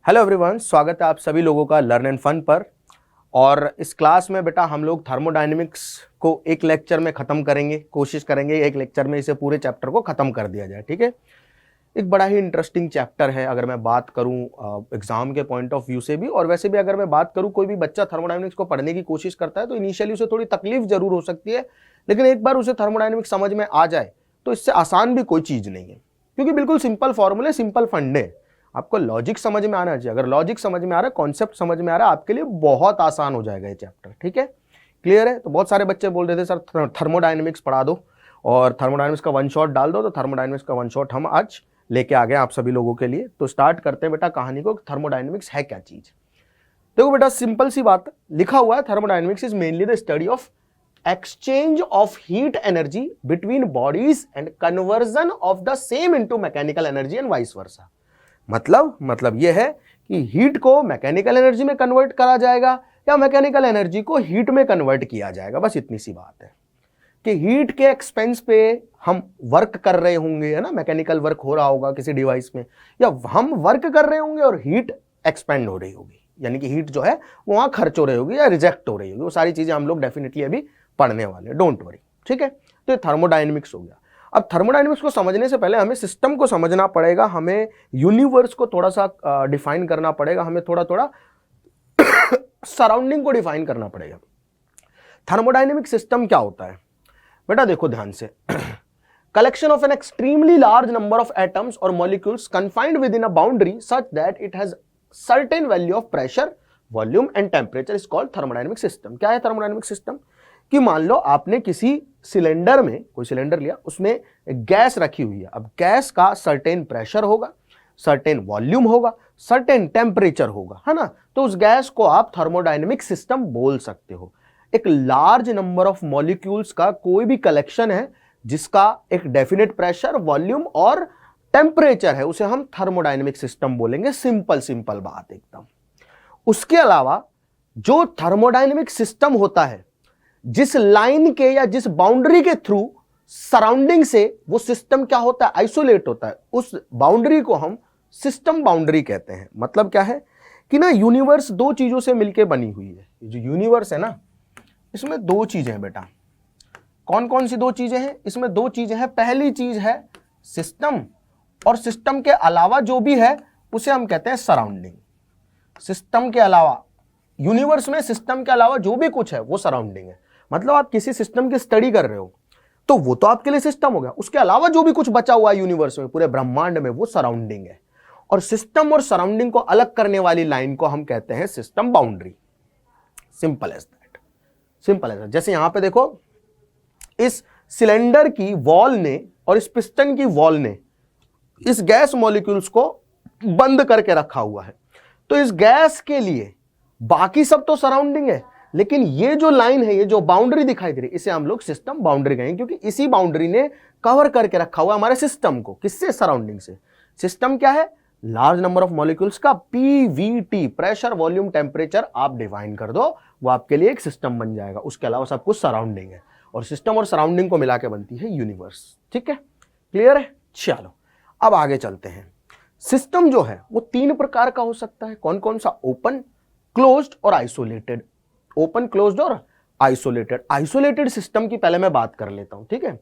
Hello everyone, स्वागत है आप सभी लोगों का लर्न एंड फन पर। और इस क्लास में बेटा हम लोग थर्मोडायनेमिक्स को एक लेक्चर में ख़त्म करेंगे, कोशिश करेंगे एक लेक्चर में इसे पूरे चैप्टर को ख़त्म कर दिया जाए। ठीक है, एक बड़ा ही इंटरेस्टिंग चैप्टर है अगर मैं बात करूं एग्जाम के पॉइंट ऑफ व्यू से भी, और वैसे भी अगर मैं बात करूं कोई भी बच्चा थर्मोडायनेमिक्स को पढ़ने की कोशिश करता है तो इनिशियली उसे थोड़ी तकलीफ जरूर हो सकती है, लेकिन एक बार उसे थर्मोडायनेमिक्स समझ में आ जाए तो इससे आसान भी कोई चीज़ नहीं है, क्योंकि बिल्कुल सिंपल फॉर्मूले, सिंपल फंडे। आपको लॉजिक समझ में आना चाहिए। अगर लॉजिक समझ में आ रहा है, कॉन्सेप्ट समझ में आ रहा है, आपके लिए बहुत आसान हो जाएगा ये चैप्टर। ठीक है, क्लियर है? तो बहुत सारे बच्चे बोल रहे थे सर थर्मोडायनेमिक्स पढ़ा दो और थर्मोडायनेमिक्स का वन शॉट डाल दो, तो थर्मोडायनेमिक्स का वन शॉट हम आज लेके आ गए आप सभी लोगों के लिए। तो स्टार्ट करते हैं बेटा कहानी को। थर्मोडायनेमिक्स है क्या चीज? देखो बेटा, सिंपल सी बात लिखा हुआ है, thermodynamics is mainly the study of exchange of heat energy between bodies and conversion of the same into mechanical energy and vice versa. मतलब यह है कि हीट को मैकेनिकल एनर्जी में कन्वर्ट करा जाएगा या मैकेनिकल एनर्जी को हीट में कन्वर्ट किया जाएगा। बस इतनी सी बात है कि हीट के एक्सपेंस पे हम वर्क कर रहे होंगे, है ना, मैकेनिकल वर्क हो रहा होगा किसी डिवाइस में, या हम वर्क कर रहे होंगे और हीट एक्सपेंड हो रही होगी, यानी कि हीट जो है वो वहां खर्च हो रही होगी या रिजेक्ट हो रही होगी। वो सारी चीजें हम लोग डेफिनेटली अभी पढ़ने वाले हैं, डोंट वरी। ठीक है, तो ये थर्मोडायनेमिक्स हो गया। अब थर्मोडायनेमिक्स को समझने से पहले हमें सिस्टम को समझना पड़ेगा, हमें यूनिवर्स को थोड़ा सा डिफाइन करना पड़ेगा, हमें थोड़ा थोड़ा सराउंडिंग को डिफाइन करना पड़ेगा। थर्मोडायनेमिक सिस्टम क्या होता है बेटा? देखो ध्यान से, collection of an extremely large number of atoms और molecules confined within a boundary such that it has certain value of pressure, volume and temperature is called thermodynamic system. क्या है थर्मोडायनेमिक सिस्टम? कि मान लो आपने किसी cylinder में, कोई cylinder लिया, उसमें गैस रखी हुई है। अब गैस का सर्टेन प्रेशर होगा, सर्टेन वॉल्यूम होगा, सर्टेन टेम्परेचर होगा, है ना। तो उस गैस को आप थर्मोडायनेमिक सिस्टम बोल सकते हो। एक लार्ज नंबर ऑफ मॉलिक्यूल्स का कोई भी कलेक्शन है जिसका एक डेफिनेट प्रेशर, वॉल्यूम और टेम्परेचर है, उसे हम थर्मोडायनेमिक सिस्टम बोलेंगे। सिंपल बात एकदम। उसके अलावा जो थर्मोडायनेमिक सिस्टम होता है, जिस लाइन के या जिस बाउंड्री के थ्रू सराउंडिंग से वो सिस्टम क्या होता है, आइसोलेट होता है, उस बाउंड्री को हम सिस्टम बाउंड्री कहते हैं। मतलब क्या है कि ना, यूनिवर्स दो चीजों से मिलकर बनी हुई है। जो यूनिवर्स है ना, इसमें दो चीजें हैं बेटा। कौन कौन सी दो चीजें हैं? इसमें दो चीजें हैं। पहली चीज है सिस्टम, और सिस्टम के अलावा जो भी है उसे हम कहते हैं सराउंडिंग। सिस्टम के अलावा, यूनिवर्स में सिस्टम के अलावा जो भी कुछ है वो सराउंडिंग है। मतलब आप किसी सिस्टम की स्टडी कर रहे हो तो वो तो आपके लिए सिस्टम हो गया, उसके अलावा जो भी कुछ बचा हुआ है यूनिवर्स में, पूरे ब्रह्मांड में, वो सराउंडिंग है। और सिस्टम और सराउंडिंग को अलग करने वाली लाइन को हम कहते हैं system boundary. Simple as that, simple as that. जैसे यहां पे देखो, इस सिलेंडर की वॉल ने और इस पिस्टन की वॉल ने इस गैस मॉलिक्यूल्स को बंद करके रखा हुआ है। तो इस गैस के लिए बाकी सब तो सराउंडिंग है, लेकिन ये जो लाइन है, ये जो बाउंड्री दिखाई दे रही है, इसे हम लोग सिस्टम बाउंड्री कहेंगे, क्योंकि इसी बाउंड्री ने कवर करके रखा हुआ हमारे सिस्टम को। किससे? सराउंडिंग से। सिस्टम क्या है? लार्ज नंबर ऑफ मॉलिक्यूल्स का पीवीटी, प्रेशर, वॉल्यूम, टेम्परेचर आप डिफाइन कर दो, वो आपके लिए एक सिस्टम बन जाएगा। उसके अलावा सब कुछ सराउंडिंग है, और सिस्टम और सराउंडिंग को मिला के बनती है यूनिवर्स। ठीक है, क्लियर है? चलो अब आगे चलते हैं। सिस्टम जो है वो तीन प्रकार का हो सकता है। कौन कौन सा? ओपन, क्लोज्ड और आइसोलेटेड। ओपन, क्लोज्ड और आइसोलेटेड। आइसोलेटेड सिस्टम की पहले मैं बात कर लेता हूं, ठीक है।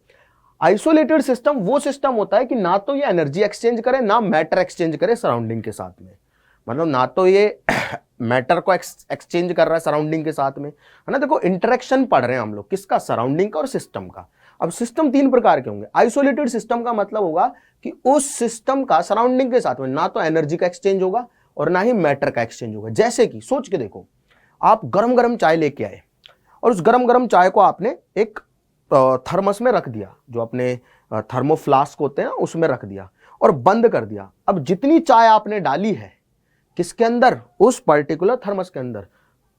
आइसोलेटेड सिस्टम वो सिस्टम होता है कि ना तो ये एनर्जी एक्सचेंज करे, ना मैटर एक्सचेंज करे सराउंडिंग के साथ में। मतलब ना तो ये मैटर को एक्सचेंज कर रहा है सराउंडिंग के साथ में, है ना। देखो, इंटरेक्शन पढ़ रहे हैं हम लोग, किसका? सराउंडिंग का और सिस्टम का। अब सिस्टम तीन प्रकार के होंगे। आइसोलेटेड सिस्टम का मतलब होगा कि उस सिस्टम का सराउंडिंग के साथ में ना तो एनर्जी का एक्सचेंज होगा और ना ही मैटर का एक्सचेंज होगा। जैसे कि सोच के देखो, आप गरम गरम चाय लेके आए और उस गरम गरम चाय को आपने एक थर्मस में रख दिया, जो अपने थर्मोफ्लास्क होते हैं उसमें रख दिया और बंद कर दिया। अब जितनी चाय आपने डाली है किसके अंदर? उस पर्टिकुलर थर्मस के अंदर,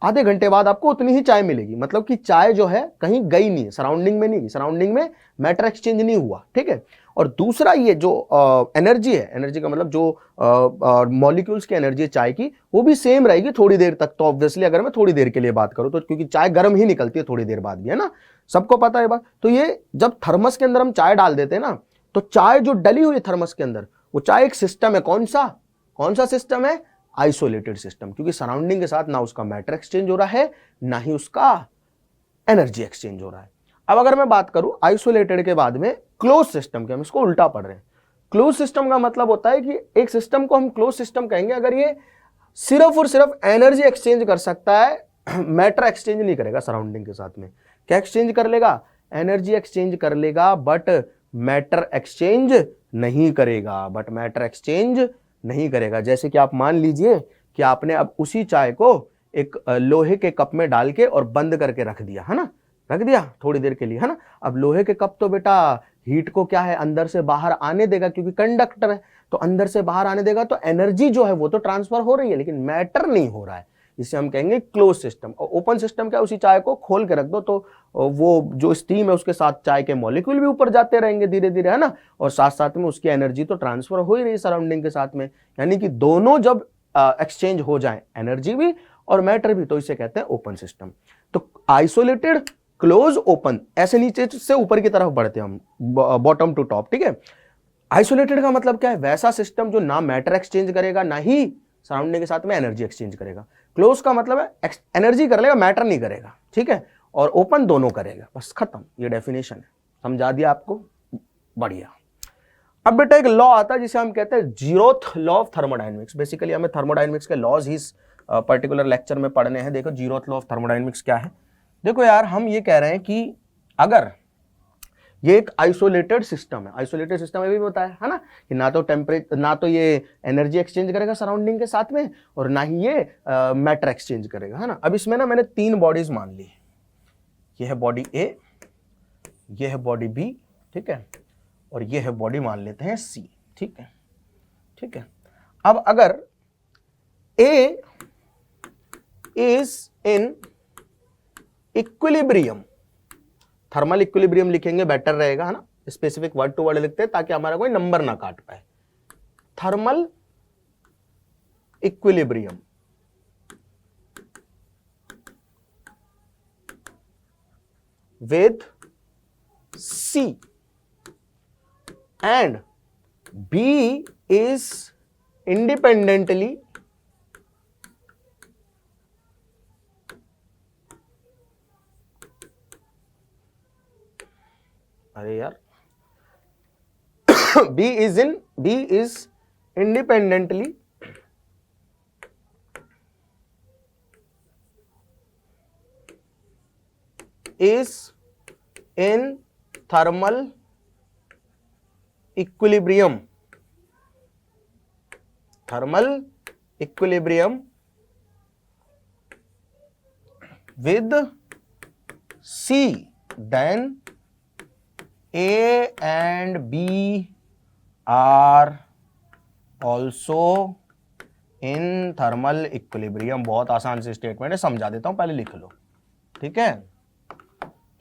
आधे घंटे बाद आपको उतनी ही चाय मिलेगी। मतलब कि चाय जो है कहीं गई नहीं है, सराउंडिंग में नहीं गई, सराउंडिंग में मैटर एक्सचेंज नहीं हुआ। ठीक है। और दूसरा, ये जो एनर्जी है, एनर्जी का मतलब जो मॉलिक्यूल्स की एनर्जी है चाय की, वो भी सेम रहेगी थोड़ी देर तक। तो ऑब्वियसली अगर मैं थोड़ी देर के लिए बात करूं तो, क्योंकि चाय गर्म ही निकलती है थोड़ी देर बाद भी, है ना, सबको पता है बात। तो ये जब थर्मस के अंदर हम चाय डाल देते हैं ना, तो चाय जो डली हुई है थर्मस के अंदर, वो चाय एक सिस्टम है। कौन सा सिस्टम है? आइसोलेटेड सिस्टम, क्योंकि सराउंडिंग के साथ ना उसका मैटर एक्सचेंज हो रहा है ना ही उसका एनर्जी एक्सचेंज हो रहा है। अब अगर मैं बात करूं आइसोलेटेड के बाद में क्लोज सिस्टम के, हम इसको उल्टा पढ़ रहे हैं। क्लोज सिस्टम का मतलब होता है कि एक सिस्टम को हम क्लोज सिस्टम कहेंगे अगर ये सिर्फ और सिर्फ एनर्जी एक्सचेंज कर सकता है, मैटर एक्सचेंज नहीं करेगा सराउंडिंग के साथ में। क्या एक्सचेंज कर लेगा? एनर्जी एक्सचेंज कर लेगा, बट मैटर एक्सचेंज नहीं करेगा, बट मैटर एक्सचेंज नहीं करेगा। जैसे कि आप मान लीजिए कि आपने अब उसी चाय को एक लोहे के कप में डाल के और बंद करके रख दिया, है ना, रख दिया थोड़ी देर के लिए, है ना। अब लोहे के कप तो बेटा हीट को क्या है, अंदर से बाहर आने देगा, क्योंकि कंडक्टर है, तो अंदर से बाहर आने देगा, तो एनर्जी जो है वो तो ट्रांसफर हो रही है, लेकिन मैटर नहीं हो रहा है। इसे हम कहेंगे क्लोज सिस्टम। और ओपन सिस्टम क्या, उसी चाय को खोल के रख दो तो वो जो स्टीम है उसके साथ चाय के मॉलिक्यूल भी ऊपर जाते रहेंगे धीरे धीरे, है ना, और साथ साथ में उसकी एनर्जी तो ट्रांसफर हो ही रही है सराउंडिंग के साथ में। यानी कि दोनों जब एक्सचेंज हो जाए, एनर्जी भी और मैटर भी, तो इसे कहते हैं ओपन सिस्टम। तो आइसोलेटेड, क्लोज, ओपन, ऐसे नीचे से ऊपर की तरफ बढ़ते हैं हम, बॉटम टू टॉप, ठीक है। आइसोलेटेड का मतलब क्या है? वैसा सिस्टम जो ना मैटर एक्सचेंज करेगा ना ही सराउंडिंग के साथ में एनर्जी एक्सचेंज करेगा। क्लोज का मतलब है एनर्जी कर लेगा, मैटर नहीं करेगा, ठीक है, और ओपन दोनों करेगा, बस खत्म, ये डेफिनेशन है। समझा दिया आपको? बढ़िया। अब बेटा एक लॉ आता है जिसे हम कहते हैं zeroth law of thermodynamics. Basically हमें थर्मोडायनेमिक्स के लॉज ही पर्टिकुलर लेक्चर में पढ़ने हैं। देखो जीरोथ लॉ ऑफ थर्मोडायनेमिक्स क्या है। देखो यार, हम ये कह रहे हैं कि अगर ये एक आइसोलेटेड सिस्टम है, आइसोलेटेड सिस्टम में भी बताया है ना कि ना तो टेम्परेचर, ना तो ये एनर्जी एक्सचेंज करेगा सराउंडिंग के साथ में, और ना ही ये मैटर एक्सचेंज करेगा, है ना। अब इसमें ना मैंने 3 बॉडीज मान ली, ये है बॉडी ए, ये है बॉडी बी, ठीक है, और ये है बॉडी मान लेते हैं सी, ठीक है, ठीक है। अब अगर A is in equilibrium, thermal equilibrium लिखेंगे बेटर रहेगा, है ना, स्पेसिफिक वर्ड टू वर्ड लिखते हैं ताकि हमारा कोई नंबर ना काट पाए। Thermal equilibrium with C and B is independently अरे यार B is independently is in thermal equilibrium, with C, then A and B are also in thermal equilibrium। बहुत आसान से स्टेटमेंट है, समझा देता हूं, पहले लिख लो, ठीक है।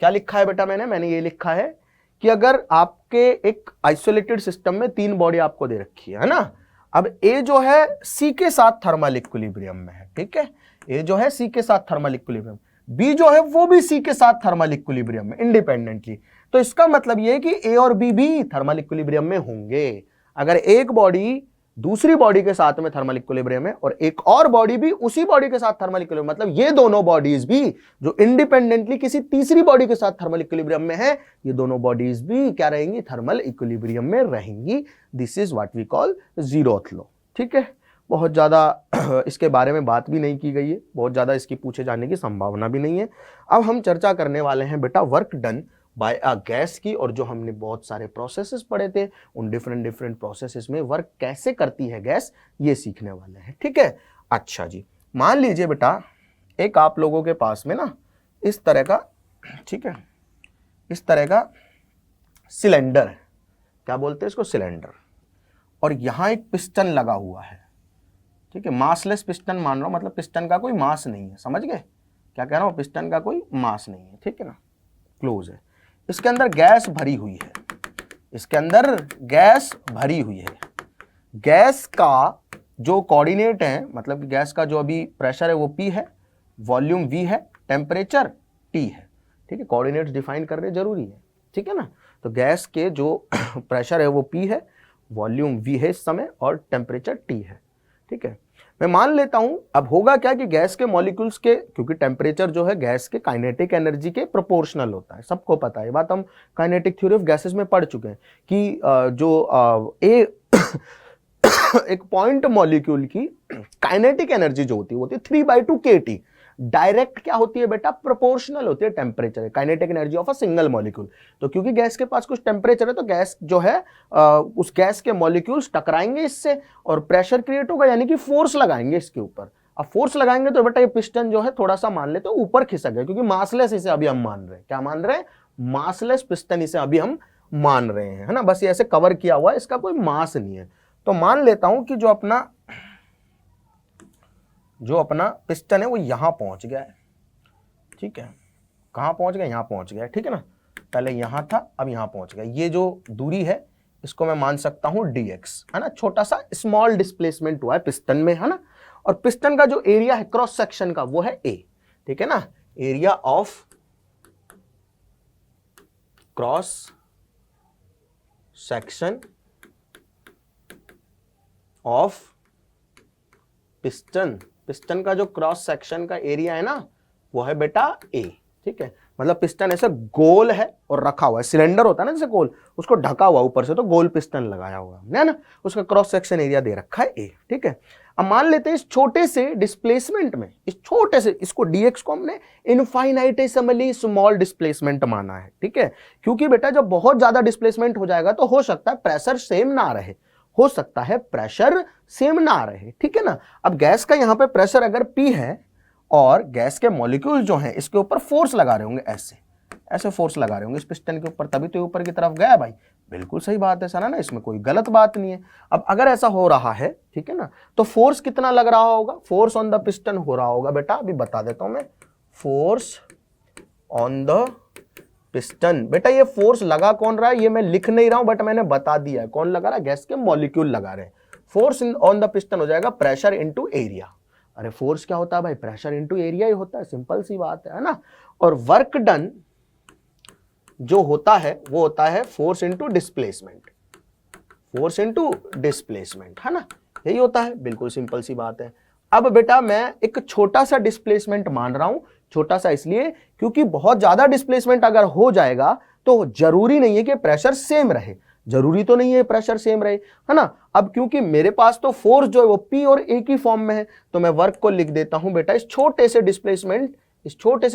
क्या लिखा है बेटा? मैंने ये लिखा है कि अगर आपके एक आइसोलेटेड सिस्टम में 3 बॉडी आपको दे रखी है ना, अब ए जो है सी के साथ थर्मल इक्विलिब्रियम में है, ठीक है, ए जो है सी के साथ थर्मल इक्विलिब्रियम, बी जो है वो भी सी के साथ थर्मल इक्विलिब्रियम में इंडिपेंडेंटली। तो इसका मतलब ये है कि ए और बी भी थर्मल इक्विलिब्रियम में होंगे। अगर एक बॉडी दूसरी बॉडी के साथ में थर्मल इक्विलिब्रियम है और एक और बॉडी भी उसी बॉडी के साथ थर्मल इक्विलिब्रियम, मतलब ये दोनों बॉडीज भी जो इंडिपेंडेंटली किसी तीसरी बॉडी के साथ थर्मल इक्विलिब्रियम में है, ये दोनों बॉडीज भी क्या रहेंगी? थर्मल इक्विलिब्रियम में रहेंगी। This is what we call zeroth law, ठीक है। बहुत ज्यादा इसके बारे में बात भी नहीं की गई है, बहुत ज्यादा इसकी पूछे जाने की संभावना भी नहीं है। अब हम चर्चा करने वाले हैं बेटा work done bye a gas की, और जो हमने बहुत सारे प्रोसेसेस पढ़े थे उन डिफरेंट प्रोसेसेस में वर्क कैसे करती है गैस, ये सीखने वाले हैं, ठीक है। अच्छा जी, मान लीजिए बेटा एक आप लोगों के पास में ना इस तरह का, ठीक है, इस तरह का सिलेंडर है, क्या बोलते हैं इसको? सिलेंडर, और यहां एक पिस्टन लगा हुआ है, ठीक है, मासलेस पिस्टन मान रहा हूं, मतलब पिस्टन का कोई मास नहीं है, समझ गए क्या कह रहा हूं? पिस्टन का कोई मास नहीं है, ठीक है ना, क्लोज है। इसके अंदर गैस भरी हुई है, इसके अंदर गैस भरी हुई है। गैस का जो कोऑर्डिनेट है, मतलब कि गैस का जो अभी प्रेशर है वो P है, वॉल्यूम V है, टेम्परेचर T है, ठीक है। कोऑर्डिनेट्स डिफाइन करने जरूरी है, ठीक है ना। तो गैस के जो प्रेशर है वो P है, वॉल्यूम V है इस समय, और टेम्परेचर T है, ठीक है। मैं मान लेता हूं अब होगा क्या कि गैस के मॉलिक्यूल्स के, क्योंकि टेम्परेचर जो है गैस के काइनेटिक एनर्जी के प्रोपोर्शनल होता है, सबको पता है ये बात, हम काइनेटिक थ्योरी ऑफ गैसेस में पढ़ चुके हैं कि एक पॉइंट मॉलिक्यूल की काइनेटिक एनर्जी जो होती है वो होती है 3/2 kT। डायरेक्ट क्या होती है बेटा, प्रोपोर्शनल होती है temperature, kinetic energy of a single molecule. तो क्योंकि गैस के पास कुछ टेम्परेचर है तो गैस जो है उस गैस के मॉलिक्यूल्स टकराएंगे इससे और प्रेशर क्रिएट होगा, यानी कि फोर्स लगाएंगे इसके ऊपर। अब फोर्स लगाएंगे तो बेटा ये पिस्टन जो है थोड़ा सा मान लेते हैं ऊपर खिसक गया, क्योंकि मासलेस इसे अभी हम मान रहे हैं। क्या मान रहे हैं? मासलेस पिस्टन इसे अभी हम मान रहे हैं, है ना, बस ये ऐसे कवर किया हुआ है, इसका कोई मास नहीं है। तो मान लेता हूं कि जो अपना पिस्टन है वो यहां पहुंच गया है, ठीक है, कहां पहुंच गया, यहां पहुंच गया है, ठीक है ना, पहले यहां था अब यहां पहुंच गया। ये जो दूरी है इसको मैं मान सकता हूं dx, है ना, छोटा सा स्मॉल डिस्प्लेसमेंट हुआ है पिस्टन में, है ना, और पिस्टन का जो एरिया है क्रॉस सेक्शन का वो है a, ठीक है ना, area of cross section of piston का जो क्रॉस सेक्शन का एरिया है ना वो है बेटा A, ठीक है, मतलब पिस्टन ऐसे गोल है और रखा हुआ है, सिलेंडर होता है ना जैसे गोल, उसको ढका हुआ ऊपर से, तो गोल पिस्टन लगाया हुआ है ना, उसका क्रॉस सेक्शन एरिया दे रखा है A, ठीक है। अब मान लेते हैं इस छोटे से डिस्प्लेसमेंट में, इस छोटे से, इसको dx को हमने इनफाइनाइटेसिमली स्मॉल डिस्प्लेसमेंट माना है, ठीक है, क्योंकि बेटा जब बहुत ज्यादा डिस्प्लेसमेंट हो जाएगा तो हो सकता है प्रेशर सेम ना रहे, हो सकता है प्रेशर सेम ना रहे, ठीक है ना। अब गैस का यहां पे प्रेशर अगर P है और गैस के मॉलिक्यूल जो हैं इसके ऊपर फोर्स लगा रहे होंगे, ऐसे फोर्स लगा रहे होंगे इस पिस्टन के ऊपर, तभी तो ऊपर की तरफ गया भाई, बिल्कुल सही बात है सर, ना, इसमें कोई गलत बात नहीं है। अब अगर ऐसा हो रहा है, ठीक है ना, तो फोर्स कितना लग रहा होगा, फोर्स ऑन द पिस्टन हो रहा होगा बेटा, अभी बता देता हूं मैं, फोर्स ऑन द पिस्टन। बेटा ये फोर्स लगा कौन रहा है ये मैं लिख नहीं रहा हूं, बट मैंने बता दिया है कौन लगा रहा है, गैस के मॉलिक्यूल लगा रहे हैं। फोर्स ऑन द पिस्टन हो जाएगा प्रेशर इनटू एरिया। अरे फोर्स क्या होता है भाई, प्रेशर इनटू एरिया ही होता है, सिंपल सी बात है ना। और वर्क डन जो होता है वो होता है force into displacement, force into displacement, है ना, यही होता है, बिल्कुल सिंपल सी बात है। अब बेटा मैं एक छोटा सा डिस्प्लेसमेंट मान रहा हूं, छोटा सा इसलिए क्योंकि बहुत ज्यादा डिस्प्लेसमेंट अगर हो जाएगा तो जरूरी नहीं है कि प्रेशर सेम रहे, जरूरी तो नहीं है प्रेशर सेम रहे, है ना। अब क्योंकि मेरे पास तो फोर्स जो है वो P और A की फॉर्म में है, तो मैं वर्क को लिख देता हूं बेटा, इस छोटे से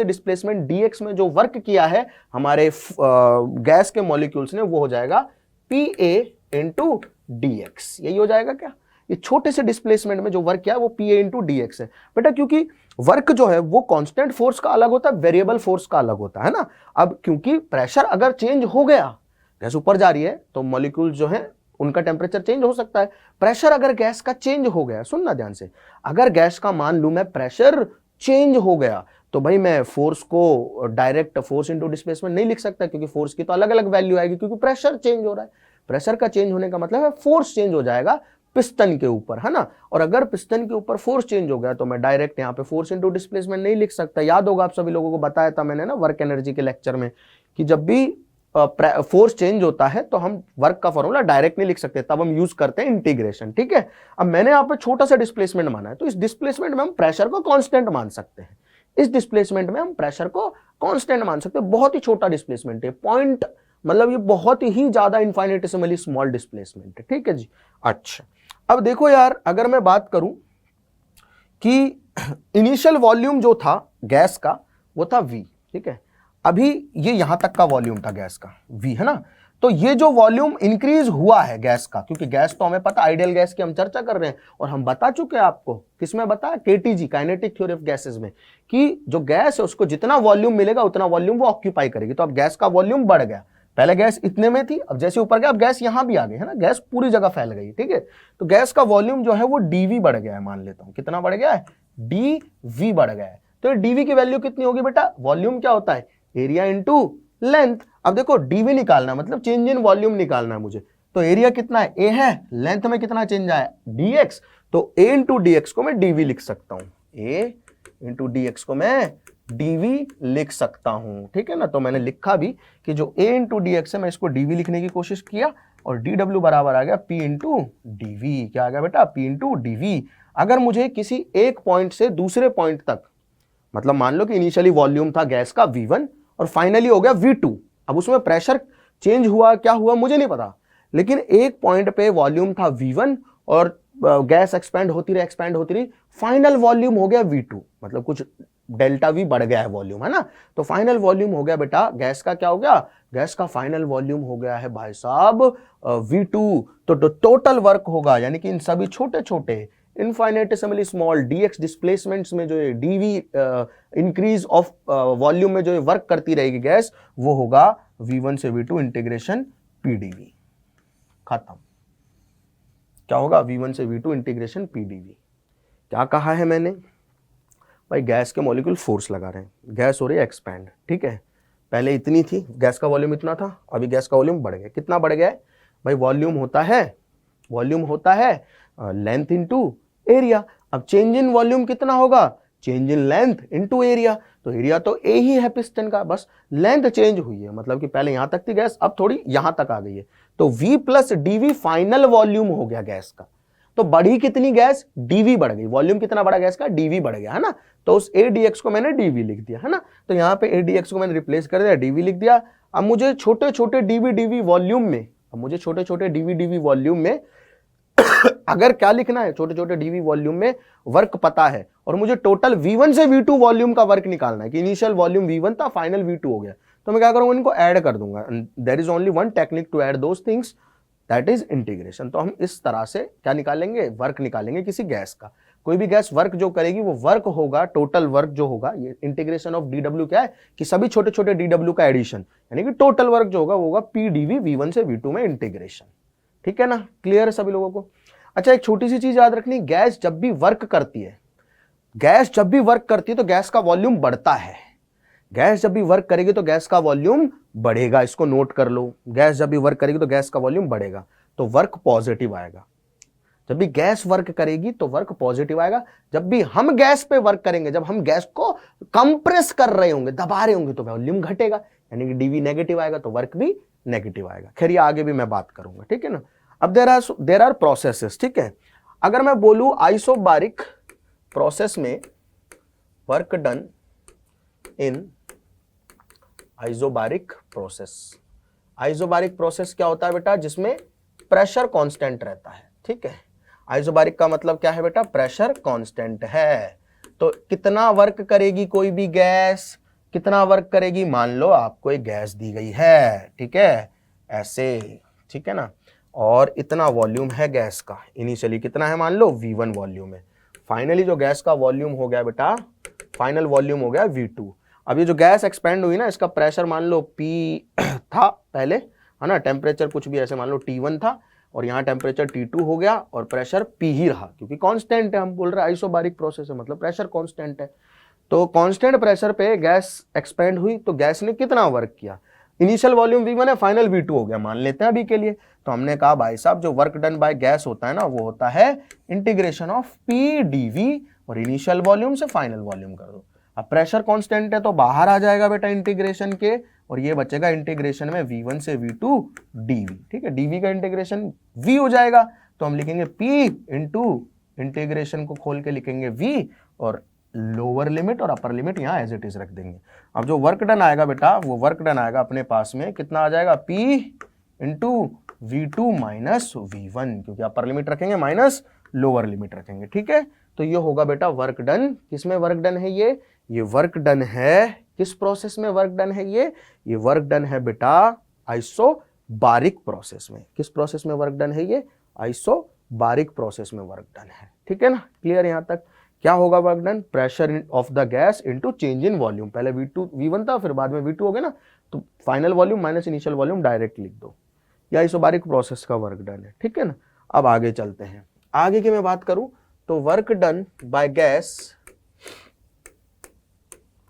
डिस्प्लेसमेंट dx में जो वर्क किया है हमारे गैस के मॉलिक्यूल्स ने वो हो जाएगा PA इंटू dx, यही हो जाएगा क्या, ये छोटे से डिस्प्लेसमेंट में जो वर्क किया है वो PA इंटू dx है बेटा, क्योंकि वर्क जो है वो कांस्टेंट फोर्स का अलग होता है, वेरिएबल फोर्स का अलग होता है ना। अब क्योंकि प्रेशर अगर चेंज हो गया, गैस ऊपर जा रही है तो मॉलिक्यूल जो है उनका टेम्परेचर चेंज हो सकता है। प्रेशर अगर गैस का चेंज हो गया, सुनना ध्यान से, अगर गैस का मान लूं मैं प्रेशर चेंज हो गया तो भाई मैं फोर्स को डायरेक्ट फोर्स इंटू डिस्प्लेसमेंट नहीं लिख सकता, क्योंकि फोर्स की तो अलग अलग वैल्यू आएगी, क्योंकि प्रेशर चेंज हो रहा है। प्रेशर का चेंज होने का मतलब है फोर्स चेंज हो जाएगा पिस्टन के ऊपर, है ना, और अगर पिस्टन के ऊपर फोर्स चेंज हो गया तो मैं डायरेक्ट यहाँ पे फोर्स इंटू डिस्प्लेसमेंट नहीं लिख सकता। याद होगा आप सभी लोगों को बताया था मैंने ना वर्क एनर्जी के लेक्चर में कि जब भी फोर्स चेंज होता है तो हम वर्क का फॉर्मूला डायरेक्ट नहीं लिख सकते, तब हम यूज करते हैं इंटीग्रेशन, ठीक है। अब मैंने यहाँ पे छोटा सा डिस्प्लेसमेंट माना है, तो इस डिस्प्लेसमेंट में हम प्रेशर को कांस्टेंट मान सकते हैं, इस डिस्प्लेसमेंट में हम प्रेशर को कांस्टेंट मान सकते हैं। बहुत ही छोटा डिस्प्लेसमेंट है, पॉइंट, मतलब ये बहुत ही ज्यादा इनफाइनेटेसिमली स्मॉल डिस्प्लेसमेंट है, ठीक है जी। अच्छा अब देखो यार, अगर मैं बात करूं कि इनिशियल वॉल्यूम जो था गैस का वो था V, ठीक है, अभी ये यहां तक का वॉल्यूम था गैस का V, है ना। तो ये जो वॉल्यूम इंक्रीज हुआ है गैस का, क्योंकि गैस तो हमें पता, आइडियल गैस की हम चर्चा कर रहे हैं और हम बता चुके हैं आपको, किसमें बताया, KTG kinetic theory of gases में, कि जो गैस है उसको जितना वॉल्यूम मिलेगा उतना वॉल्यूम वो ऑक्यूपाई करेगी। तो अब गैस का वॉल्यूम बढ़ गया, पहले गैस इतने में थी, अब जैसे ऊपर गया अब गैस यहां भी आ गई, है ना, गैस पूरी जगह फैल गई, ठीक है। तो गैस का वॉल्यूम जो है वो dV बढ़ गया है, मान लेता हूं कितना बढ़ गया है, dV बढ़ गया है। तो dV की वैल्यू कितनी होगी बेटा, वॉल्यूम क्या होता है, एरिया इंटू लेंथ। अब देखो dV निकालना मतलब चेंज इन वॉल्यूम निकालना है मुझे, तो एरिया कितना है, A है, लेंथ में कितना चेंज आया, dx, तो A इंटू dx को मैं dV लिख सकता हूं, A इंटू dx को मैं dV लिख सकता हूं, ठीक है ना। तो मैंने लिखा भी कि जो A इंटू dx है मैं इसको dV लिखने की कोशिश किया और dW बराबर आ गया P इंटू dV, क्या आ गया बेटा, P इंटू dV। अगर मुझे किसी एक पॉइंट से दूसरे पॉइंट तक, मतलब मान लो कि इनिशियली वॉल्यूम था गैस का V1 और फाइनली हो गया V2, अब उसमें प्रेशर चेंज हुआ क्या हुआ मुझे नहीं पता, लेकिन एक पॉइंट पे वॉल्यूम था V1 और गैस एक्सपेंड होती रही, फाइनल वॉल्यूम हो गया V2, मतलब कुछ डेल्टा V बढ़ गया है वॉल्यूम, है ना। तो फाइनल वॉल्यूम हो गया बेटा गैस का, क्या हो गया, गैस का फाइनल वॉल्यूम हो गया है भाई साहब V2। तो टोटल वर्क होगा, यानी कि इन सभी छोटे छोटे इनफाइनेटिसिमली स्मॉल dx डिस्प्लेसमेंट्स में जो है dv इंक्रीज ऑफ वॉल्यूम में जो वर्क करती रहेगी गैस, वो होगा V1 से V2 इंटीग्रेशन pdv। खत्म। क्या होगा, V1 से V2 इंटीग्रेशन pdv। क्या कहा है मैंने भाई, गैस के मॉलिक्यूल फोर्स लगा रहे हैं, गैस हो रही है एक्सपैंड, ठीक है। पहले इतनी थी, गैस का वॉल्यूम इतना था, अभी गैस का वॉल्यूम बढ़ गया। कितना बढ़ गया है भाई, वॉल्यूम होता है लेंथ इनटू एरिया। अब चेंज इन वॉल्यूम कितना होगा, change in length into area. तो एरिया तो ए ही है पिस्टन का, बस लेंथ चेंज हुई है, मतलब कि पहले यहां तक थी गैस, अब थोड़ी यहां तक आ गई है। तो V plus dV final volume हो गया गैस का। तो बढ़ी कितनी गैस, dV बढ़ गई, वॉल्यूम कितना बढ़ा गैस का, dV बढ़ गया, है ना। तो उस ADX को मैंने dV लिख दिया, है ना। तो यहां पे ADX को मैंने रिप्लेस कर दिया, dV लिख दिया। अब मुझे छोटे छोटे dV वॉल्यूम में अगर क्या लिखना है, छोटे छोटे dV वॉल्यूम में वर्क पता है, और मुझे टोटल V1 से V2 वॉल्यूम का वर्क निकालना है कि इनिशियल वॉल्यूम V1 था, फाइनल V2 हो गया। तो मैं क्या करूंगा, इनको ऐड कर दूंगा। There is only one technique to add those things, that is integration. तो हम इस तरह से क्या निकालेंगे, वर्क निकालेंगे किसी गैस का। कोई भी गैस वर्क जो करेगी वो वर्क होगा, टोटल वर्क जो होगा, ये इंटीग्रेशन ऑफ dW क्या है कि सभी छोटे छोटे dW का एडिशन, यानी कि टोटल वर्क जो होगा वो होगा pdV V1 से V2 में इंटीग्रेशन। ठीक है ना, क्लियर है सभी लोगों को। अच्छा, एक छोटी सी चीज याद रखनी, गैस जब भी वर्क करती है तो गैस का वॉल्यूम बढ़ता है। गैस जब भी वर्क करेगी तो गैस का वॉल्यूम बढ़ेगा, इसको नोट कर लो। गैस जब भी वर्क करेगी तो गैस का वॉल्यूम बढ़ेगा, तो वर्क पॉजिटिव आएगा। जब भी गैस वर्क करेगी तो वर्क पॉजिटिव आएगा। जब भी हम गैस पे वर्क करेंगे, जब हम गैस को कंप्रेस कर रहे होंगे, दबा रहे होंगे, तो वॉल्यूम घटेगा, यानी कि dV नेगेटिव आएगा तो वर्क भी नेगेटिव आएगा। खैर ये आगे भी मैं बात करूंगा, ठीक है ना। अब देयर आर प्रोसेसेस, ठीक है। अगर मैं बोलूं आइसोबारिक प्रोसेस में वर्क डन इन आइसोबारिक प्रोसेस क्या होता है बेटा, जिसमें प्रेशर कांस्टेंट रहता है, ठीक है। आइसोबारिक का मतलब क्या है बेटा, प्रेशर कांस्टेंट है। तो कितना वर्क करेगी कोई भी गैस, कितना वर्क करेगी, मान लो आपको एक गैस दी गई है, ठीक है, ऐसे, ठीक है ना, और इतना वॉल्यूम है गैस का। इनिशियली कितना है, मान लो V1 वॉल्यूम है। फाइनली जो गैस का वॉल्यूम हो गया बेटा, फाइनल वॉल्यूम हो गया V2। अब ये जो गैस एक्सपेंड हुई ना, इसका प्रेशर मान लो P था पहले, है ना, टेम्परेचर कुछ भी ऐसे मान लो T1 था, और यहाँ टेम्परेचर T2 हो गया और प्रेशर P ही रहा, क्योंकि कांस्टेंट है, हम बोल रहे हैं आइसोबारिक प्रोसेस है, मतलब प्रेशर कांस्टेंट है। तो कांस्टेंट प्रेशर पे गैस एक्सपेंड हुई, तो गैस ने कितना वर्क किया, इनिशियल वॉल्यूम V1 है, फाइनल V2 हो गया, मान लेते हैं अभी के लिए। तो हमने कहा भाई साहब जो वर्क डन बाय गैस होता है ना, वो होता है इंटीग्रेशन ऑफ pdV, और इनिशियल वॉल्यूम से फाइनल वॉल्यूम कर दो। अब प्रेशर कांस्टेंट है तो बाहर आ जाएगा बेटा इंटीग्रेशन के, और ये बचेगा इंटीग्रेशन में V1 से V2 dV, ठीक है। dV का इंटीग्रेशन V हो जाएगा, तो हम लिखेंगे P इंटू इंटीग्रेशन को खोल के लिखेंगे V, और लोअर लिमिट और अपर लिमिट यहाँ एज इट इज रख देंगे। अब जो वर्क डन आएगा बेटा, वो वर्क डन आएगा अपने पास में कितना आ जाएगा, P into V2 minus V1, क्योंकि अपर लिमिट रखेंगे माइनस लोअर लिमिट रखेंगे, ठीक है। तो ये होगा बेटा वर्क डन। किसमें वर्क डन है ये वर्क डन है, किस प्रोसेस में वर्क डन है ये वर्क डन है बेटा आइसोबारिक प्रोसेस में। किस प्रोसेस में वर्क डन है ये, आइसोबारिक प्रोसेस में वर्क डन है, ठीक है ना, क्लियर यहां तक। क्या होगा work done, pressure of the gas into change in volume. पहले V1 था, फिर बाद में V2 हो गया ना, तो final volume minus initial volume direct लिख दो। ये आइसोबारिक प्रोसेस का वर्क डन है, ठीक है ना। अब आगे चलते हैं। आगे की मैं बात करूं तो work done by gas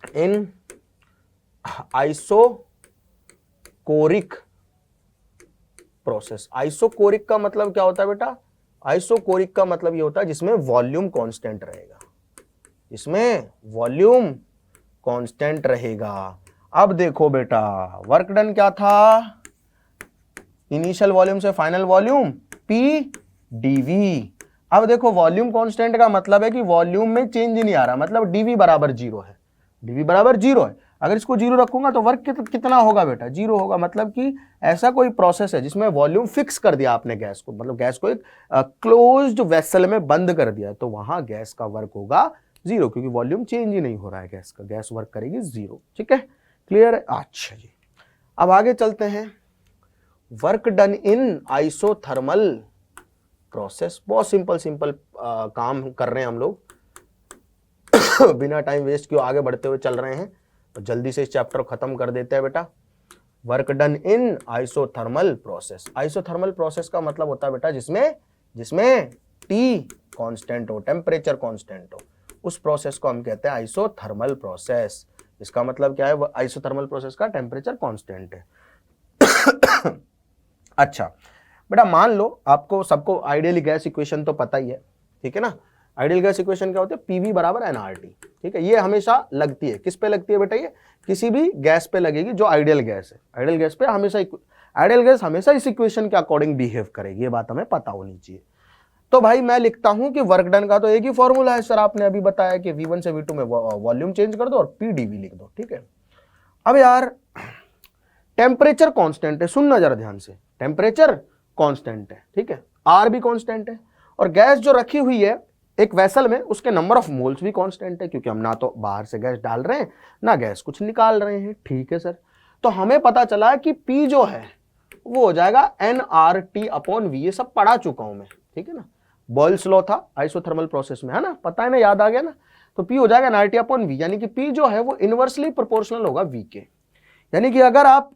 in isochoric process. Isochoric का मतलब क्या होता है बेटा, आइसोकोरिक का मतलब ये होता है जिसमें वॉल्यूम कांस्टेंट रहेगा, इसमें वॉल्यूम कांस्टेंट रहेगा। अब देखो बेटा वर्क डन क्या था, इनिशियल वॉल्यूम से फाइनल वॉल्यूम P dV। अब देखो वॉल्यूम कांस्टेंट का मतलब है कि वॉल्यूम में चेंज नहीं आ रहा, मतलब डीवी बराबर जीरो है, डीवी बराबर जीरो है। अगर इसको जीरो रखूंगा तो वर्क कितना होगा बेटा, जीरो होगा। मतलब कि ऐसा कोई प्रोसेस है जिसमें वॉल्यूम फिक्स कर दिया आपने गैस को, मतलब गैस को एक क्लोज्ड वेसल में बंद कर दिया, तो वहां गैस का वर्क होगा जीरो, क्योंकि वॉल्यूम चेंज ही नहीं हो रहा है गैस का, गैस वर्क करेगी जीरो। ठीक है, क्लियर है? अच्छा जी, अब आगे चलते हैं। Work done in isothermal process, बहुत सिंपल काम कर रहे हैं हम लोग बिना टाइम वेस्ट किए आगे बढ़ते हुए चल रहे हैं, तो जल्दी से इस चैप्टर को खत्म कर देते हैं बेटा। Work done in isothermal process, isothermal process का मतलब होता है बेटा जिसमें टी कांस्टेंट हो, टेम्परेचर कांस्टेंट हो, उस प्रोसेस को हम कहते हैं आइसोथर्मल प्रोसेस। इसका मतलब क्या है, आइसोथर्मल प्रोसेस का टेम्परेचर कांस्टेंट है। अच्छा बेटा, मान लो आपको सबको आइडियल गैस इक्वेशन तो पता ही है, ठीक है ना। आइडियल गैस इक्वेशन क्या होती है, पीवी बराबर एनआरटी। ठीक है, ये हमेशा लगती है, किस पे लगती है बेटा, ये किसी भी गैस पे लगेगी जो आइडियल गैस है। आइडियल गैस पे हमेशा आइडियल गैस हमेशा इस इक्वेशन के अकॉर्डिंग बिहेव करेगी, ये बात हमें पता होनी चाहिए। तो भाई मैं लिखता हूं कि वर्क डन का तो एक ही फॉर्मूला है सर, आपने अभी बताया कि V1 से V2 में वॉल्यूम चेंज कर दो और PdV लिख दो। ठीक है, अब यार टेम्परेचर कांस्टेंट है, सुनना जरा ध्यान से, टेम्परेचर कांस्टेंट है, ठीक है, आर भी कांस्टेंट है, और गैस जो रखी हुई है एक वेसल में उसके नंबर ऑफ मोल्स भी कांस्टेंट है, क्योंकि हम ना तो बाहर से गैस डाल रहे हैं ना गैस कुछ निकाल रहे हैं। ठीक है सर, तो हमें पता चला कि P जो है वो हो जाएगा nRT/V, ये सब पढ़ा चुका हूं मैं, ठीक है ना, बॉयल्स लॉ था आइसोथर्मल प्रोसेस में, है ना, पता है ना, याद आ गया ना। तो P हो जाएगा nRT/V, यानी कि P जो है वो इनवर्सली प्रोपोर्शनल होगा V के, यानी कि अगर आप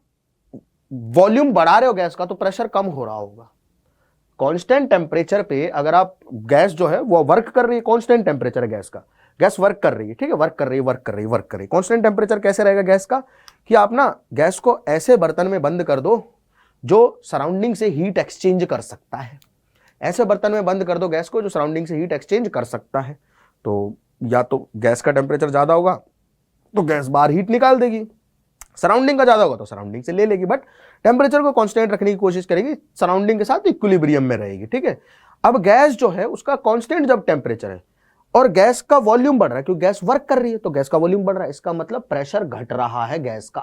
वॉल्यूम बढ़ा रहे हो गैस का तो प्रेशर कम हो रहा होगा। कांस्टेंट टेम्परेचर पे अगर आप गैस जो है वो वर्क कर रही है, कांस्टेंट टेम्परेचर है गैस का, गैस वर्क कर रही है, ठीक है, वर्क कर रही है। कांस्टेंट टेम्परेचर कैसे रहेगा गैस का, कि आप ना गैस को ऐसे बर्तन में बंद कर दो जो सराउंडिंग से हीट एक्सचेंज कर सकता है, ऐसे बर्तन में बंद कर दो गैस को जो सराउंडिंग से हीट एक्सचेंज कर सकता है। तो या तो गैस का टेम्परेचर ज्यादा होगा तो गैस बाहर हीट निकाल देगी, सराउंडिंग का ज्यादा होगा तो सराउंडिंग से ले लेगी, बट टेम्परेचर को कांस्टेंट रखने की कोशिश करेगी, सराउंडिंग के साथ इक्विलिब्रियम में रहेगी। ठीक है, अब गैस जो है उसका कांस्टेंट जब टेम्परेचर है और गैस का वॉल्यूम बढ़ रहा है, क्योंकि गैस वर्क कर रही है तो गैस का वॉल्यूम बढ़ रहा है, इसका मतलब प्रेशर घट रहा है गैस का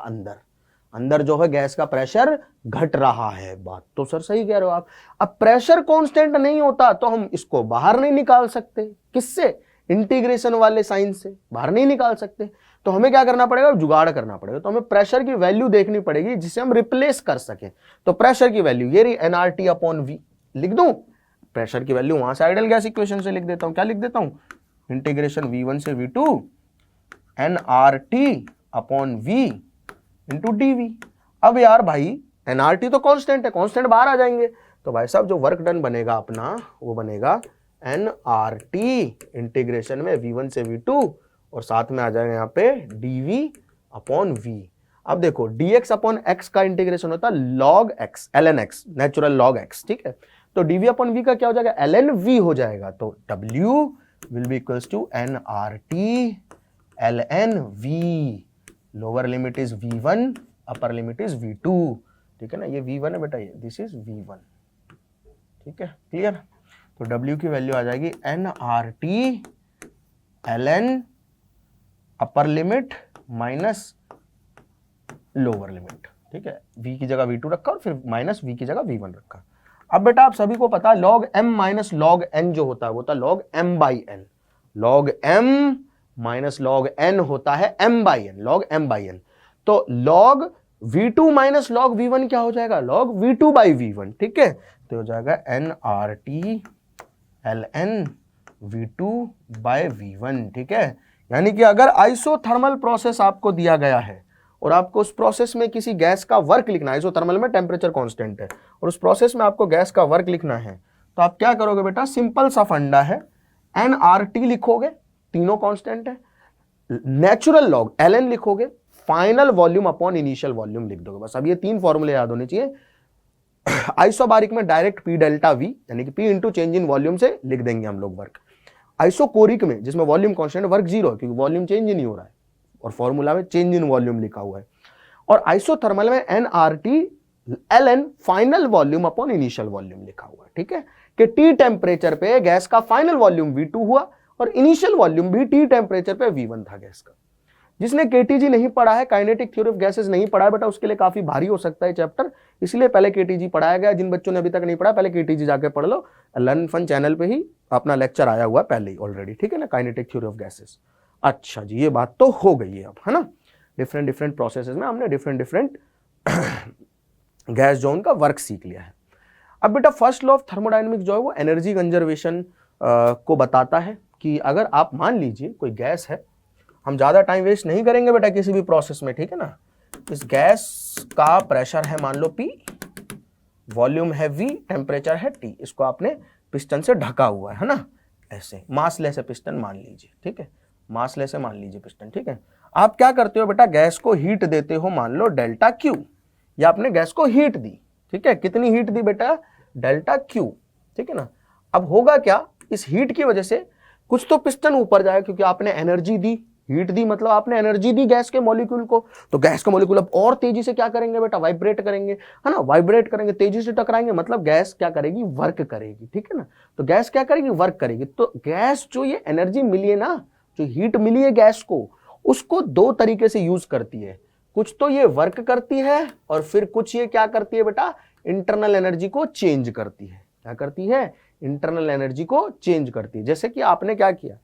अंदर जो है गैस का प्रेशर घट रहा है। बात तो सर सही कह रहे हो आप। अब प्रेशर कांस्टेंट नहीं होता तो हम इसको बाहर नहीं निकाल सकते, किससे, इंटीग्रेशन वाले साइन से बाहर नहीं निकाल सकते, तो हमें क्या करना पड़ेगा, जुगाड़ करना पड़ेगा। तो हमें प्रेशर की वैल्यू देखनी पड़ेगी जिसे हम रिप्लेस कर सके। तो प्रेशर की वैल्यू ये रही nRT/V, लिख दूं प्रेशर की वैल्यू, वहां से आइडियल गैस इक्वेशन से लिख देता हूं, क्या लिख देता हूं, इंटीग्रेशन V1 से V2 nRT/V इंटू dV। अब यार भाई nRT तो कांस्टेंट है, कांस्टेंट बाहर आ जाएंगे, तो भाई साहब जो वर्क डन बनेगा अपना वो बनेगा nRT इंटीग्रेशन में V1 से V2 और साथ में आ जाएगा यहाँ पे dV/V। अब देखो dx/x का इंटीग्रेशन होता है log x, ln x, natural log x, ठीक है, तो dV/V का क्या हो जाएगा, ln V हो जाएगा, तो W will be equals to nRT ln V, lower limit is V1, upper limit is V2, ठीक है ना, ये V1 है बेटा, ये दिस इज V1, ठीक है, क्लियर। तो W की वैल्यू आ जाएगी nRT ln upper limit minus lower limit, ठीक है, V की जगह V2 रखा और फिर माइनस V की जगह V1 रखा। अब बेटा आप सभी को पता है log m minus log n जो होता है वो होता है log m/n, log m minus log n होता है m/n, log m/n। तो log V2 minus log V1 क्या हो जाएगा, log V2/V1, ठीक है, तो हो जाएगा nRT ln V2/V1, ठीक है। यानी कि अगर आइसोथर्मल प्रोसेस आपको दिया गया है और आपको उस प्रोसेस में किसी गैस का वर्क लिखना है, आइसोथर्मल में टेम्परेचर कांस्टेंट है और उस प्रोसेस में आपको गैस का वर्क लिखना है, तो आप क्या करोगे बेटा, सिंपल सा फंडा है, nRT लिखोगे, तीनों कांस्टेंट है, नेचुरल लॉग ln लिखोगे, final volume upon initial volume लिख दोगे, बस। अब ये तीन फॉर्मूले याद होने चाहिए। आइसोबारिक में डायरेक्ट P डेल्टा V यानी कि P into change in volume से लिख देंगे हम लोग वर्क। आइसोकोरिक में जिसमें वॉल्यूम कांस्टेंट, वर्क जीरो है क्योंकि वॉल्यूम चेंज ही नहीं हो रहा है और फॉर्मूला में चेंज इन वॉल्यूम लिखा हुआ है। और आइसोथर्मल में nRT ln final volume upon initial volume लिखा हुआ है, ठीक है। कि टी टेम्परेचर पे गैस का फाइनल वॉल्यूम V2 हुआ और इनिशियल वॉल्यूम भी टी टेम्परेचर पे V1 था गैस का। जिसने केटीजी नहीं पढ़ा है, काइनेटिक थ्योरी ऑफ गैसेस नहीं पढ़ा है बेटा, उसके लिए काफी भारी हो सकता है चैप्टर, इसलिए पहले केटीजी पढ़ाया गया। जिन बच्चों ने अभी तक नहीं पढ़ा पहले केटीजी जाके पढ़ लो, लर्न फन चैनल पे ही अपना लेक्चर आया हुआ पहले ही ऑलरेडी, ठीक है ना, काइनेटिक थ्योरी ऑफ गैसेस। अच्छा जी, ये बात तो हो गई है अब, है ना। डिफरेंट प्रोसेसेस में हमने डिफरेंट गैस जोन का वर्क सीख लिया है। अब बेटा फर्स्ट लॉ ऑफ थर्मोडायनेमिक्स जो है वो एनर्जी कंजर्वेशन को बताता है कि अगर आप मान लीजिए कोई गैस है, हम ज्यादा टाइम वेस्ट नहीं करेंगे बेटा किसी भी प्रोसेस में, ठीक है ना। इस गैस का प्रेशर है मान लो P, वॉल्यूम है V, टेम्परेचर है T, इसको आपने पिस्टन से ढका हुआ है ना, ऐसे मासलेस है पिस्टन मान लीजिए, ठीक है, मासलेस है मान लीजिए पिस्टन, ठीक है। आप क्या करते हो बेटा, गैस को हीट देते हो मान लो डेल्टा Q, या आपने गैस को हीट दी, ठीक है, कितनी हीट दी बेटा, डेल्टा Q, ठीक है ना। अब होगा क्या, इस हीट की वजह से कुछ तो पिस्टन ऊपर जाए क्योंकि आपने एनर्जी दी, हीट दी मतलब आपने एनर्जी दी गैस के मॉलिक्यूल को, तो गैस के मॉलिक्यूल अब और तेजी से क्या करेंगे बेटा, वाइब्रेट करेंगे, है ना, वाइब्रेट करेंगे, तेजी से टकराएंगे, मतलब गैस क्या करेगी, वर्क करेगी, ठीक है ना। तो गैस क्या करेगी, वर्क करेगी। तो गैस जो ये एनर्जी मिली है ना, जो हीट मिली है गैस को, उसको दो तरीके से यूज करती है, कुछ तो ये वर्क करती है और फिर कुछ ये क्या करती है बेटा, इंटरनल एनर्जी को चेंज करती है। क्या करती है, इंटरनल एनर्जी को चेंज करती है। जैसे कि आपने क्या किया,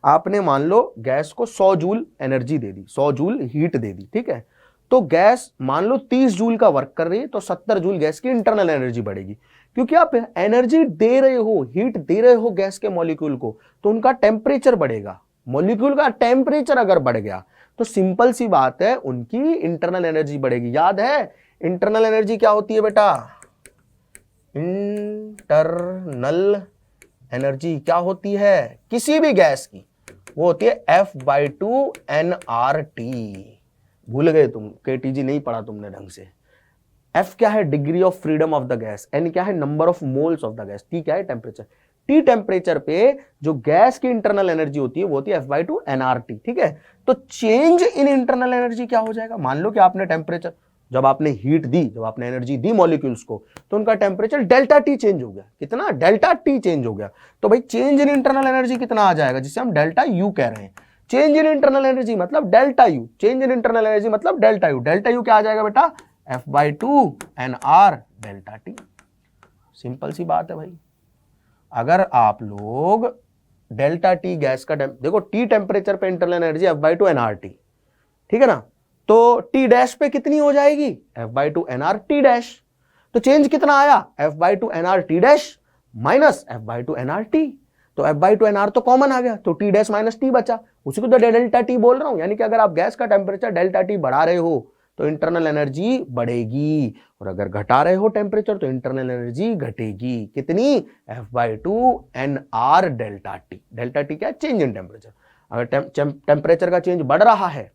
आपने मान लो गैस को 100 जूल एनर्जी दे दी, 100 जूल हीट दे दी, ठीक है। तो गैस मान लो 30 जूल का वर्क कर रही है, तो 70 जूल गैस की इंटरनल एनर्जी बढ़ेगी, क्योंकि आप एनर्जी दे रहे हो, हीट दे रहे हो गैस के मॉलिक्यूल को, तो उनका टेम्परेचर बढ़ेगा। मॉलिक्यूल का टेम्परेचर अगर बढ़ गया तो सिंपल सी बात है उनकी इंटरनल एनर्जी बढ़ेगी। याद है इंटरनल एनर्जी क्या होती है बेटा, इंटरनल एनर्जी क्या होती है किसी भी गैस की, वो होती है F/2 nRT। भूल गए तुम, केटीजी नहीं पढ़ा तुमने ढंग से। F क्या है, degree of freedom of the gas, N क्या है, number of moles of the gas, T क्या है, टेम्परेचर। T टेम्परेचर पे जो गैस की इंटरनल एनर्जी होती है वो होती है F/2 nRT, ठीक है। तो चेंज इन इंटरनल एनर्जी क्या हो जाएगा, मान लो कि आपने टेम्परेचर, जब आपने हीट दी, जब आपने एनर्जी दी मॉलिक्यूल्स को, तो उनका टेम्परेचर डेल्टा T चेंज हो गया। कितना, डेल्टा T चेंज हो गया। तो भाई चेंज इन इंटरनल एनर्जी कितना आ जाएगा, जिसे हम डेल्टा U कह रहे हैं। चेंज इन इंटरनल एनर्जी मतलब delta U, change in internal energy मतलब डेल्टा U। डेल्टा U क्या आ जाएगा बेटा, F/2 nR delta T। Simple सी बात है भाई। अगर आप लोग डेल्टा T गैस का देखो, T टेम्परेचर पे इंटरनल एनर्जी F/2 nRT, ठीक है ना। तो T डैश पे कितनी हो जाएगी, F/2 nRT डैश। तो चेंज कितना आया, F/2 nRT dash minus F/2 nRT। तो F/2 nR तो कॉमन आ गया, तो T डैश माइनस T बचा, उसी को तो डेल्टा T बोल रहा हूं। यानी कि अगर आप गैस का टेम्परेचर डेल्टा T बढ़ा रहे हो तो इंटरनल एनर्जी बढ़ेगी, और अगर घटा रहे हो टेम्परेचर तो इंटरनल एनर्जी घटेगी। कितनी, F/2 nR delta T। Delta T क्या है, चेंज इन टेम्परेचर। अगर टेम्परेचर का चेंज बढ़ रहा है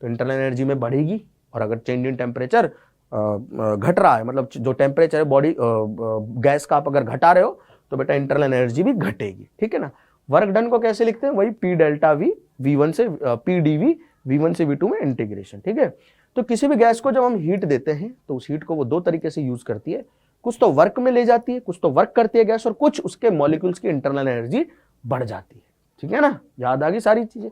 तो इंटरनल एनर्जी में बढ़ेगी, और अगर चेंज इन टेम्परेचर घट रहा है, मतलब जो टेम्परेचर है बॉडी गैस का आप अगर घटा रहे हो तो बेटा इंटरनल एनर्जी भी घटेगी, ठीक है ना। वर्क डन को कैसे लिखते हैं, वही P डेल्टा V V1 से P dV V1 से V2 में इंटीग्रेशन, ठीक है। तो किसी भी गैस को जब हम हीट देते हैं तो उस हीट को वो दो तरीके से यूज करती है, कुछ तो वर्क में ले जाती है, कुछ तो वर्क करती है गैस, और कुछ उसके मॉलिक्यूल्स की इंटरनल एनर्जी बढ़ जाती है, ठीक है ना। याद आ गई सारी चीजें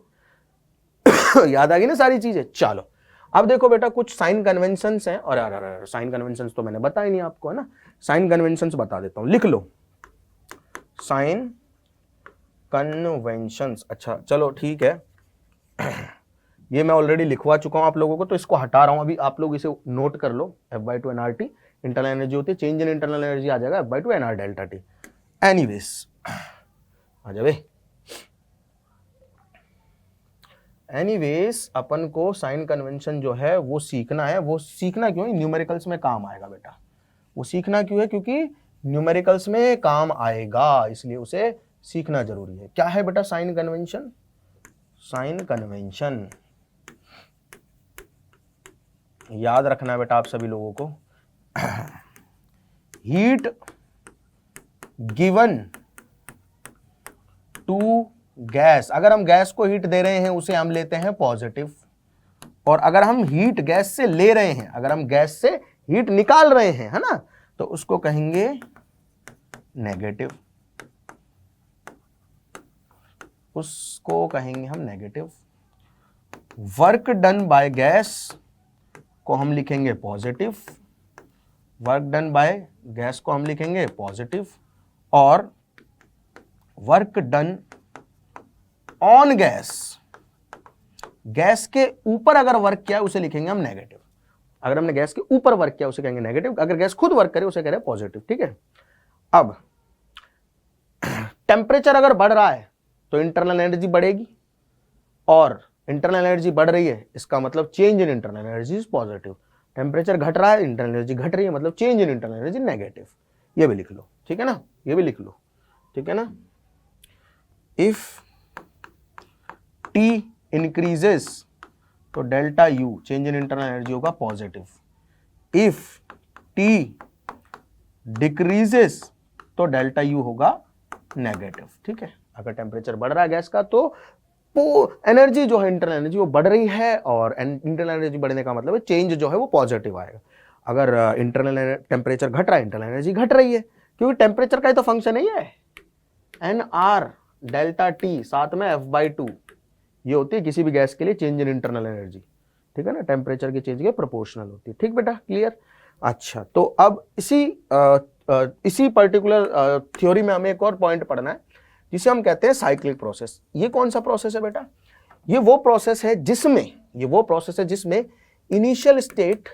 याद आ गई ना सारी चीजें। चलो अब देखो बेटा कुछ साइन कन्वेंशंस हैं, और साइन कन्वेंशंस तो मैंने बताया नहीं आपको, है ना। साइन कन्वेंशंस बता देता हूं, लिख लो साइन कन्वेंशंस। अच्छा चलो ठीक है ये मैं ऑलरेडी लिखवा चुका हूं आप लोगों को, तो इसको हटा रहा हूं अभी, आप लोग इसे नोट कर लो। F/2 nRT इंटरनल एनर्जी होती है, चेंज इन इंटरनल एनर्जी आ जाएगा F/2 nR delta T। Anyways आ जाए, एनीवेज अपन को साइन कन्वेंशन जो है वो सीखना है। वो सीखना क्यों है, न्यूमेरिकल्स में काम आएगा बेटा। वो सीखना क्यों है, क्योंकि न्यूमेरिकल्स में काम आएगा, इसलिए उसे सीखना जरूरी है। क्या है बेटा साइन कन्वेंशन, साइन कन्वेंशन याद रखना है बेटा आप सभी लोगों को। हीट गिवन टू गैस, अगर हम गैस को हीट दे रहे हैं उसे हम लेते हैं पॉजिटिव, और अगर हम हीट गैस से ले रहे हैं, अगर हम गैस से हीट निकाल रहे हैं, है ना, तो उसको कहेंगे नेगेटिव। उसको कहेंगे हम negative. Work done by gas को हम लिखेंगे positive, work done by gas को हम लिखेंगे पॉजिटिव, और work done on gas, gas के ऊपर अगर वर्क किया उसे लिखेंगे हम नेगेटिव। अगर हमने गैस के ऊपर वर्क किया उसे कहेंगे नेगेटिव, अगर गैस खुद वर्क करे उसे कह रहे हैं पॉजिटिव, ठीक है। अब टेम्परेचर अगर बढ़ रहा है तो इंटरनल एनर्जी बढ़ेगी, और इंटरनल एनर्जी बढ़ रही है इसका मतलब change in internal energy is positive. Temperature घट रहा है, इंटरनल एनर्जी घट रही है, मतलब change in internal energy negative. ये भी लिख लो, ठीक है ना, ये भी लिख लो, ठीक है ना। इफ टी इंक्रीजेस तो delta U change in internal energy होगा पॉजिटिव। इफ टी डिक्रीजेस तो डेल्टा यू होगा नेगेटिव, ठीक है। अगर टेम्परेचर बढ़ रहा है गैस का तो एनर्जी जो है इंटरनल एनर्जी वो बढ़ रही है, और इंटरनल एनर्जी बढ़ने का मतलब है चेंज जो है वो पॉजिटिव आएगा। अगर इंटरनल टेम्परेचर घट रहा है, इंटरनल एनर्जी घट रही है, क्योंकि टेम्परेचर का ही तो फंक्शन नहीं है। एन आर डेल्टा टी साथ में F/2 ये होती है किसी भी गैस के लिए चेंज इन इंटरनल एनर्जी, ठीक है ना, टेम्परेचर के चेंज के प्रोपोर्शनल होती है। ठीक बेटा, क्लियर। अच्छा, तो अब इसी पर्टिकुलर थ्योरी में हमें एक और पॉइंट पढ़ना है जिसे हम कहते हैं साइक्लिक प्रोसेस। ये कौन सा प्रोसेस है बेटा? ये वो प्रोसेस है जिसमें initial state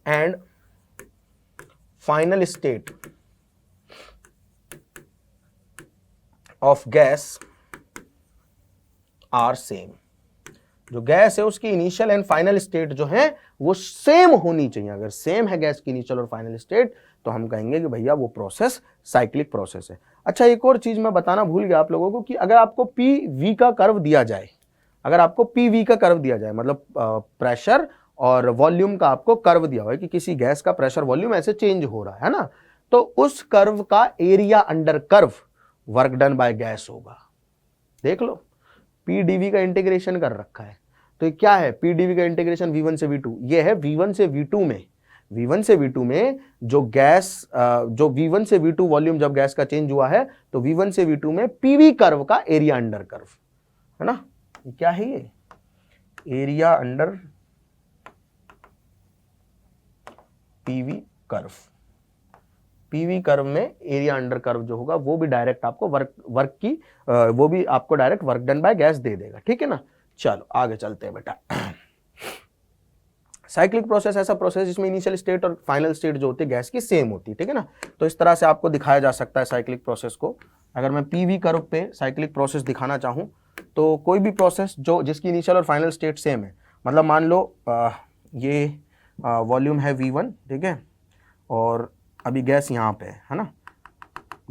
and final state of gas are same. जो गैस है उसकी इनिशियल एंड फाइनल स्टेट जो है वो सेम होनी चाहिए। अगर सेम है गैस की इनिशियल और फाइनल स्टेट तो हम कहेंगे कि भैया वो प्रोसेस साइक्लिक प्रोसेस है। अच्छा, एक और चीज मैं बताना भूल गया आप लोगों को कि अगर आपको पी का कर्व दिया जाए, मतलब प्रेशर और वॉल्यूम का आपको कर्व दिया हुआ है कि किसी गैस का प्रेशर वॉल्यूम ऐसे चेंज हो रहा है ना, तो उस कर्व का area under curve work done by gas होगा। देख लो, पी डीवी का इंटीग्रेशन कर रखा है, तो ये क्या है? पी डीवी का इंटीग्रेशन V1 से V2, ये है V1 से V2 में जो V1 से V2 वॉल्यूम जब गैस का चेंज हुआ है तो V1 से V2 में पीवी कर्व का एरिया अंडर कर्व है ना। ये क्या है? ये एरिया अंडर पीवी कर्व में एरिया अंडर कर्व जो होगा वो भी डायरेक्ट आपको direct work done by gas दे देगा। ठीक है ना। चलो आगे चलते हैं बेटा। साइक्लिक प्रोसेस ऐसा प्रोसेस जिसमें इनिशियल स्टेट और फाइनल स्टेट जो होती है गैस की सेम होती है। ठीक है ना। तो इस तरह से आपको दिखाया जा सकता है साइक्लिक प्रोसेस को। अगर मैं पीवी कर्व पे साइक्लिक प्रोसेस दिखाना चाहूं तो कोई भी प्रोसेस जिसकी इनिशियल और फाइनल स्टेट सेम है, मतलब मान लो ये वॉल्यूम है V1, ठीक है, और अभी गैस यहाँ पे है ना,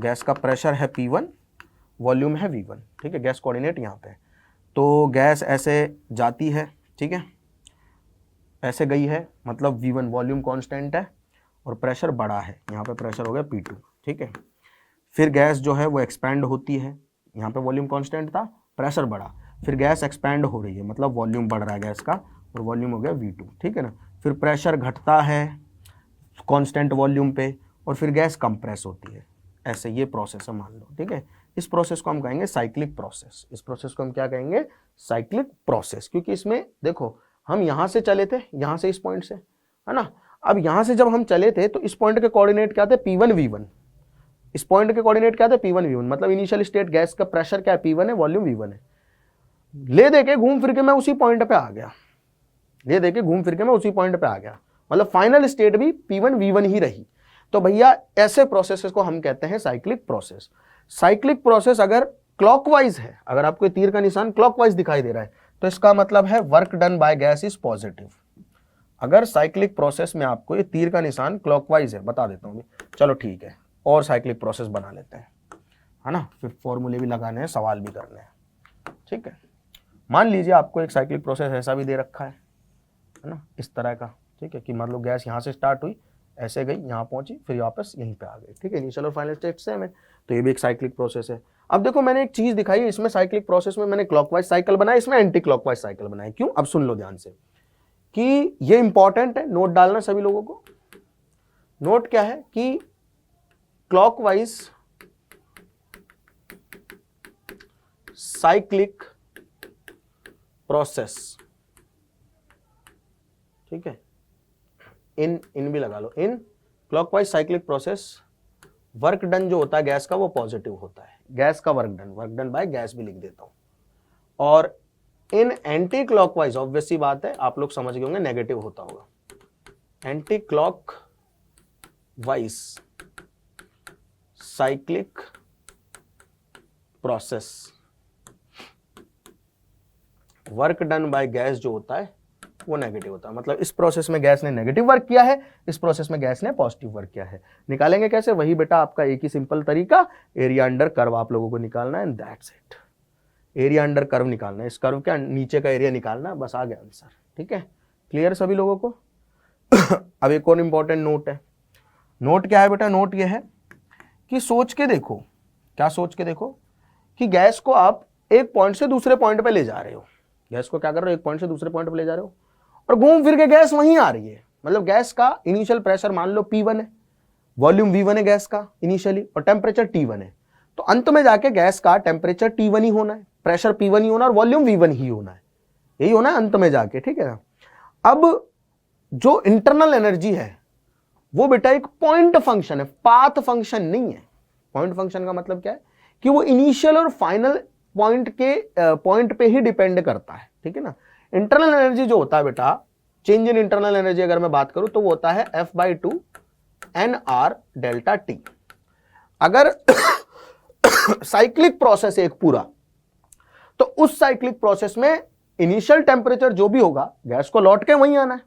गैस का प्रेशर है P1, वॉल्यूम है V1, ठीक है, गैस कोऑर्डिनेट यहाँ पे। तो गैस ऐसे जाती है, ठीक है, ऐसे गई है, मतलब V1 वॉल्यूम कांस्टेंट है और प्रेशर बड़ा है, यहाँ पे प्रेशर हो गया P2, ठीक है। फिर गैस जो है वो एक्सपैंड होती है, यहाँ पे वॉल्यूम कांस्टेंट था, प्रेशर बढ़ा, फिर गैस एक्सपैंड हो रही है, मतलब वॉल्यूम बढ़ रहा है गैस का और वॉल्यूम हो गया V2, ठीक है ना। फिर प्रेशर घटता है कांस्टेंट वॉल्यूम पे और फिर गैस कंप्रेस होती है, ऐसे ये प्रोसेस है मान लो, ठीक है। इस प्रोसेस को हम कहेंगे साइक्लिक प्रोसेस। इस प्रोसेस को हम क्या कहेंगे? Cyclic process. क्योंकि इसमें देखो हम यहाँ से चले थे, यहाँ से इस पॉइंट से, है ना। अब यहाँ से जब हम चले थे तो इस पॉइंट के कोऑर्डिनेट क्या थे? P1 V1। इस पॉइंट के कोऑर्डिनेट क्या थे? P1 V1, मतलब इनिशियल स्टेट गैस का प्रेशर क्या है? P1 है, वॉल्यूम V1 है। ले देके घूम फिर के मैं उसी पॉइंट पे आ गया, मतलब फाइनल स्टेट भी P1 V1 ही रही। तो भैया ऐसे प्रोसेसेस को हम कहते हैं साइक्लिक प्रोसेस। साइक्लिक प्रोसेस अगर क्लॉकवाइज है, अगर आपको ये तीर का निशान क्लॉकवाइज दिखाई दे रहा है तो इसका मतलब है work done by gas is positive. अगर साइक्लिक प्रोसेस में आपको ये तीर का निशान क्लॉकवाइज है, बता देता हूँ, चलो ठीक है, और साइक्लिक प्रोसेस बना लेते हैं, है ना। फिर फॉर्मूले भी लगाने हैं, सवाल भी करने हैं, ठीक है। मान लीजिए आपको एक साइक्लिक प्रोसेस ऐसा भी दे रखा है ना, इस तरह का, ठीक है, कि मान लो गैस यहाँ से स्टार्ट हुई, ऐसे गई, यहाँ पहुंची, फिर वापस यहीं पे आ गई, ठीक है। इनिशियल और फाइनल स्टेट सेम है, तो ये भी एक साइक्लिक प्रोसेस है। अब देखो मैंने एक चीज दिखाई है, इसमें साइक्लिक प्रोसेस में मैंने क्लॉकवाइज साइकिल बनाया, इसमें एंटी क्लॉकवाइज साइकिल बनाई। क्यों? अब सुन लो ध्यान से कि ये इंपॉर्टेंट है, नोट डालना सभी लोगों को। नोट क्या है कि क्लॉकवाइज साइक्लिक प्रोसेस, ठीक है, इन भी लगा लो, इन clockwise cyclic process, work done जो होता है गैस का वो पॉजिटिव होता है, गैस का वर्क डन बाय गैस भी लिख देता हूं। और इन एंटी क्लॉकवाइज ऑब्वियस सी बात है, आप लोग समझ गए होंगे, नेगेटिव होता होगा। Anti clock wise cyclic process, work done by gas जो होता है वो नेगेटिव होता है, मतलब इस प्रोसेस में गैस ने नेगेटिव वर्क किया है, इस प्रोसेस में गैस ने पॉजिटिव वर्क किया है। निकालेंगे कैसे? वही बेटा आपका एक ही सिंपल तरीका, एरिया अंडर कर्व आप लोगों को निकालना है, and that's it. Area under curve निकालना है, इस कर्व के नीचे का एरिया निकालना है, बस आ गया आंसर। ठीक है, क्लियर सभी लोगों को? अब एक और इंपॉर्टेंट नोट है। नोट क्या है बेटा? नोट ये है कि सोच के देखो, क्या सोच के देखो कि गैस को आप एक पॉइंट से दूसरे पॉइंट पे ले जा रहे हो, गैस को क्या कर रहे हो? एक पॉइंट से दूसरे पॉइंट पे ले जा रहे हो और घूम फिर के गैस वहीं आ रही है। मतलब गैस का इनिशियल प्रेशर मान लो P1 है, वॉल्यूम V1 है गैस का इनिशियली, और टेम्परेचर T1 है, तो अंत में जाके गैस का टेम्परेचर T1 ही होना है, प्रेशर P1 ही होना है और वॉल्यूम V1 ही होना है, यही होना है अंत में जाके। ठीक है ना? अब जो इंटरनल एनर्जी है वो बेटा एक पॉइंट फंक्शन है, पाथ फंक्शन नहीं है। पॉइंट फंक्शन का मतलब क्या है कि वो इनिशियल और फाइनल पॉइंट पे ही डिपेंड करता है। ठीक है ना? इंटरनल एनर्जी जो होता है बेटा, चेंज इन इंटरनल एनर्जी अगर मैं बात करूं तो वो होता है F/2 nR डेल्टा T। अगर साइक्लिक प्रोसेस एक पूरा, तो उस साइक्लिक प्रोसेस में इनिशियल टेम्परेचर जो भी होगा गैस को लौट के वहीं आना है,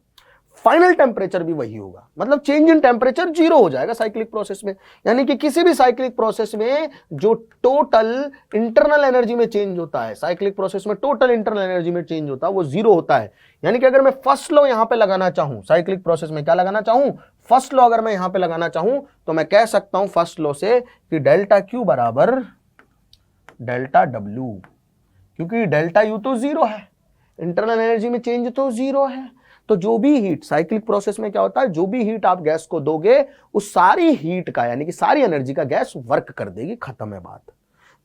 फाइनल टेम्परेचर भी वही होगा, मतलब चेंज इन टेम्परेचर 0 हो जाएगा साइक्लिक प्रोसेस में। यानी कि किसी भी साइक्लिक प्रोसेस में जो टोटल इंटरनल एनर्जी में चेंज होता है, साइक्लिक प्रोसेस में टोटल इंटरनल एनर्जी में चेंज होता है, वो 0 होता है। यानी कि अगर मैं फर्स्ट लॉ यहां पे लगाना चाहूं, साइक्लिक प्रोसेस में क्या लगाना चाहूं, फर्स्ट लॉ अगर मैं यहां पे लगाना चाहूं तो मैं कह सकता हूं फर्स्ट लॉ से कि डेल्टा Q बराबर डेल्टा W, क्योंकि डेल्टा U तो 0 है, इंटरनल एनर्जी में चेंज तो 0 है। तो जो भी हीट साइक्लिक प्रोसेस में क्या होता है, जो भी हीट आप गैस को दोगे उस सारी हीट का, यानी कि सारी एनर्जी का गैस वर्क कर देगी, खत्म है बात।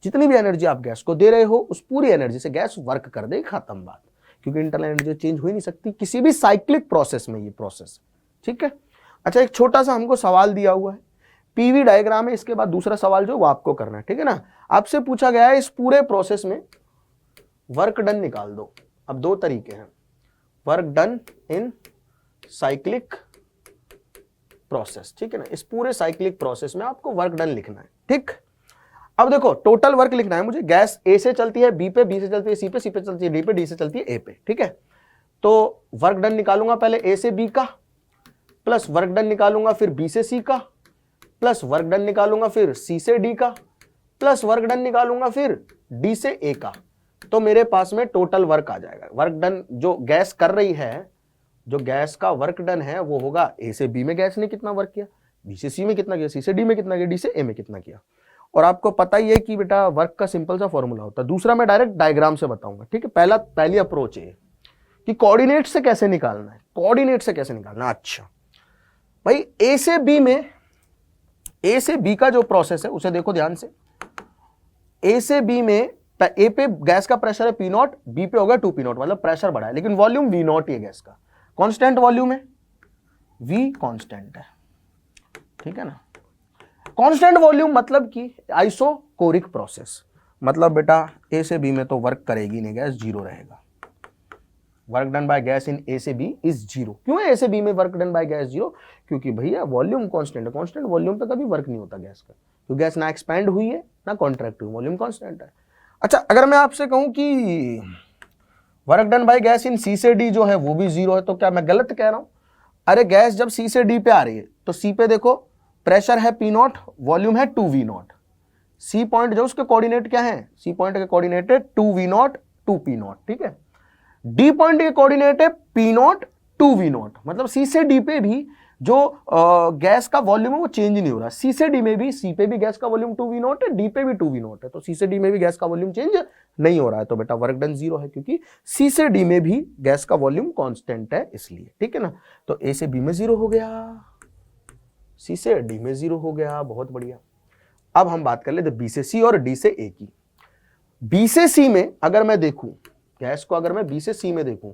जितनी भी एनर्जी आप गैस को दे रहे हो उस पूरी एनर्जी से गैस वर्क कर देगी, खत्म बात। क्योंकि इंटरनल एनर्जी चेंज हो ही नहीं सकती किसी भी साइक्लिक प्रोसेस में, ये प्रोसेस। ठीक है? अच्छा, एक छोटा सा हमको सवाल दिया हुआ है, पीवी डायग्राम है, इसके बाद दूसरा सवाल जो वो आपको करना है। ठीक है ना? आपसे पूछा गया है इस पूरे प्रोसेस में वर्क डन निकाल दो। अब दो तरीके हैं, वर्क डन इन साइक्लिक प्रोसेस। ठीक है ना? इस पूरे साइक्लिक प्रोसेस में आपको वर्क डन लिखना है। ठीक, अब देखो टोटल वर्क लिखना है मुझे। गैस ए से चलती है बी पे, बी से चलती है सी पे, सी पे चलती है डी पे, डी से चलती है ए पे। ठीक है? तो वर्क डन निकालूंगा पहले ए से बी का, प्लस वर्क डन निकालूंगा फिर बी से सी का, प्लस वर्क डन निकालूंगा फिर सी से डी का, प्लस वर्क डन निकालूंगा फिर डी से ए का। तो मेरे पास में टोटल वर्क आ जाएगा। वर्क डन जो गैस कर रही है, जो गैस का वर्क डन है वो होगा ए से बी में गैस ने कितना वर्क किया, बी से सी में कितना किया, सी से डी में कितना किया, डी से ए में कितना किया। और आपको पता ही है कि बेटा वर्क का सिंपल सा फॉर्मूला होता है। दूसरा मैं डायरेक्ट डायग्राम से बताऊंगा। ठीक है? पहली अप्रोच है कि कोऑर्डिनेट से कैसे निकालना है, कोऑर्डिनेट से कैसे निकालना। अच्छा भाई, ए से बी में, ए से बी का जो प्रोसेस है उसे देखो ध्यान से। ए से बी में ए पे गैस का प्रेशर है P0, बी पे होगा 2P0, मतलब प्रेशर बढ़ा है, लेकिन वॉल्यूम V0 है गैस का, कांस्टेंट वॉल्यूम है, V कांस्टेंट है। ठीक है ना? कांस्टेंट वॉल्यूम मतलब कि आइसोकोरिक प्रोसेस, मतलब बेटा ए से बी में तो वर्क करेगी नहीं गैस, 0 रहेगा। Work done by gas in A से बी इज 0। क्यों है ए से बी में वर्क डन बाय गैस 0? क्योंकि भैया वॉल्यूम कांस्टेंट है, कांस्टेंट वॉल्यूम पे कभी वर्क नहीं होता गैस का, तो गैस ना एक्सपैंड हुई है ना कॉन्ट्रैक्ट हुई, वॉल्यूम कांस्टेंट है। अच्छा, अगर मैं आपसे कहूं कि work done by gas in C से डी जो है वो भी 0 है, तो क्या मैं गलत कह रहा हूं? अरे गैस जब सी से डी पे आ रही है तो सी पे देखो प्रेशर है P0, वॉल्यूम है 2V0। सी पॉइंट जो उसके कोऑर्डिनेट क्या है, सी पॉइंट के कोऑर्डिनेट है 2V0 2P0। ठीक है? डी पॉइंट के कोऑर्डिनेट है P0 2V0, मतलब सी से डी पे भी जो गैस का वॉल्यूम है वो चेंज नहीं हो रहा। सी से डी में भी, सी पे भी गैस का वॉल्यूम 2V0 है, डी पे भी 2V0 है, तो सी से डी में भी गैस का वॉल्यूम चेंज नहीं हो रहा है, तो बेटा वर्क डन 0 है, क्योंकि सी से डी में भी गैस का वॉल्यूम कांस्टेंट है इसलिए। ठीक है ना? तो ए से बी में 0 हो गया, सी से डी में 0 हो गया, बहुत बढ़िया। अब हम बात कर लेते बी से सी और डी से ए की। बी से सी में अगर मैं देखूं, गैस को अगर मैं बी से सी में देखूं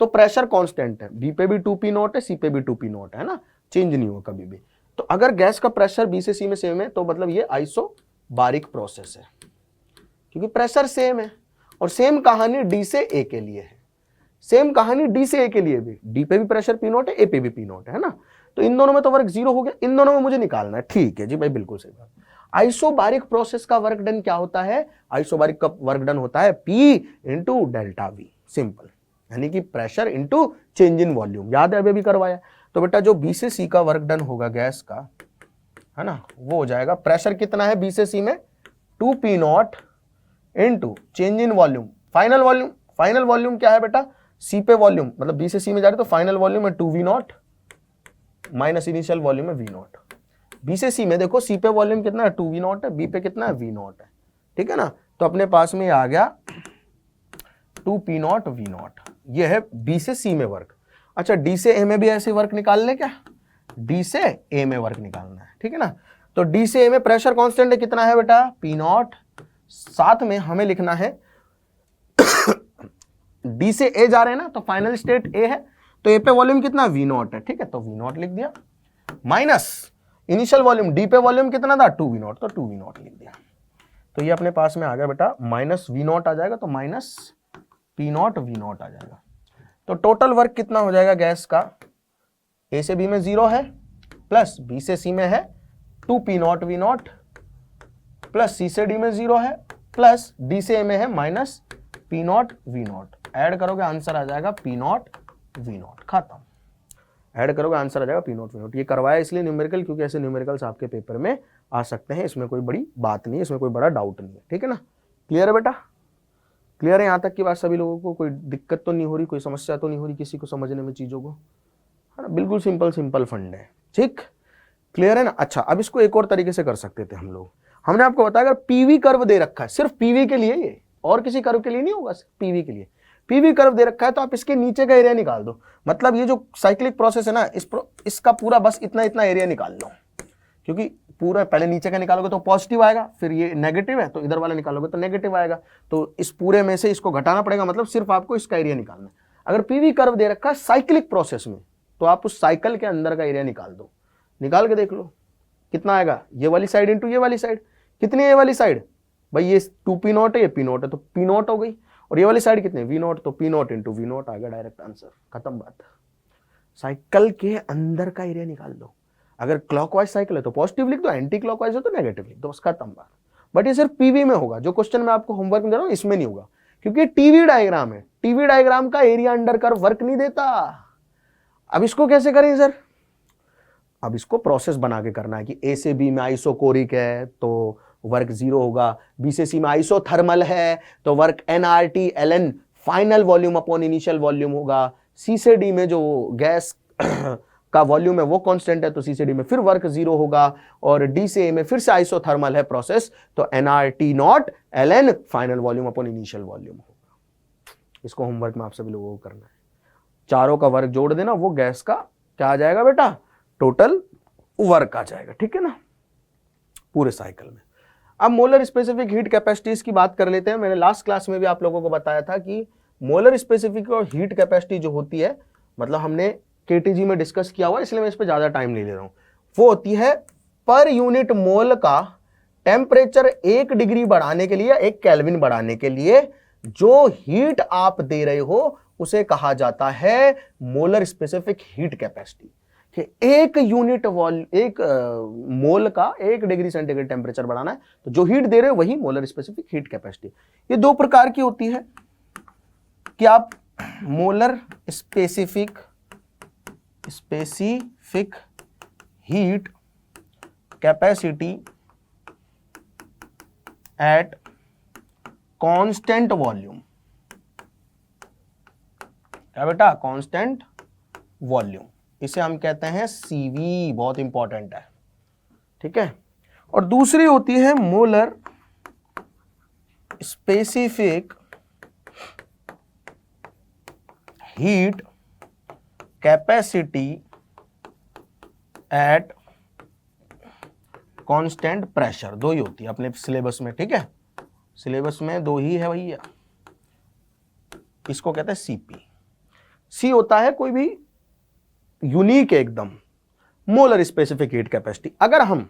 तो प्रेशर कांस्टेंट है, बी पे भी 2p नॉट है, सी पे भी 2p नॉट है ना, चेंज नहीं हुआ कभी भी। तो अगर गैस का प्रेशर बी से सी में सेम है तो मतलब ये आइसोबारिक प्रोसेस है, क्योंकि प्रेशर सेम है। और सेम कहानी डी से ए के लिए है, सेम कहानी डी से ए के लिए भी, डी पे भी प्रेशर पी नॉट है, ए पे भी पी नॉट है ना। तो इन दोनों में तो वर्क जीरो हो गया, इन दोनों में मुझे निकालना है। ठीक है जी भाई, बिल्कुल सही बात। आइसोबारिक प्रोसेस का वर्क डन क्या होता है? आइसोबारिक का वर्क डन होता है P into delta we, simple, यानी कि pressure into change in volume. याद है अभी करवाया। तो बेटा जो बी से सी का वर्क डन होगा गैस का, है ना, वो हो जाएगा, प्रेशर कितना है बी से सी में, 2p not into change in volume, final volume. Final volume क्या है बेटा? सी पे वॉल्यूम, मतलब बी से सी में जा रहे तो फाइनल वॉल्यूम है 2v not minus initial volume है v नॉट। बी से सी में देखो, सी पे वॉल्यूम कितना है 2v नॉट है, बी पे कितना है v नॉट है, ठीक है ना। तो अपने पास में आ गया 2p नॉट v नॉट, ये है बी से सी में वर्क। अच्छा, डी से ए में भी ऐसे वर्क निकाल ले क्या? डी से ए में वर्क निकालना है, ठीक है ना। तो डी से ए में प्रेशर कांस्टेंट है, कितना है बेटा? p not. साथ में हमें लिखना है डी से ए जा रहे हैं ना, तो फाइनल स्टेट ए है, तो ए पे वॉल्यूम कितना? वी नॉट है, ठीक है, तो वी नॉट लिख दिया, माइनस इनिशियल वॉल्यूम, डी पे वॉल्यूम कितना था? 2v नॉट, तो 2v नॉट लिख दिया। तो ये अपने पास में आ गया बेटा, माइनस वी नॉट आ जाएगा, तो minus P not V not आ जाएगा। तो टोटल वर्क कितना हो जाएगा गैस का? ए से बी में 0 है, प्लस बी से सी में है 2p not V not, plus C से डी में 0 है, प्लस डी से ए में है minus P not V naught. Add करोगे आंसर आ जाएगा पी नॉट वी नॉट, खत्म। ऐड करोगे आंसर आ जाएगा पी नॉट वी नॉट। ये करवाया इसलिए न्यूमेरिकल, क्योंकि ऐसे न्यूमेरिकल्स आपके पेपर में आ सकते हैं, इसमें कोई बड़ी बात नहीं है, इसमें कोई बड़ा डाउट नहीं है, ठीक है ना। क्लियर है बेटा? क्लियर है यहाँ तक की बात? सभी लोगों को कोई दिक्कत तो नहीं हो रही, कोई समस्या तो नहीं हो रही किसी को समझने में चीजों को, है ना? बिल्कुल सिंपल सिंपल फंड है, ठीक, क्लियर है ना। अच्छा, अब इसको एक और तरीके से कर सकते थे हम लोग। हमने आपको बताया अगर पीवी कर्व दे रखा है, सिर्फ पीवी के लिए, ये और किसी कर्व के लिए नहीं होगा, सिर्फ पीवी के लिए। पीवी कर्व दे रखा है तो आप इसके नीचे का एरिया निकाल दो, मतलब ये जो साइक्लिक प्रोसेस है ना, इसका पूरा बस इतना इतना एरिया निकाल लो, क्योंकि पूरा पहले नीचे का निकालोगे तो पॉजिटिव आएगा, फिर ये नेगेटिव है तो इधर वाला निकालोगे तो नेगेटिव आएगा, तो इस पूरे में से इसको घटाना पड़ेगा, मतलब सिर्फ आपको इसका एरिया निकालना है। अगर पीवी कर्व दे रखा है साइक्लिक प्रोसेस में, तो आप उस साइकिल के अंदर का एरिया निकाल दो, निकाल के देख लो कितना आएगा। ये वाली साइड इंटू ये वाली साइड, कितनी है ये वाली साइड भाई? ये 2p नॉट है, ये p नॉट है, तो p नॉट हो गई। और ये वाली साइड कितनी? v नॉट, तो p not into v not आ गया डायरेक्ट आंसर, खत्म बात। साइकिल के अंदर का एरिया निकाल दो। अगर क्लॉकवाइज साइकिल है तो पॉजिटिव लिख दो, एंटी क्लॉकवाइज है तो नेगेटिव लिख दो, बस खत्म बात। बट ये सिर्फ पीवी में होगा, जो क्वेश्चन मैं आपको होमवर्क में दे रहा हूं इसमें नहीं होगा, क्योंकि टीवी डायग्राम है, टीवी डायग्राम का एरिया अंडर कर्व वर्क नहीं देता। अब इसको कैसे करें सर? अब इसको प्रोसेस बना के करना है कि ए से बी में आइसोकोरिक है तो वर्क 0 होगा, बी से सी में आइसोथर्मल है तो work nRT ln final volume upon initial volume होगा, सी से डी में जो गैस का वॉल्यूम है वो कांस्टेंट है तो सी से डी में फिर वर्क 0 होगा, और डी से ए में फिर से आइसोथर्मल है प्रोसेस तो nRT not ln final volume upon initial volume होगा। इसको होमवर्क में आप सभी लोगों को करना है, चारों का वर्क जोड़ देना, वो गैस का क्या आ जाएगा बेटा? टोटल वर्क आ जाएगा, ठीक है ना, पूरे साइकिल में। अब मोलर स्पेसिफिक हीट कैपेसिटीज की बात कर लेते हैं। मैंने लास्ट क्लास में भी आप लोगों को बताया था कि मोलर स्पेसिफिक और हीट कैपेसिटी जो होती है, मतलब हमने केटीजी में डिस्कस किया हुआ, इसलिए मैं इस पर ज्यादा टाइम नहीं ले रहा हूं। वो होती है पर यूनिट मोल का टेम्परेचर 1 डिग्री बढ़ाने के लिए, 1 केल्विन बढ़ाने के लिए जो हीट आप दे रहे हो उसे कहा जाता है मोलर स्पेसिफिक हीट कैपेसिटी। एक यूनिट एक मोल का 1 डिग्री सेंटीग्रेड टेम्परेचर बढ़ाना है तो जो हीट दे रहे हो वही मोलर स्पेसिफिक हीट कैपेसिटी। ये 2 प्रकार की होती है कि आप molar specific heat capacity eight constant volume, क्या बेटा? कांस्टेंट वॉल्यूम, इसे हम कहते हैं CV, बहुत इंपॉर्टेंट है, ठीक है। और दूसरी होती है molar specific heat capacity eight constant pressure. 2 ही होती है अपने सिलेबस में, ठीक है, सिलेबस में 2 ही है भैया, इसको कहते हैं सीपी। सी होता है कोई भी यूनिक एकदम मोलर स्पेसिफिक हीट कैपेसिटी। अगर हम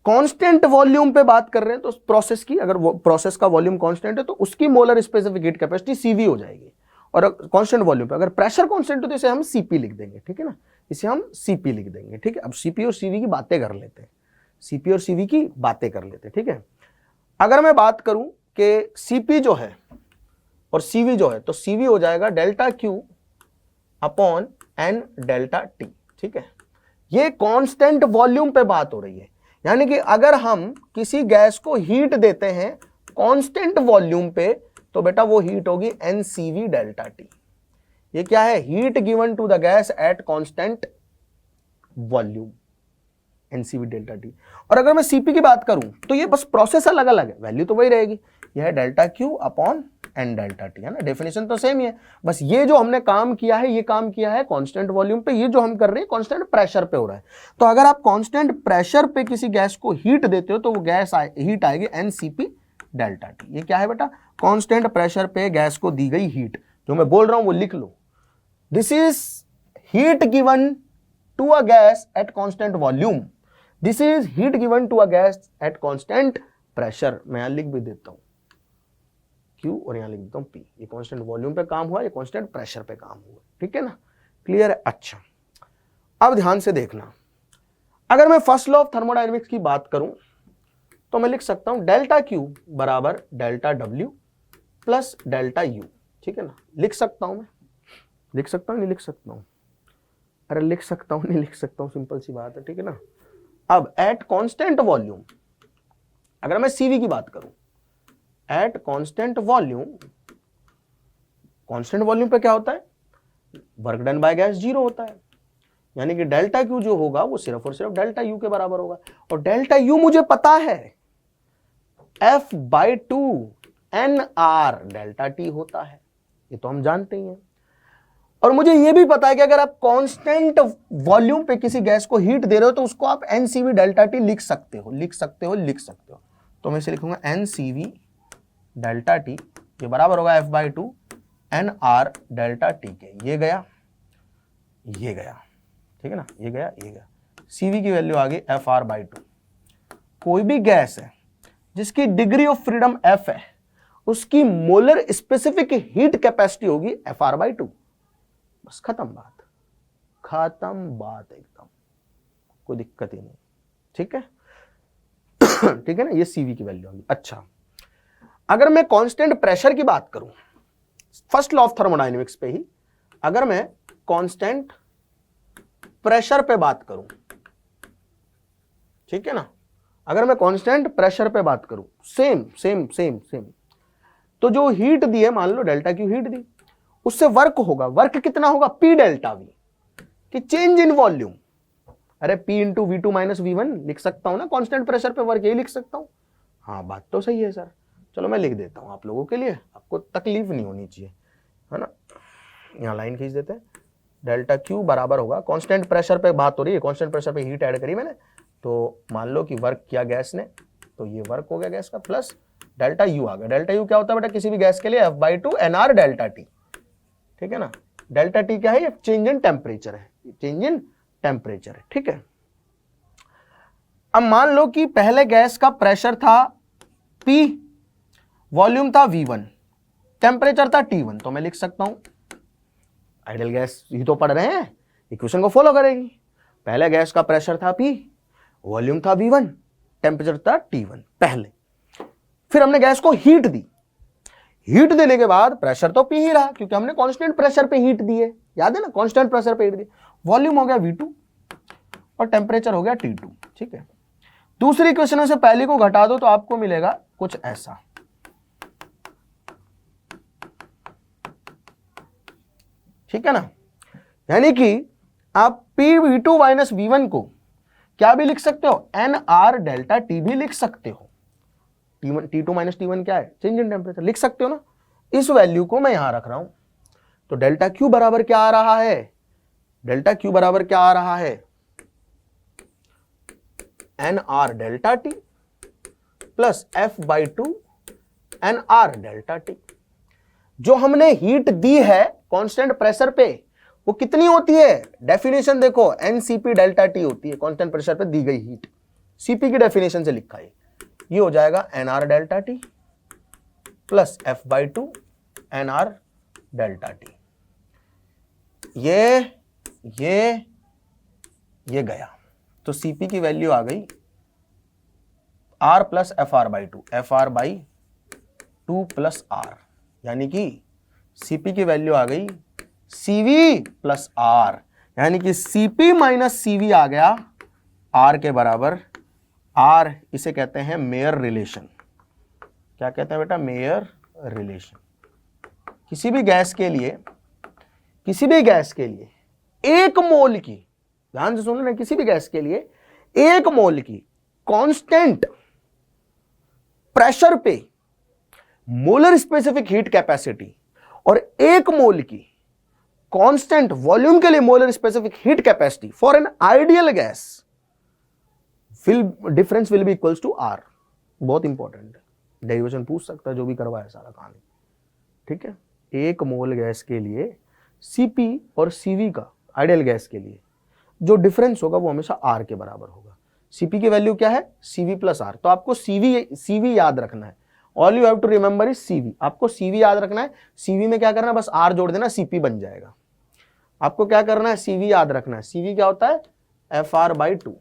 कांस्टेंट वॉल्यूम पे बात कर रहे हैं तो प्रोसेस की, अगर प्रोसेस का वॉल्यूम कांस्टेंट है तो उसकी molar specific heat capacity CV हो जाएगी। और कांस्टेंट वॉल्यूम पे अगर प्रेशर कांस्टेंट हो तो इसे हम सीपी लिख देंगे, ठीक है ना, इसे हम सीपी लिख देंगे, ठीक है। अब सीपी और सीवी की बातें कर लेते हैं, सीपी और सीवी की बातें कर लेते हैं, ठीक है। अगर मैं बात करूं कि सीपी जो है और सीवी जो है, तो सीवी हो जाएगा delta Q upon N delta T, ठीक है। ये कांस्टेंट वॉल्यूम पे बात हो रही है, यानी कि अगर हम किसी गैस को हीट देते हैं कांस्टेंट वॉल्यूम पे तो बेटा वो हीट होगी एनसीवी डेल्टा टी। ये क्या है, heat given to the gas at constant volume, NCV delta T. और अगर मैं सीपी की बात करूं तो ये बस प्रोसेस अलग अलग है, वैल्यू तो वही रहेगी, यह है delta Q upon N delta T, है ना, डेफिनेशन तो सेम ही है। बस ये जो हमने काम किया है, ये काम किया है कांस्टेंट वॉल्यूम पे, ये जो हम कर रहे हैं कांस्टेंट प्रेशर पे हो रहा है। तो अगर आप कांस्टेंट प्रेशर पे किसी गैस को हीट देते हो तो वो गैस हीट आएगी एनसीपी डेल्टा टी। ये क्या है बेटा, कांस्टेंट प्रेशर पे गैस को दी गई हीट। जो मैं बोल रहा हूं वो लिख लो, this is heat given to a gas at constant volume, this is heat given to a gas at constant pressure. मैं यहां लिख भी देता हूं Q और यहां लिख देता हूं P। ये कांस्टेंट वॉल्यूम पे काम हुआ, ये कांस्टेंट प्रेशर पे काम हुआ, ठीक है ना, क्लियर है। अच्छा, अब ध्यान से देखना, अगर मैं फर्स्ट लॉ ऑफ थर्मोडायनेमिक्स की बात करूं तो मैं लिख सकता हूं डेल्टा Q बराबर delta W plus delta U, ठीक है ना। लिख सकता हूं, मैं लिख सकता हूं, नहीं लिख सकता हूं, अरे लिख सकता हूं, नहीं लिख सकता हूं, सिंपल सी बात है, ठीक है ना। अब एट कांस्टेंट वॉल्यूम, अगर मैं सीवी की बात करूं, eight constant volume, constant volume पे क्या होता है, वर्क डन बाय गैस 0 होता है, यानी कि डेल्टा क्यू जो होगा वो सिर्फ और सिर्फ डेल्टा यू के बराबर होगा। और डेल्टा यू मुझे पता है F/2 NR डेल्टा टी होता है, ये तो हम जानते ही हैं। और मुझे ये भी पता है कि अगर आप कांस्टेंट वॉल्यूम पे किसी गैस को हीट दे रहे हो तो उसको आप एनसीवी डेल्टा टी लिख सकते हो, लिख सकते हो, लिख सकते हो। तो मैं इसे लिखूंगा एनसीवी डेल्टा टी, ये बराबर होगा F/2 NR डेल्टा टी के। ये गया, ये गया, ठीक है ना, ये गया, ये गया। सीवी की वैल्यू आ गई FR/2। कोई भी गैस है जिसकी डिग्री ऑफ फ्रीडम F है, उसकी मोलर स्पेसिफिक हीट कैपेसिटी होगी FR/2। बस खत्म बात, खत्म बात एकदम, कोई दिक्कत ही नहीं, ठीक है। ठीक है ना, ये सीवी की वैल्यू होगी। अच्छा, अगर मैं कांस्टेंट प्रेशर की बात करूं, फर्स्ट लॉ ऑफ थर्मोडायनेमिक्स पे ही, अगर मैं कांस्टेंट प्रेशर पे बात करूं, ठीक है ना, अगर मैं कांस्टेंट प्रेशर पे बात करूं, सेम सेम सेम सेम, तो जो हीट दी है, मान लो डेल्टा क्यू हीट दी, उससे वर्क होगा, वर्क कितना होगा, P डेल्टा V, कि चेंज इन वॉल्यूम। अरे P into V2 minus V1 लिख सकता हूं ना, कांस्टेंट प्रेशर पे वर्क, यही लिख सकता हूं। हाँ, बात तो सही है सर, चलो मैं लिख देता हूं आप लोगों के लिए, आपको तकलीफ नहीं होनी चाहिए, है ना। यहां लाइन खींच देते हैं, डेल्टा क्यू बराबर होगा, कांस्टेंट प्रेशर पे बात हो रही है, कांस्टेंट प्रेशर पे हीट ऐड करी मैंने, तो मान लो कि वर्क किया गैस ने, तो ये वर्क हो गया गैस का, प्लस डेल्टा यू आ गया। डेल्टा यू क्या होता है बेटा, किसी भी गैस के लिए F/2 NR डेल्टा टी, ठीक है ना। डेल्टा टी क्या है, ये चेंज इन टेम्परेचर है, चेंज इन टेम्परेचर है, ठीक है। अब मान लो कि पहले गैस का प्रेशर था P, वॉल्यूम था V1, टेम्परेचर था T1, तो मैं लिख सकता हूं, आइडियल गैस ही तो पढ़ रहे हैं, इक्वेशन को फॉलो करेगी। पहले गैस का प्रेशर था P, वॉल्यूम था V1, टेम्परेचर था T1 पहले, फिर हमने गैस को हीट दी, हीट देने के बाद प्रेशर तो P ही रहा, क्योंकि हमने कांस्टेंट प्रेशर पे हीट दी है, याद है ना, कांस्टेंट प्रेशर पे हीट दी, वॉल्यूम हो गया V2 और टेम्परेचर हो गया T2, ठीक है। दूसरी इक्वेशन में से पहली को घटा दो तो आपको मिलेगा कुछ ऐसा, ठीक है ना। यानी कि आप PV2 माइनस V1 को क्या भी लिख सकते हो, NR डेल्टा T भी लिख सकते हो। T2 माइनस T1 क्या है, चेंज इन टेम्परेचर, लिख सकते हो ना। इस वैल्यू को मैं यहां रख रहा हूं, तो डेल्टा Q बराबर क्या आ रहा है, डेल्टा Q बराबर क्या आ रहा है, NR delta T plus F/2 N R delta T. जो हमने हीट दी है कांस्टेंट प्रेशर पे वो कितनी होती है, डेफिनेशन देखो एनसीपी डेल्टा टी होती है, कांस्टेंट प्रेशर पे दी गई हीट, सीपी की डेफिनेशन से लिखा है, ये हो जाएगा N R delta T plus F by two N R delta T. ये गया तो सीपी की वैल्यू आ गई R plus F R by two, F R by two plus R, यानी कि सीपी की वैल्यू आ गई सीवी प्लस आर, यानी कि सीपी माइनस सीवी आ गया आर के बराबर। आर इसे कहते हैं मेयर रिलेशन। क्या कहते हैं बेटा, मेयर रिलेशन। किसी भी गैस के लिए एक मोल की, ध्यान से सुन रहे, किसी भी गैस के लिए एक मोल की कांस्टेंट प्रेशर पे मोलर स्पेसिफिक हीट कैपेसिटी और एक मोल की कांस्टेंट वॉल्यूम के लिए molar specific heat capacity for an ideal gas difference will be equals to R. बहुत इंपॉर्टेंट है, डेरिवेशन पूछ सकता है जो भी करवाया सारा कहानी, ठीक है। एक मोल गैस के लिए सीपी और सीवी का, आइडियल गैस के लिए जो डिफरेंस होगा वो हमेशा आर के बराबर होगा। सीपी की वैल्यू क्या है, सीवी प्लस आर। तो आपको सीवी याद रखना है, all you have to remember is CV. आपको सीवी याद रखना है, सीवी में क्या करना है, बस आर जोड़ देना, सीपी बन जाएगा। आपको क्या करना है, सीवी याद रखना है। सीवी क्या होता है, एफ आर बाई टू,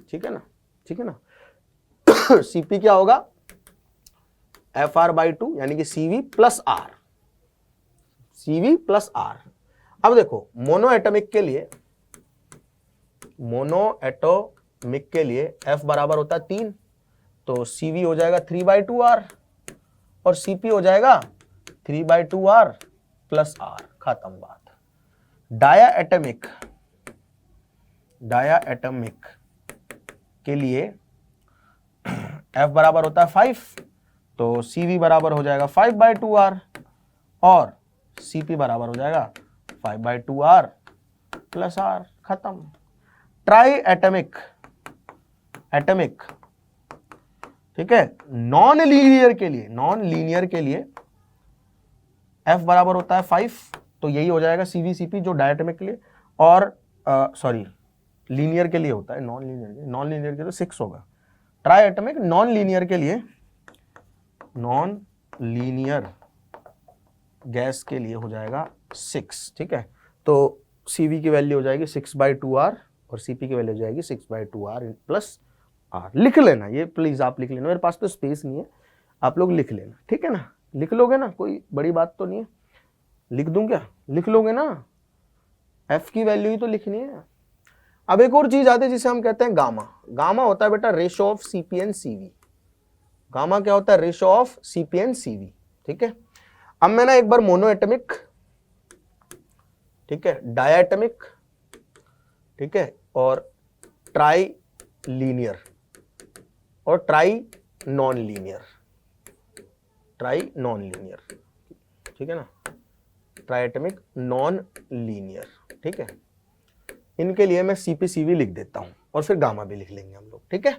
ठीक है ना, ठीक है ना। सीपी क्या होगा, एफ आर बाई टू, यानी कि CV plus R, CV plus R. अब देखो मोनो एटॉमिक के लिए एफ बराबर होता है 3, तो सीवी हो जाएगा 3/2 आर और सीपी हो जाएगा 3/2 आर प्लस आर, खत्म बात। डाया एटॉमिक के लिए एफ बराबर होता है 5, तो सीवी बराबर हो जाएगा 5/2 आर और सीपी बराबर हो जाएगा 5/2 आर प्लस आर, खत्म। ट्राई एटॉमिक, ठीक है, नॉन लीनियर के लिए एफ बराबर होता है 5, तो यही हो जाएगा सीवी सीपी जो डायटोमिक के लिए, और सॉरी लीनियर के लिए होता है, नॉन लीनियर के लिए 6 होगा। Try atomic non linear gas के लिए हो जाएगा 6, ठीक है। तो सीवी की वैल्यू हो जाएगी 6/2 आर और सीपी की वैल्यू हो जाएगी 6/2 आर प्लस आर। लिख लेना ये, प्लीज आप लिख लेना, मेरे पास तो स्पेस नहीं है, आप लोग लिख लेना, ठीक है ना। लिख लोगे ना, कोई बड़ी बात तो नहीं है, लिख दूं क्या, लिख लोगे ना, एफ की वैल्यू ही तो लिखनी है। अब एक और चीज आती है जिसे हम कहते हैं गामा। गामा होता है बेटा ratio of CP and CV. Gamma क्या होता है, ratio of CP and CV, ठीक है। अब मैं ना एक बार मोनो एटॉमिक, ठीक है, डायटोमिक, ठीक है, और ट्राई लीनियर और ट्राई नॉन लीनियर, ठीक है ना, ट्राई एटॉमिक नॉन लीनियर, ठीक है। इनके लिए मैं सीपी सीवी लिख देता हूं और फिर गामा भी लिख लेंगे हम लोग, ठीक है।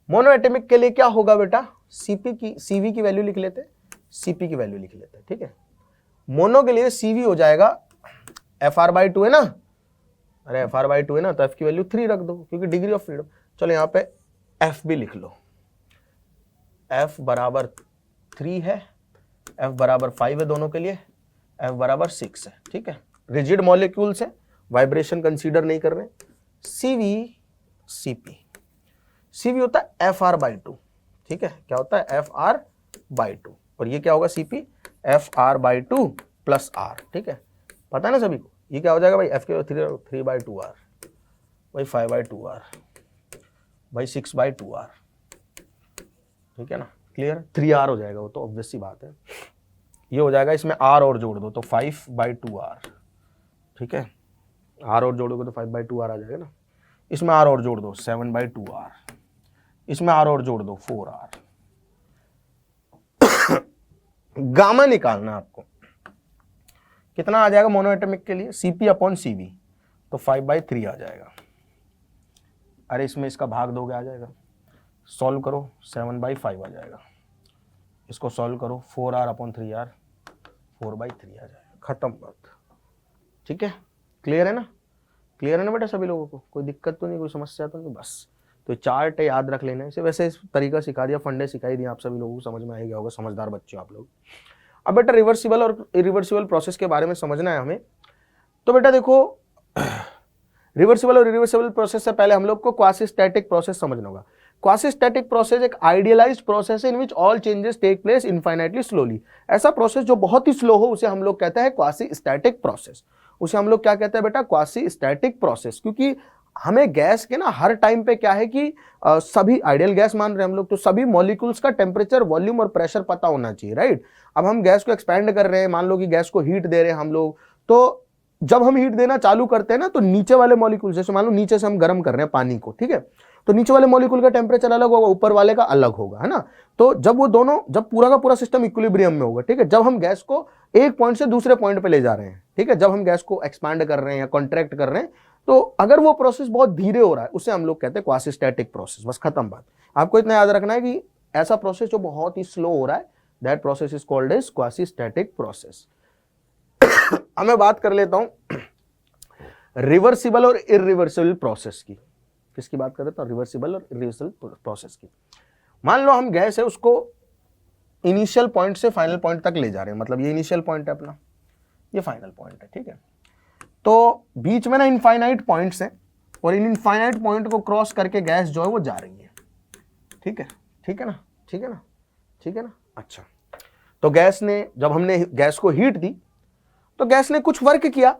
मोनो एटॉमिक के लिए क्या होगा बेटा, सीवी की वैल्यू लिख लेते, सीपी की वैल्यू लिख लेते, ठीक है। मोनो के लिए सीवी हो जाएगा FR/2 है ना, अरे FR/2 है ना, तो F की वैल्यू 3 रख दो क्योंकि डिग्री ऑफ फ्रीडम। चलो यहाँ पे F भी लिख लो, F बराबर 3 है, F बराबर 5 है दोनों के लिए, F बराबर 6 है, ठीक है। रिजिड मॉलिक्यूल्स है, वाइब्रेशन कंसीडर नहीं कर रहे। सीवी होता है FR/2, ठीक है, क्या होता है FR/2, और ये क्या होगा सीपी FR/2 प्लस आर, ठीक है, पता है ना सभी को। ये क्या हो जाएगा भाई, F के 3/2 आर, भाई 5/2 आर, भाई 6/2 आर, ठीक है ना, क्लियर। 3R हो जाएगा वो तो ऑब्वियस सी बात है। ये हो जाएगा, इसमें R और जोड़ दो तो 5/2 आर, ठीक है, R और जोड़ोगे तो 5/2 आर आ जाएगा ना। इसमें R और जोड़ दो 7/2 आर, इसमें R और जोड़ दो 4R। गामा निकालना आपको, कितना आ जाएगा मोनो एटॉमिक के लिए, CP/CV, तो 5/3 आ जाएगा। अरे इसमें इसका भाग दोगे आ जाएगा, सॉल्व करो 7/5 आ जाएगा, इसको सॉल्व करो, 4r/3r 4/3 आ जाएगा, खत्म बात। ठीक है, क्लियर है ना? क्लियर है ना बेटा सभी लोगों को? कोई दिक्कत तो नहीं, कोई समस्या तो नहीं? बस तो चार्ट है, याद रख लेना इसे। वैसे इस तरीका सिखा दिया, फंडे सिखाई दिए, आप सभी लोगों को समझ में आ गया होगा, समझदार बच्चे आप लोग। अब बेटा रिवर्सिबल और इरिवर्सिबल प्रोसेस के बारे में समझना है हमें। तो बेटा देखो, रिवर्सिबल और इरिवर्सिबल प्रोसेस से पहले हम लोग को क्वासी स्टैटिक प्रोसेस समझना होगा। क्वासी स्टैटिक प्रोसेस एक आइडियलाइज्ड प्रोसेस है in which all changes take place infinitely slowly. ऐसा प्रोसेस जो बहुत ही स्लो हो उसे हम लोग कहते हैं क्वासी स्टैटिक प्रोसेस। उसे हम लोग क्या कहते हैं बेटा? Quasi static process. क्योंकि हमें गैस के ना हर टाइम पे क्या है कि सभी आइडियल गैस मान रहे हैं हम लोग, तो सभी मॉलिक्यूल्स का टेम्परेचर, वॉल्यूम और प्रेशर पता होना चाहिए, राइट? अब हम गैस को एक्सपैंड कर रहे हैं, मान लो कि गैस को हीट दे रहे हैं हम लोग, तो जब हम हीट देना चालू करते हैं ना, तो नीचे वाले मॉलिक्यूल, जैसे मान लो नीचे से हम गर्म कर रहे हैं पानी को, ठीक है, तो नीचे वाले मॉलिक्यूल का टेम्परेचर अलग होगा, ऊपर वाले का अलग होगा, है ना? तो जब वो दोनों, जब पूरा का पूरा सिस्टम इक्विलिब्रियम में होगा, ठीक है, जब हम गैस को एक पॉइंट से दूसरे पॉइंट पे ले जा रहे हैं, ठीक है, जब हम गैस को एक्सपैंड कर रहे हैं या कॉन्ट्रैक्ट कर रहे हैं, तो अगर वो प्रोसेस बहुत धीरे हो रहा है उसे हम लोग कहते हैं क्वासी स्टैटिक प्रोसेस। बस खत्म बात। आपको इतना याद रखना है कि ऐसा प्रोसेस जो बहुत ही स्लो हो रहा है, that process is called as quasi static process. अब मैं बात कर लेता हूं रिवर्सिबल और इरिवर्सिबल प्रोसेस की। किसकी बात कर रहे थे? रिवर्सिबल और इरिवर्सिबल प्रोसेस की। मान लो हम गैस है उसको इनिशियल पॉइंट से फाइनल पॉइंट तक ले जा रहे हैं, मतलब ये इनिशियल पॉइंट है अपना, ये फाइनल पॉइंट है, ठीक है। तो बीच में ना इनफाइनाइट पॉइंट्स हैं और इन इनफाइनाइट पॉइंट को क्रॉस करके गैस जो है वो जा रही है, ठीक है, ठीक है ना, ठीक है ना, ठीक है ना। अच्छा, तो गैस ने, जब हमने गैस को हीट दी तो गैस ने कुछ वर्क किया,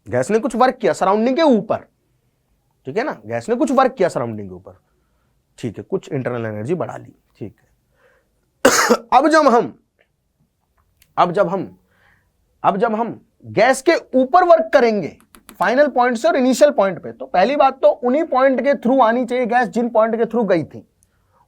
गैस ने कुछ वर्क किया सराउंडिंग के ऊपर, ठीक है ना, गैस ने कुछ वर्क किया सराउंडिंग के ऊपर, ठीक है, कुछ इंटरनल एनर्जी बढ़ा ली, ठीक है। अब जब हम गैस के ऊपर वर्क करेंगे फाइनल पॉइंट से और इनिशियल पॉइंट पे, तो पहली बात तो उन्हीं पॉइंट के थ्रू आनी चाहिए गैस जिन पॉइंट के थ्रू गई थी,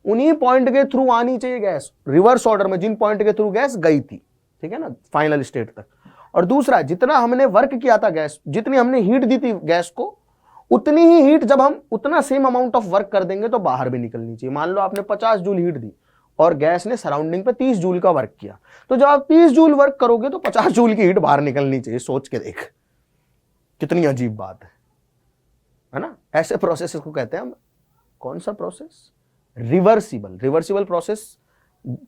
उन्हीं पॉइंट के थ्रू आनी चाहिए गैस, रिवर्स ऑर्डर में जिन पॉइंट के थ्रू गैस गई थी, ठीक है ना, फाइनल स्टेट तक। और दूसरा, जितना हमने वर्क किया था गैस, जितनी हमने हीट दी थी गैस को, उतनी ही हीट जब हम उतना सेम अमाउंट ऑफ वर्क कर देंगे तो बाहर भी निकलनी चाहिए। मान लो आपने 50 जूल हीट दी और गैस ने सराउंडिंग पे 30 जूल का वर्क किया, तो जब आप 30 जूल वर्क करोगे तो 50 जूल की हीट बाहर निकलनी चाहिए। सोच के देख, कितनी अजीब बात है ना। ऐसे प्रोसेस को कहते हैं हम, कौन सा process? Reversible. Reversible process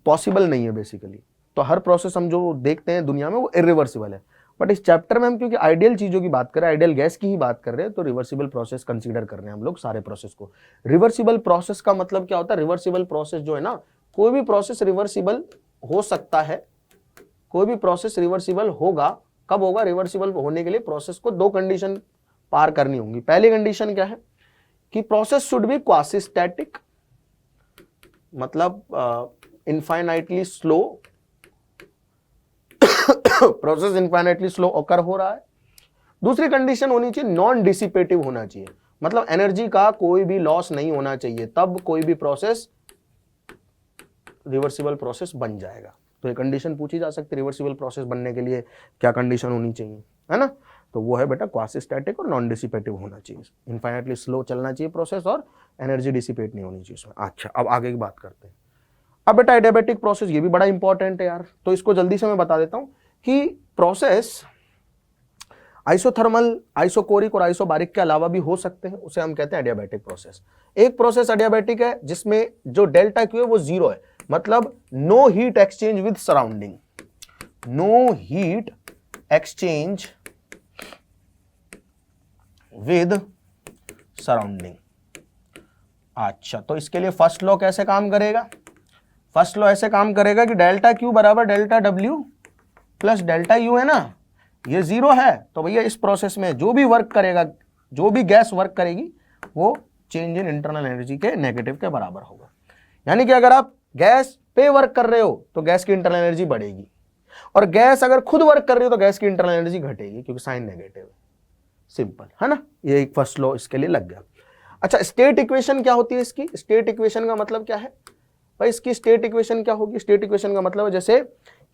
possible नहीं है बेसिकली, तो हर प्रोसेस हम जो देखते हैं दुनिया में वो इरिवर्सिबल है। बट इस चैप्टर में हम क्योंकि आइडियल चीजों की बात कर रहे हैं, आइडियल गैस की ही बात कर रहे हैं, तो रिवर्सिबल प्रोसेस कंसीडर कर रहे हैं हम लोग सारे प्रोसेस को। रिवर्सिबल प्रोसेस का मतलब क्या होता है? रिवर्सिबल प्रोसेस जो है ना, कोई भी प्रोसेस रिवर्सिबल हो सकता है, कोई भी प्रोसेस रिवर्सिबल होगा। कब होगा? रिवर्सिबल होने के लिए प्रोसेस को दो कंडीशन पार करनी होंगी। पहली कंडीशन क्या है कि process should be quasi static, मतलब infinitely slow, process infinitely slow occur हो रहा है। दूसरी कंडीशन होनी चाहिए नॉन डिसिपेटिव होना चाहिए, मतलब एनर्जी का कोई भी लॉस नहीं होना चाहिए, तब कोई भी प्रोसेस रिवर्सिबल प्रोसेस बन जाएगा। तो ये कंडीशन पूछी जा सकती है, रिवर्सिबल प्रोसेस बनने के लिए क्या कंडीशन होनी चाहिए, है ना? तो वो है बेटा क्वासी स्टैटिक और नॉन डिसिपेटिव होना चाहिए, इनफाइनाइटली स्लो चलना चाहिए प्रोसेस और एनर्जी डिसिपेट नहीं होनी चाहिए इसमें। अच्छा, अब आगे की बात करते हैं। अब बेटा एडियाबैटिक प्रोसेस, ये भी बड़ा इंपॉर्टेंट है यार, तो इसको जल्दी से मैं बता देता हूं कि प्रोसेस आइसोथर्मल, आइसोकोरिक और आइसोबारिक के अलावा भी हो सकते हैं, उसे हम कहते हैं एडियाबैटिक प्रोसेस। एक प्रोसेस एडियाबैटिक है जिसमें जो डेल्टा क्यू है वो 0 है, मतलब no heat exchange with surrounding, no heat exchange with surrounding. अच्छा, तो इसके लिए फर्स्ट लॉ कैसे काम करेगा? फर्स्ट लॉ ऐसे काम करेगा कि डेल्टा क्यू बराबर delta W plus delta U, है ना, ये 0 है, तो भैया इस प्रोसेस में जो भी वर्क करेगा, जो भी गैस वर्क करेगी, वो चेंज इन इंटरनल एनर्जी के नेगेटिव के बराबर होगा। यानी कि अगर आप गैस पे वर्क कर रहे हो तो गैस की इंटरनल एनर्जी बढ़ेगी, और गैस अगर खुद वर्क कर रही हो तो गैस की इंटरनल एनर्जी घटेगी, क्योंकि साइन नेगेटिव है। सिंपल है ना, ये एक फर्स्ट लॉ इसके लिए लग गया। अच्छा, स्टेट इक्वेशन क्या होती है इसकी? स्टेट इक्वेशन का मतलब क्या है भाई? इसकी स्टेट इक्वेशन क्या होगी? स्टेट इक्वेशन का मतलब है जैसे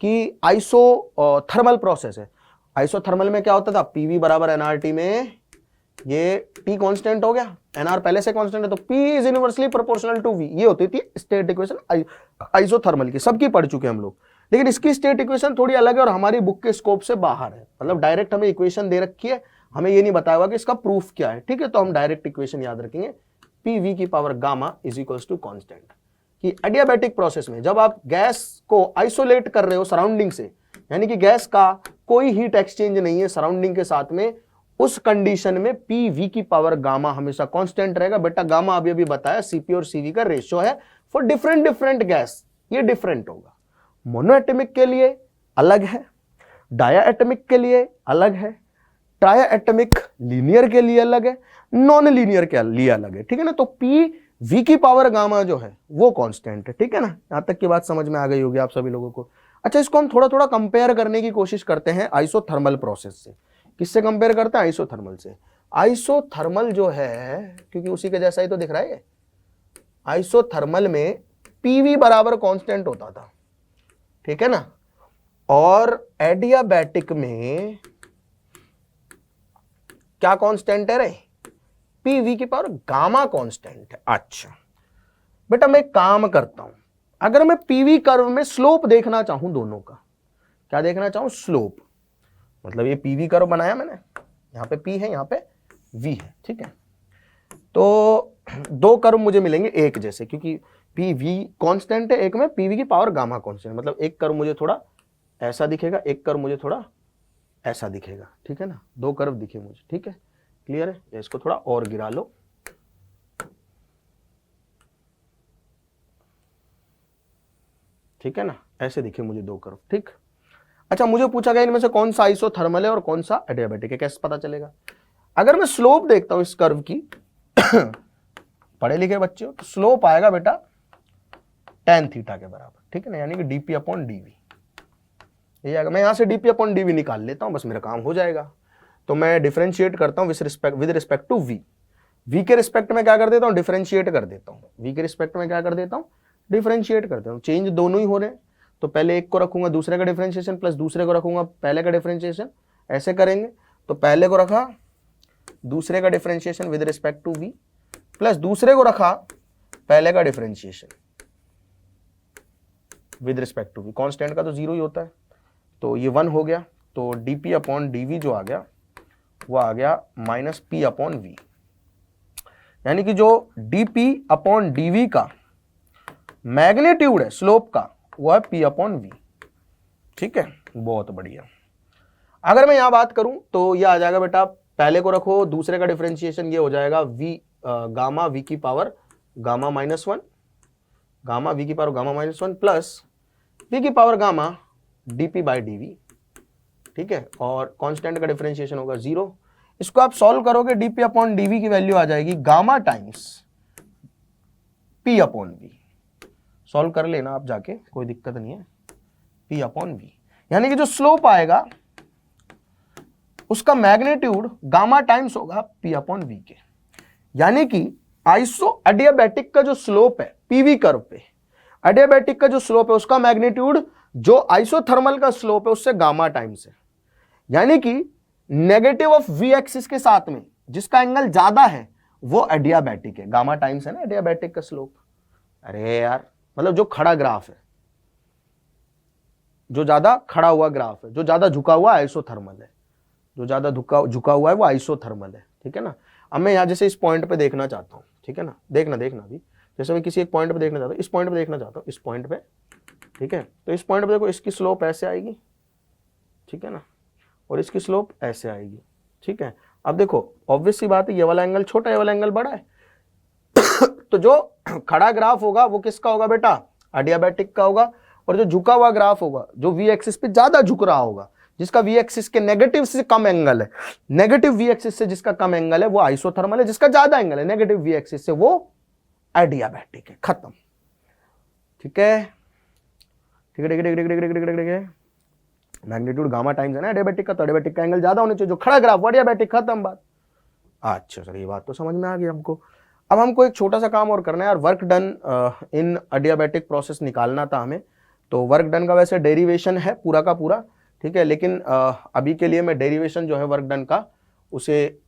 कि आइसो थर्मल प्रोसेस है, आइसोथर्मल में क्या होता था? पीवी बराबर एनआरटी में ये T कांस्टेंट हो गया, NR पहले से कांस्टेंट है, तो P is inversely proportional to V। ये होती थी स्टेट इक्वेशन आइसोथर्मल की, सबकी पढ़ चुके हैं हम लोग। लेकिन इसकी स्टेट इक्वेशन थोड़ी अलग है और हमारी बुक के स्कोप से बाहर है। मतलब डायरेक्ट हमें इक्वेशन दे रखी है, हमें ये नहीं बताया हुआ कि इसका प्रूफ क्या है, ठीक है। तो हम डायरेक्ट इक्वेशन याद रखेंगे, PV की power gamma is equals to constant. कि एडियाबैटिक प्रोसेस में जब आप गैस को आइसोलेट कर रहे हो सराउंडिंग से, यानी कि गैस का कोई हीट एक्सचेंज नहीं है सराउंडिंग के साथ में, उस कंडीशन में PV की पावर गामा हमेशा कांस्टेंट रहेगा। बेटा गामा अभी बताया CP और CV का रेशियो है फॉर डिफरेंट डिफरेंट गैस, ये डिफरेंट होगा। मोनोएटमिक के लिए अलग है, डायाएटमिक के लिए अलग है, ट्रायाएटमिक लीनियर के लिए अलग है, नॉन लीनियर के लिए अलग है, ठीक है ना। तो PV की पावर गामा जो है वो कांस्टेंट है, ठीक है ना। यहां तक की बात समझ में आ गई होगी आप सभी लोगों को। अच्छा, इसको हम थोड़ा थोड़ा कंपेयर करने की कोशिश करते हैं आइसोथर्मल प्रोसेस से। किससे कंपेयर करते हैं? आइसोथर्मल से। आइसोथर्मल जो है, क्योंकि उसी के जैसा ही तो दिख रहा है, आइसोथर्मल में PV बराबर कांस्टेंट होता था, ठीक है ना। और एडियाबैटिक में क्या कांस्टेंट है रे? PV की पावर गामा कांस्टेंट है। अच्छा बेटा, मैं काम करता हूं, अगर मैं PV कर्व में स्लोप देखना चाहूं दोनों का, क्या देखना चाहूं? स्लोप। मतलब ये PV कर्व बनाया मैंने, यहां पे P है, यहां पे V है, ठीक है। तो दो कर्व मुझे मिलेंगे एक जैसे, क्योंकि PV कांस्टेंट है, एक में PV की पावर गामा कांस्टेंट। मतलब एक कर्व मुझे थोड़ा ऐसा दिखेगा, एक कर्व मुझे थोड़ा ऐसा दिखेगा, ठीक है ना। दो कर्व दिखे मुझे, ठीक है, क्लियर है। इसको थोड़ा और गिरा लो, ठीक है ना, ऐसे दिखे मुझे दो कर्व, ठीक। अच्छा, मुझे पूछा गया इनमें से कौन सा आइसोथर्मल है और कौन सा एडियाबैटिक है, कैसे पता चलेगा? अगर मैं स्लोप देखता हूं इस कर्व की पढ़े लिखे बच्चे हो, तो स्लोप आएगा बेटा tan थीटा के बराबर, ठीक है ना, यानी कि dP/dV। ये आएगा, मैं यहां से dP/dV निकाल लेता हूं, बस मेरा काम हो जाएगा। तो मैं डिफरेंशिएट करता हूं with respect to V। V के रिस्पेक्ट में क्या कर देता हूं? डिफरेंशिएट कर देता हूं। V के रिस्पेक्ट में क्या कर देता हूं? डिफरेंशिएट करता हूं। चेंज दोनों ही हो रहे हैं, तो पहले एक को रखूंगा दूसरे का डिफरेंशिएशन, प्लस दूसरे को रखूंगा पहले का डिफरेंशिएशन, ऐसे करेंगे। तो पहले को रखा दूसरे का differentiation with respect to V, plus दूसरे को रखा पहले का differentiation with respect to V। Constant का तो जीरो ही होता है, तो ये 1 हो गया। तो dP/dV जो आ गया वो आ गया -P/V, यानी कि जो dP/dV का मैग्नीट्यूड है स्लोप का, वो है P/V, ठीक है, बहुत बढ़िया। अगर मैं यहां बात करूं तो ये आ जाएगा बेटा, पहले को रखो दूसरे का डिफरेंशिएशन, ये हो जाएगा गामा V की पावर गामा -1, गामा V की पावर गामा -1 प्लस V की पावर गामा dP/dV, ठीक है। और कांस्टेंट का डिफरेंशिएशन होगा 0। इसको आप सॉल्व करोगे, dP/dV की वैल्यू आ जाएगी गामा टाइम्स P/V। सॉल्व कर लेना आप जाके, कोई दिक्कत नहीं है, P/V। यानी कि जो स्लोप आएगा उसका मैग्नीट्यूड गामा टाइम्स होगा P/V के। यानी कि एडियाबैटिक का जो स्लोप है PV कर्व पे, एडियाबैटिक का जो स्लोप है उसका मैग्नीट्यूड जो आइसोथर्मल का स्लोप है उससे गामा टाइम्स है। यानी कि नेगेटिव ऑफ V एक्सिस के साथ में जिसका एंगल ज्यादा है वो एडियाबैटिक है, गामा टाइम्स है ना एडियाबैटिक का स्लोप। अरे यार, मतलब जो खड़ा ग्राफ है, जो ज्यादा खड़ा हुआ ग्राफ है, जो ज्यादा झुका हुआ आइसोथर्मल है, जो ज्यादा झुका हुआ है वो आइसोथर्मल है, ठीक है ना। अब मैं यहां जैसे इस पॉइंट पे देखना चाहता हूं, ठीक है ना, देखना अभी, जैसे मैं किसी एक पॉइंट पे देखना चाहता हूं, इस पॉइंट पे देखना चाहता हूं, इस पॉइंट पे, ठीक है। तो इस पॉइंट पे देखो, इसकी स्लोप ऐसे आएगी, ठीक है ना, और इसकी स्लोप ऐसे आएगी, ठीक है। अब देखो ऑब्वियस सी बात है, ये वाला एंगल छोटा है, ये वाला एंगल बड़ा है तो जो खड़ा ग्राफ होगा वो किसका होगा बेटा? एडियाबैटिक का होगा। और जो झुका हुआ ग्राफ होगा, जो V एक्सिस पे ज्यादा झुक रहा होगा, जिसका V एक्सिस के नेगेटिव से कम एंगल है, नेगेटिव V एक्सिस से जिसका कम एंगल है वो आइसोथर्मल है, जिसका ज्यादा एंगल है नेगेटिव V एक्सिस से वो एडियाबैटिक है। खत्म, ठीक है, ठीक है, ठीक है, ठीक है, ठीक है। मैग्नीट्यूड गामा टाइम्स है ना एडियाबैटिक का, तो एडियाबैटिक का एंगल ज्यादा होने चाहिए, जो खड़ा ग्राफ वो एडियाबैटिक, खत्म बात। अच्छा सर, ये बात तो समझ में आ गई हमको। अब हमको एक छोटा सा काम और करना है यार, work done in adiabatic process निकालना था हमें। तो वर्क डन का वैसे डेरिवेशन है पूरा का पूरा, ठीक है, लेकिन अभी के लिए मैं डेरिवेशन जो है वर्क डन का उसे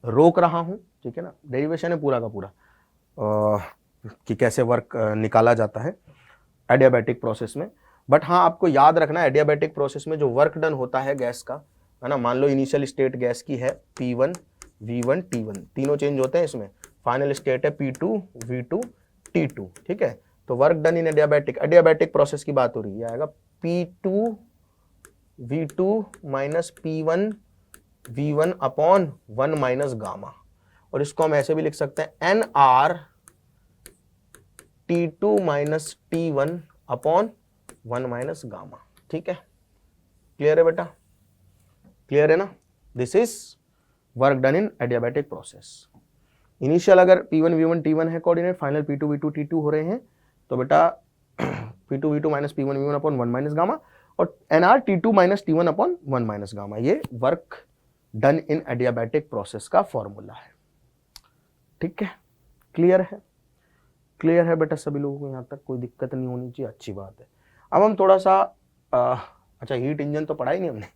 रोक रहा हूँ, ठीक है ना, डेरिवेशन है पूरा का पूरा कि कैसे वर्क निकाला जाता है एडियाबैटिक प्रोसेस में। बट हाँ, आपको याद रखना है एडियाबैटिक प्रोसेस में जो वर्क डन होता है गैस का, है ना, मान लो इनिशियल स्टेट गैस की है P1, V1, T1, तीनों चेंज होते हैं इसमें, फाइनल स्टेट है P2, V2, T2, ठीक है। तो work done in adiabatic process की बात हो रही है, आएगा P2 V2 minus P1 V1 upon 1 minus gamma, और इसको हम ऐसे भी लिख सकते हैं NR T2 minus T1 upon 1 minus gamma, ठीक है। क्लियर है बेटा, क्लियर है ना। This is work done in adiabatic process. Initial अगर P1 V1 T1 है coordinate, final P2 V2 T2 हो रहे हैं, तो बेटा P2 V2 minus P1 V1 upon 1 minus gamma, और NR T2 minus T1 upon 1 minus gamma, ये work done in adiabatic process का फॉर्मूला है, ठीक है। क्लियर है, क्लियर है बेटा सभी लोगों को, यहाँ तक कोई दिक्कत नहीं होनी चाहिए, अच्छी बात है। अब हम थोड़ा सा अच्छा, हीट इंजन तो पढ़ा ही नहीं हमने,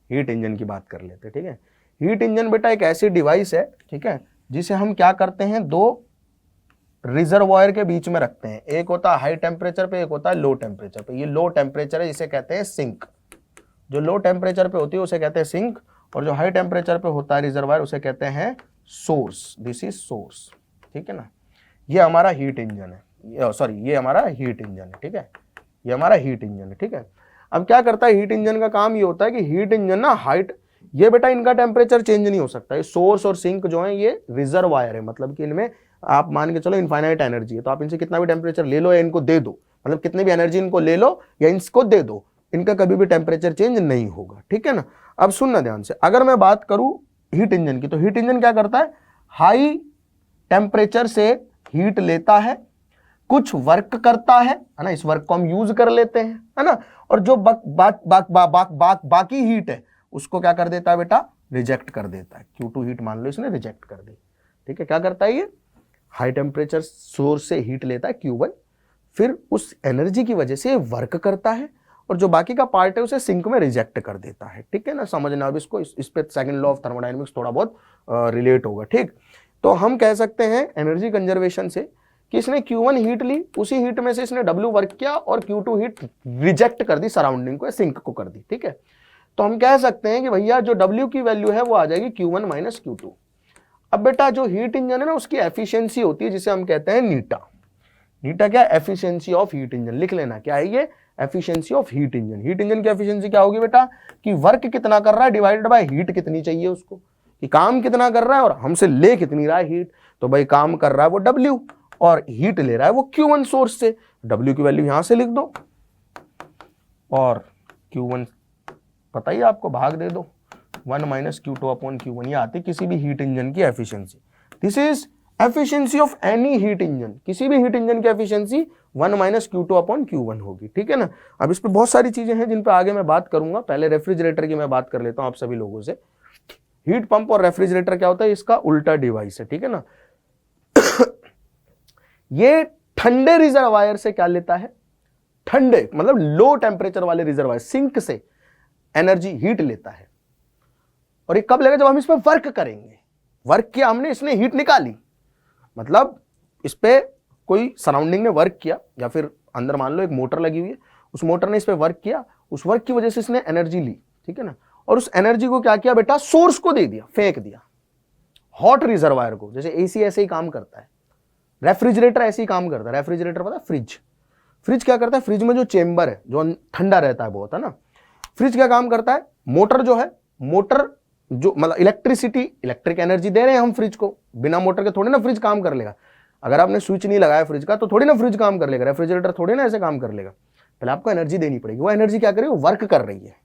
हीट इंजन की बात कर लेते हैं, ठीक है। हीट इंजन बेटा एक ऐसी डिवाइस है, ठीक है, जिसे हम क्या करते हैं, दो रिजर्वॉयर के बीच में रखते हैं, एक होता है हाई टेम्परेचर पे, एक होता है लो टेम्परेचर पे। ये लो टेम्परेचर है, इसे कहते हैं सिंक। जो लो टेम्परेचर पे होती है उसे कहते हैं सिंक, और जो हाई टेम्परेचर पे होता है रिजर्वायर उसे कहते हैं सोर्स। दिस इज सोर्स, ठीक है ना। ये हमारा हीट इंजन है, सॉरी ये हमारा हीट इंजन है, ठीक है, ये हमारा हीट इंजन है, ठीक है। अब क्या करता है हीट इंजन का काम, ये होता है कि हीट इंजन ना हाइट, ये बेटा इनका टेम्परेचर चेंज नहीं हो सकता, ये सोर्स और सिंक जो है ये रिजर्वायर है, मतलब कि इनमें आप मान के चलो इनफाइनाइट एनर्जी है, तो आप इनसे कितना भी टेम्परेचर ले लो या इनको दे दो, मतलब कितनी भी एनर्जी इनको ले लो या इनको दे दो, इनका कभी भी टेम्परेचर चेंज नहीं होगा, ठीक है ना। अब सुनना ध्यान से, अगर मैं बात करूं हीट इंजन की, तो हीट इंजन क्या करता है, हाई टेम्परेचर से हीट लेता है, कुछ वर्क करता है ना, इस वर्क को हम यूज कर लेते हैं, है ना, और जो बाकी हीट है उसको क्या कर देता है बेटा, रिजेक्ट कर देता है। Q2 हीट मान लो इसने रिजेक्ट कर दी, ठीक है। क्या करता है ये, हाई टेम्परेचर सोर्स से हीट लेता है Q1, फिर उस एनर्जी की वजह से वर्क करता है, और जो बाकी का पार्ट है उसे सिंक में रिजेक्ट कर देता है, ठीक है ना। समझना अब इसको, इस पे सेकंड लॉ ऑफ थर्मोडायनेमिक्स थोड़ा बहुत रिलेट होगा, ठीक। तो हम कह सकते हैं एनर्जी कंजर्वेशन से कि इसने Q1 हीट ली, उसी हीट में से इसने W वर्क किया और Q2 हीट रिजेक्ट कर दी, सराउंडिंग को, सिंक को कर दी, ठीक है। तो हम कह सकते हैं कि भैया जो W की वैल्यू है वो आ जाएगी Q1 माइनस Q2। अब बेटा जो हीट इंजन है ना उसकी एफिशिएंसी होती है जिसे हम कहते हैं नीटा। नीटा क्या, एफिशिएंसी ऑफ हीट इंजन, लिख लेना क्या है ये, efficiency of heat engine. Heat engine की एफिशिएंसी क्या होगी बेटा, कि वर्क कितना कर रहा है डिवाइडेड बाय हीट कितनी चाहिए उसको, कि काम कितना कर रहा है और हमसे ले कितनी रहा है हीट। तो भाई काम कर रहा है वो W और हीट ले रहा है वो Q1 सोर्स से, W की वैल्यू यहां से लिख दो और Q1 पता ही आपको, भाग दे दो 1 माइनस Q2 अपॉन Q1, ये आती किसी भी हीट इंजन की efficiency. This is efficiency of any heat engine, किसी भी हीट इंजन की efficiency 1 minus Q2 upon Q1 होगी, ठीक है ना। अब इस पे बहुत सारी चीजें हैं जिन पे आगे मैं बात करूंगा, पहले रेफ्रिजरेटर की मैं बात कर लेता हूं आप सभी लोगों से। हीट पंप और रेफ्रिजरेटर क्या होता है, इसका उल्टा डिवाइस है, ठीक है ना। ये ठंडे रिजर्वायर से क्या लेता है, ठंडे मतलब लो टेम्परेचर वाले रिजर्वायर सिंक से एनर्जी हीट लेता है, और ये कब लेगा, जब हम इस पर वर्क करेंगे। वर्क किया हमने, इसने हीट निकाली, मतलब इस पे कोई सराउंडिंग ने वर्क किया, या फिर अंदर मान लो एक मोटर लगी हुई है, उस मोटर ने इस पे वर्क किया, उस वर्क की वजह से इसने एनर्जी ली, ठीक है ना, और उस एनर्जी को क्या किया बेटा, सोर्स को दे दिया, फेंक दिया हॉट रिजर्वायर को। जैसे एसी ऐसे ही काम करता है, रेफ्रिजरेटर ऐसे ही काम करता है। रेफ्रिजरेटर पता है, फ्रिज, फ्रिज क्या करता है, फ्रिज में जो चेंबर है जो ठंडा रहता है बहुत, है ना, फ्रिज क्या काम करता है, मोटर जो है, मोटर जो मतलब इलेक्ट्रिसिटी, इलेक्ट्रिक एनर्जी दे रहे हैं हम फ्रिज को, बिना मोटर के थोड़ी ना फ्रिज काम कर लेगा। अगर आपने स्विच नहीं लगाया फ्रिज का तो थोड़ी ना फ्रिज काम कर लेगा, रेफ्रिजरेटर थोड़ी ना ऐसे काम कर लेगा, पहले आपको एनर्जी देनी पड़ेगी। वो एनर्जी क्या कर रही है, वर्क कर रही है,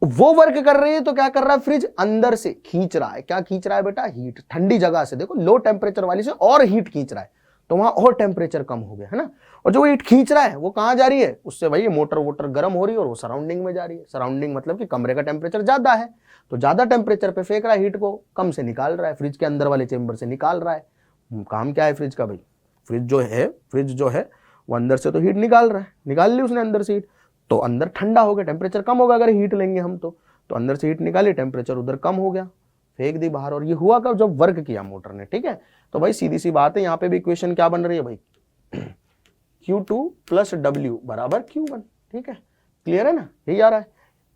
वो वर्क कर रही है, तो क्या कर रहा है, फ्रिज अंदर से खींच रहा है, क्या खींच रहा है बेटा, हीट, ठंडी जगह से, देखो लो टेम्परेचर वाली से और हीट खींच रहा है, तो वहां और टेम्परेचर कम हो गया, है ना। और जो हीट खींच रहा है वो कहां जा रही है, उससे भाई मोटर वोटर गर्म हो रही है और वो सराउंडिंग में जा रही है। सराउंडिंग मतलब कि कमरे का टेम्परेचर ज्यादा है, तो ज्यादा टेम्परेचर पे फेंक रहा है हीट को, कम से निकाल रहा है, फ्रिज के अंदर वाले चेंबर से निकाल रहा है। काम क्या है फ्रिज का भाई, फ्रिज जो है वो अंदर से तो हीट निकाल रहा है, निकाल ली उसने अंदर से हीट, तो अंदर ठंडा हो गया, टेम्परेचर कम होगा अगर हीट लेंगे हम तो अंदर से हीट निकाली, टेम्परेचर उधर कम हो गया, फेंक दी बाहर। और ये हुआ कब? जब वर्क किया मोटर ने, ठीक है। तो भाई सीधी सी बात है, यहाँ पे भी इक्वेशन क्या बन रही है भाई, Q2 प्लस W बराबर Q1, ठीक है। क्लियर है ना, यही आ रहा है,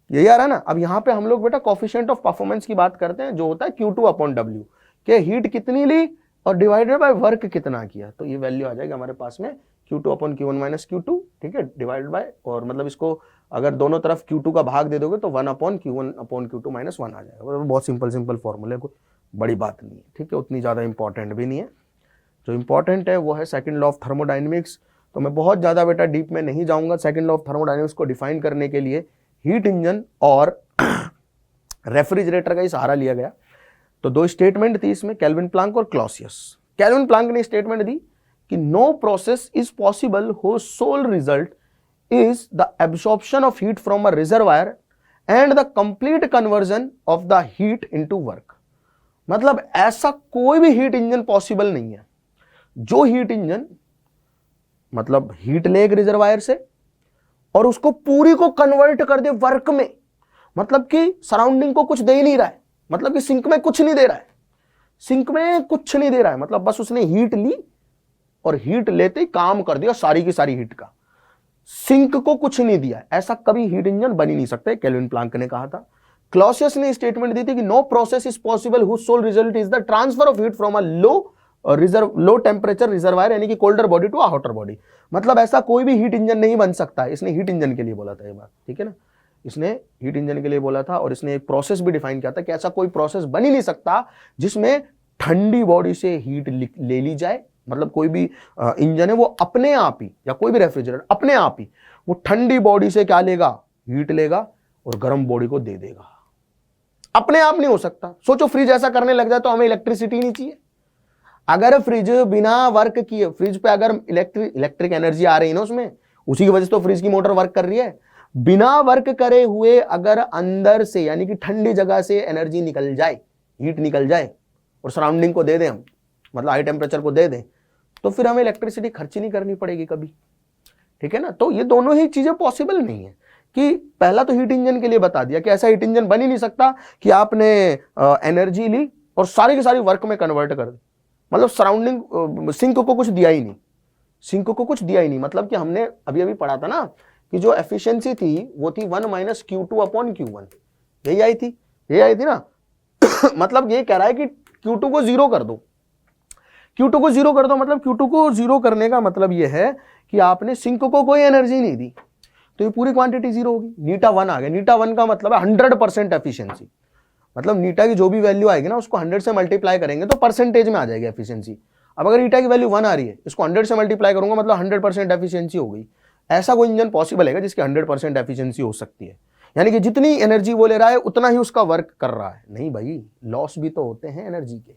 यही आ रहा है ना। अब यहाँ पे हम लोग बेटा कोफिशिएंट ऑफ परफॉर्मेंस की बात करते हैं, जो होता है Q2 अपॉन W, के हीट कितनी ली और डिवाइडेड बाय वर्क कितना किया, तो ये वैल्यू आ जाएगी हमारे पास में Q2 upon Q1 minus Q2, ठीक है, डिवाइडेड बाय, और मतलब इसको अगर दोनों तरफ Q2 का भाग दे दोगे तो 1 अपॉन Q2 माइनस 1 आ जाएगा। बहुत सिंपल फॉर्मूले, कोई बड़ी बात नहीं है, ठीक है, उतनी ज़्यादा इंपॉर्टेंट भी नहीं है। जो इंपॉर्टेंट है वो है सेकंड लॉ ऑफ थर्मोडायनेमिक्स। तो मैं बहुत ज़्यादा बेटा डीप में नहीं जाऊंगा। सेकंड लॉ ऑफ थर्मोडायनेमिक्स को डिफाइन करने के लिए हीट इंजन और रेफ्रिजरेटर का ही सहारा लिया गया। तो दो स्टेटमेंट थी इसमें, केल्विन प्लांक और क्लॉसियस। केल्विन प्लांक ने स्टेटमेंट दी कि no process is possible whose sole result is the absorption of heat from a reservoir and the complete conversion of the heat into work. मतलब ऐसा कोई भी हीट इंजन पॉसिबल नहीं है जो हीट इंजन मतलब हीट ले एक रिजर्वायर से और उसको पूरी को कन्वर्ट कर दे वर्क में। मतलब कि सराउंडिंग को कुछ दे ही नहीं रहा है, मतलब कि सिंक में कुछ नहीं दे रहा है, सिंक में कुछ नहीं दे रहा है, मतलब बस उसने हीट ली और हीट लेते ही काम कर दिया सारी की सारी हीट का, सिंक को कुछ नहीं दिया। ऐसा कभी हीट इंजन बन ही नहीं सकता, केल्विन प्लांक ने कहा था। क्लॉसियस ने स्टेटमेंट दी थी कि no process is possible whose sole result is the transfer of heat from a low temperature reservoir यानी कि colder body to a hotter body. मतलब ऐसा कोई भी हीट इंजन नहीं बन सकता। इसने हीट इंजन के लिए बोला था ये बात, ठीक है ना, इसने हीट इंजन के लिए बोला था। और इसने एक प्रोसेस भी डिफाइन किया था कि ऐसा कोई प्रोसेस बन ही नहीं सकता जिसमें ठंडी बॉडी से हीट ले ली जाए। मतलब कोई भी इंजन है वो अपने आप ही, या कोई भी रेफ्रिजरेटर अपने आप ही वो ठंडी बॉडी से क्या लेगा, हीट लेगा और गर्म बॉडी को दे देगा। अपने आप नहीं हो सकता। सोचो फ्रिज ऐसा करने लग जाए तो हमें इलेक्ट्रिसिटी नहीं चाहिए। अगर फ्रिज बिना वर्क किए, फ्रिज पे अगर इलेक्ट्रिक एनर्जी आ रही है ना उसमें, उसी की वजह से तो फ्रिज की मोटर वर्क कर रही है। बिना वर्क करे हुए अगर अंदर से यानी कि ठंडी जगह से एनर्जी निकल जाए, हीट निकल जाए और सराउंडिंग को दे दें हम, मतलब हाई टेम्परेचर को दे दें, तो फिर हमें इलेक्ट्रिसिटी खर्च नहीं करनी पड़ेगी कभी, ठीक है ना। तो ये दोनों ही चीजें पॉसिबल नहीं है। कि पहला तो हीट इंजन के लिए बता दिया कि ऐसा हीट इंजन बन ही नहीं सकता कि आपने एनर्जी ली और सारी की सारी वर्क में कन्वर्ट कर दी। मतलब सराउंडिंग सिंक को कुछ दिया ही नहीं, सिंक को कुछ दिया ही नहीं। मतलब कि हमने अभी अभी पढ़ा था ना कि जो एफिशिएंसी थी वो थी 1 माइनस Q2 अपॉन Q1, यही आई थी ना। मतलब ये कह रहा है कि Q2 को जीरो कर दो, Q2 को जीरो कर दो। मतलब Q2 को जीरो करने का मतलब ये है कि आपने सिंक को कोई एनर्जी नहीं दी, तो ये पूरी क्वांटिटी जीरो होगी। नीटा 1 आ गया। नीटा 1 का मतलब है 100% एफिशिएंसी। मतलब नीटा की जो भी वैल्यू आएगी ना उसको 100 से मल्टीप्लाई करेंगे तो परसेंटेज में आ जाएगी एफिशिएंसी। अब अगर ईटा की वैल्यू 1 आ रही है, इसको 100 से मल्टीप्लाई करूंगा मतलब 100% एफिशिएंसी हो गई। ऐसा कोई इंजन पॉसिबल है जिसकी 100% एफिशिएंसी हो सकती है, यानी कि जितनी एनर्जी वो ले रहा है उतना ही उसका वर्क कर रहा है? नहीं भाई, लॉस भी तो होते हैं एनर्जी के,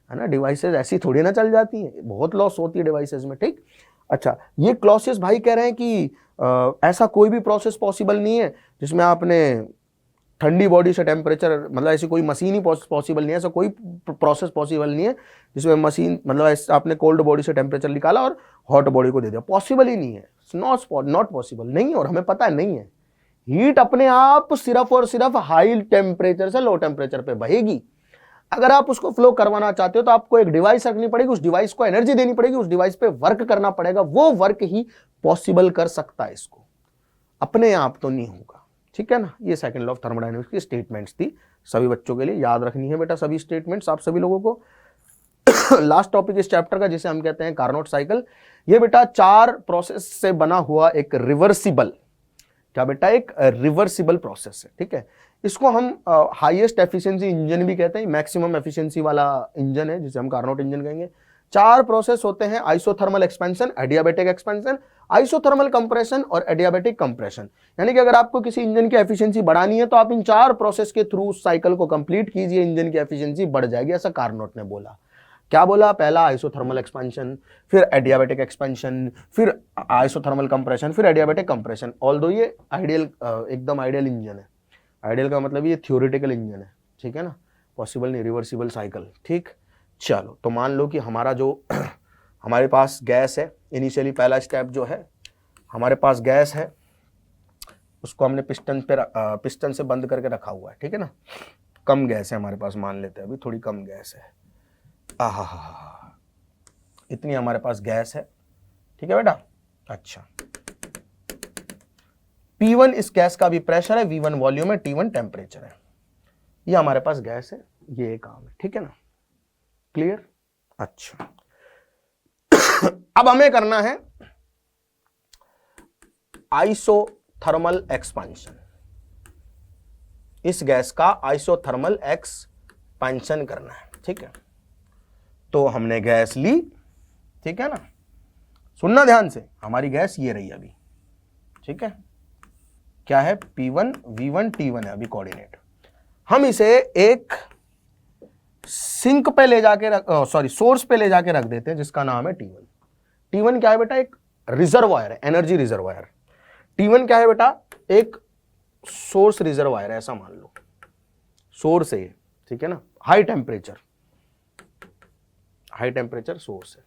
है ना। डिवाइसेज ऐसी थोड़ी ना चल जाती हैं, बहुत लॉस होती है डिवाइसेज में, ठीक। अच्छा, ये क्लॉसियस भाई कह रहे हैं कि ऐसा कोई भी प्रोसेस पॉसिबल नहीं है जिसमें आपने ठंडी बॉडी से टेम्परेचर, मतलब ऐसी कोई मशीन ही पॉसिबल नहीं है, ऐसा कोई प्रोसेस पॉसिबल नहीं है जिसमें मशीन मतलब आपने कोल्ड बॉडी से टेम्परेचर निकाला और हॉट बॉडी को दे दिया। पॉसिबल ही नहीं है, नॉट पॉसिबल, नहीं है। और हमें पता है नहीं है। हीट अपने आप सिर्फ और सिर्फ हाई टेम्परेचर से लो टेम्परेचर पे बहेगी। अगर आप उसको फ्लो करवाना चाहते हो तो आपको एक डिवाइस रखनी पड़ेगी, उस डिवाइस को एनर्जी देनी पड़ेगी, उस डिवाइस पे वर्क करना पड़ेगा, वो वर्क ही पॉसिबल कर सकता है इसको, अपने आप तो नहीं होगा, ठीक है ना। ये सेकंड लॉ ऑफ थर्मोडायनेमिक्स की स्टेटमेंट्स थी, सभी बच्चों के लिए याद रखनी है बेटा सभी स्टेटमेंट्स आप सभी लोगों को। लास्ट टॉपिक इस चैप्टर का जिसे हम कहते हैं कार्नोट साइकिल। ये बेटा 4 प्रोसेस से बना हुआ एक रिवर्सिबल, क्या बेटा, एक रिवर्सिबल प्रोसेस है, ठीक है। इसको हम हाईएस्ट एफिशिएंसी इंजन भी कहते हैं, मैक्सिमम एफिशिएंसी वाला इंजन है जिसे हम कार्नोट इंजन कहेंगे। 4 प्रोसेस होते हैं, isothermal expansion, adiabatic expansion, isothermal compression और एडियाबैटिक कंप्रेशन। यानी कि अगर आपको किसी इंजन की एफिशिएंसी बढ़ानी है तो आप इन 4 प्रोसेस के थ्रू साइकिल को कंप्लीट कीजिए, इंजन की एफिशिएंसी बढ़ जाएगी, ऐसा कार्नोट ने बोला। क्या बोला? पहला आइसोथर्मल एक्सपेंशन, फिर एडियाबैटिक एक्सपेंशन, फिर आइसोथर्मल कंप्रेशन, फिर एडियाबैटिक कंप्रेशन। ऑल्दो ये आइडियल, एकदम आइडियल इंजन है। आइडियल का मतलब ये थ्योरेटिकल इंजन है, ठीक है ना, पॉसिबल नहीं, रिवर्सिबल साइकिल, ठीक। चलो, तो मान लो कि हमारा जो हमारे पास गैस है, इनिशियली पहला स्टेप जो है, हमारे पास गैस है, उसको हमने पिस्टन से बंद करके रखा हुआ है, ठीक है ना। कम गैस है हमारे पास, मान लेते हैं अभी थोड़ी कम गैस है, आहा, इतनी हमारे पास गैस है, ठीक है बेटा। अच्छा, P1 इस गैस का भी प्रेशर है, V1 वॉल्यूम है, T1 टेम्परेचर है, ये हमारे पास गैस है, ये काम है, ठीक है ना, क्लियर। अच्छा, अब हमें करना है आइसोथर्मल एक्सपेंशन, इस गैस का आइसोथर्मल एक्सपेंशन करना है, ठीक है। तो हमने गैस ली, ठीक है ना, सुनना ध्यान से, हमारी गैस ये रही अभी, ठीक है, क्या है, P1 V1 T1 है अभी कोऑर्डिनेट। हम इसे एक सिंक पे ले जाके सोर्स पे ले जाके रख देते हैं जिसका नाम है T1। T1 क्या है बेटा, एक रिजर्वायर है, एनर्जी रिजर्वायर। T1 क्या है बेटा, एक सोर्स रिजर्वायर है, ऐसा मान लो, सोर्स है, ठीक है ना, हाई टेम्परेचर सोर्स है,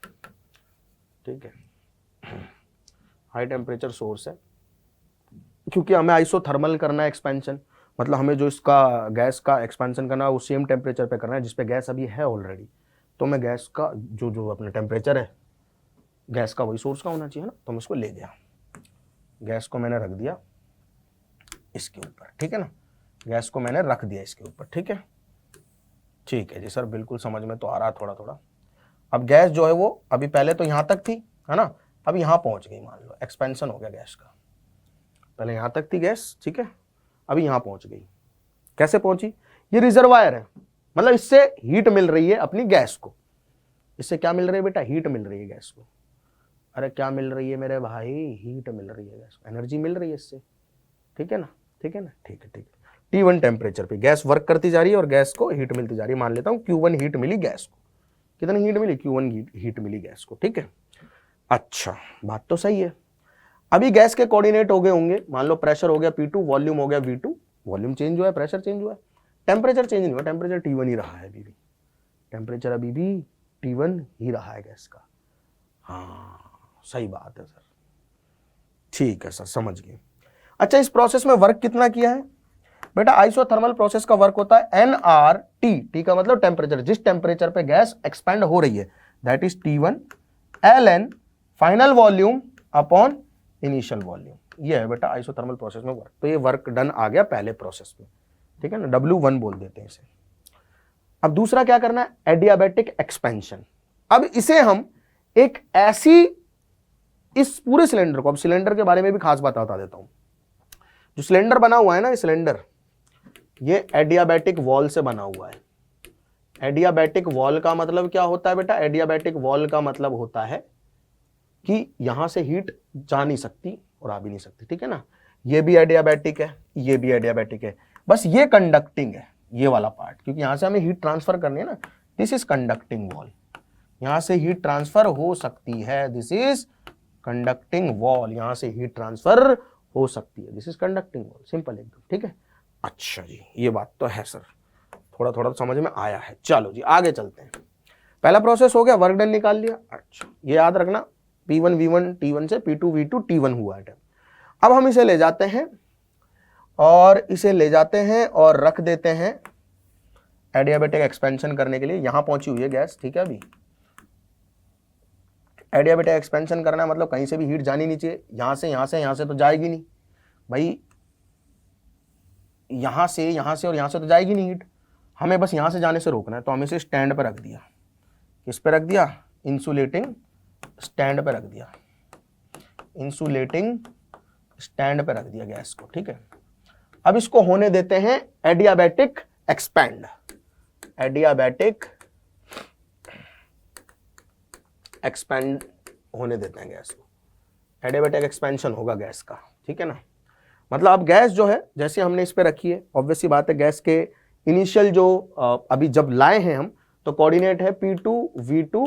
ठीक है, हाई टेम्परेचर सोर्स है, क्योंकि हमें आइसोथर्मल करना है एक्सपेंशन, मतलब हमें जो इसका गैस का एक्सपेंशन करना है वो सेम टेम्परेचर पे करना है जिस पे गैस अभी है ऑलरेडी। तो मैं गैस का जो अपना टेम्परेचर है गैस का वही सोर्स का होना चाहिए ना, तो मैं इसको ले गया, गैस को मैंने रख दिया इसके ऊपर, ठीक है ना, गैस को मैंने रख दिया इसके ऊपर, ठीक है, ठीक है जी सर, बिल्कुल समझ में तो आ रहा थोड़ा थोड़ा। अब गैस जो है वो अभी पहले तो यहाँ तक थी, है ना, अब यहाँ पहुँच गई, मान लो एक्सपेंशन हो गया गैस का, पहले यहाँ तक थी गैस, ठीक है, अभी यहाँ पहुँच गई। कैसे पहुँची, ये रिजर्वायर है, मतलब इससे हीट मिल रही है अपनी गैस को, इससे क्या मिल रही है बेटा, हीट मिल रही है गैस को। अरे क्या मिल रही है मेरे भाई, हीट मिल रही है गैस को, एनर्जी मिल रही है इससे, ठीक है ना, ठीक है ना, ठीक है, ठीक है। T1 टेम्परेचर पे गैस वर्क करती जा रही है और गैस को हीट मिलती जा रही है, मान लेता हूँ Q1 हीट मिली गैस को, कितनी हीट मिली, Q1 हीट मिली गैस को, ठीक है। अच्छा, बात तो सही है। अभी गैस के कोऑर्डिनेट हो गए होंगे, मान लो प्रेशर हो गया P2, वॉल्यूम हो गया V2, वॉल्यूम चेंज हुआ है, प्रेशर चेंज हुआ है, टेम्परेचर चेंज नहीं हुआ, टेम्परेचर T1 ही रहा है अभी भी, टेम्परेचर अभी भी T1 ही रहा है गैस का। हाँ सही बात है सर, ठीक है सर, समझ गए। अच्छा, इस प्रोसेस में वर्क कितना किया है बेटा, आइसोथर्मल प्रोसेस का वर्क होता है nRT, टी का मतलब टेम्परेचर, जिस टेम्परेचर पे गैस एक्सपेंड हो रही है, that is T1 ln final volume upon initial volume, ये है बेटा आइसोथर्मल प्रोसेस में वर्क। तो ये वर्क डन आ गया पहले प्रोसेस में, ठीक है ना, W1 बोल देते हैं इसे। अब दूसरा क्या करना है, एडियाबैटिक एक्सपेंशन। अब इसे हम एक ऐसी, इस पूरे सिलेंडर को, अब सिलेंडर के बारे में भी खास बात बता देता हूं, जो सिलेंडर बना हुआ है ना, ये सिलेंडर, ये एडियाबैटिक वॉल से बना हुआ है। एडियाबैटिक वॉल का मतलब क्या होता है बेटा, एडियाबैटिक वॉल का मतलब होता है कि यहां से हीट जा नहीं सकती और आ भी नहीं सकती, ठीक है ना, ये भी एडियाबैटिक है, ये भी एडियाबैटिक है, बस ये कंडक्टिंग है, ये वाला पार्ट, क्योंकि यहां से हमें हीट ट्रांसफर करनी है ना, दिस इज कंडक्टिंग वॉल, यहां से हीट ट्रांसफर हो सकती है, दिस इज कंडक्टिंग वॉल, यहां से हीट ट्रांसफर हो सकती है, this is conducting wall, simple एकदम, ठीक है। अच्छा जी, ये बात तो है सर, थोड़ा थोड़ा तो समझ में आया है। चलो जी आगे चलते हैं, पहला प्रोसेस हो गया, वर्क डन निकाल लिया। अच्छा, ये याद रखना, P1 V1 T1 से P2 V2 T1 हुआ है। अब हम इसे ले जाते हैं और रख देते हैं एडियाबैटिक एक्सपेंशन करने के लिए। यहां पहुंची हुई है गैस, ठीक है, अभी एडियाबैटिक एक्सपेंशन करना है मतलब कहीं से भी हीट जानी नहीं चाहिए, यहां से तो जाएगी नहीं भाई, यहां से और यहां से तो जाएगी नहीं हीट, हमें बस यहां से जाने से रोकना है। तो हम इसे स्टैंड पर रख दिया, किस पे रख दिया, इंसुलेटिंग स्टैंड पे रख दिया, इंसुलेटिंग स्टैंड पे रख दिया गैस को, ठीक है। अब इसको होने देते हैं एडियाबैटिक एक्सपेंड, एडियाबैटिक एक्सपेंड होने देते हैं गैस को, एडियाबैटिक एक्सपेंशन होगा गैस का, ठीक है ना। मतलब अब गैस जो है जैसे हमने इस पे रखी है, ऑब्वियसली बात है, गैस के इनिशियल जो अभी जब लाए हैं हम, तो कोऑर्डिनेट है P2 V2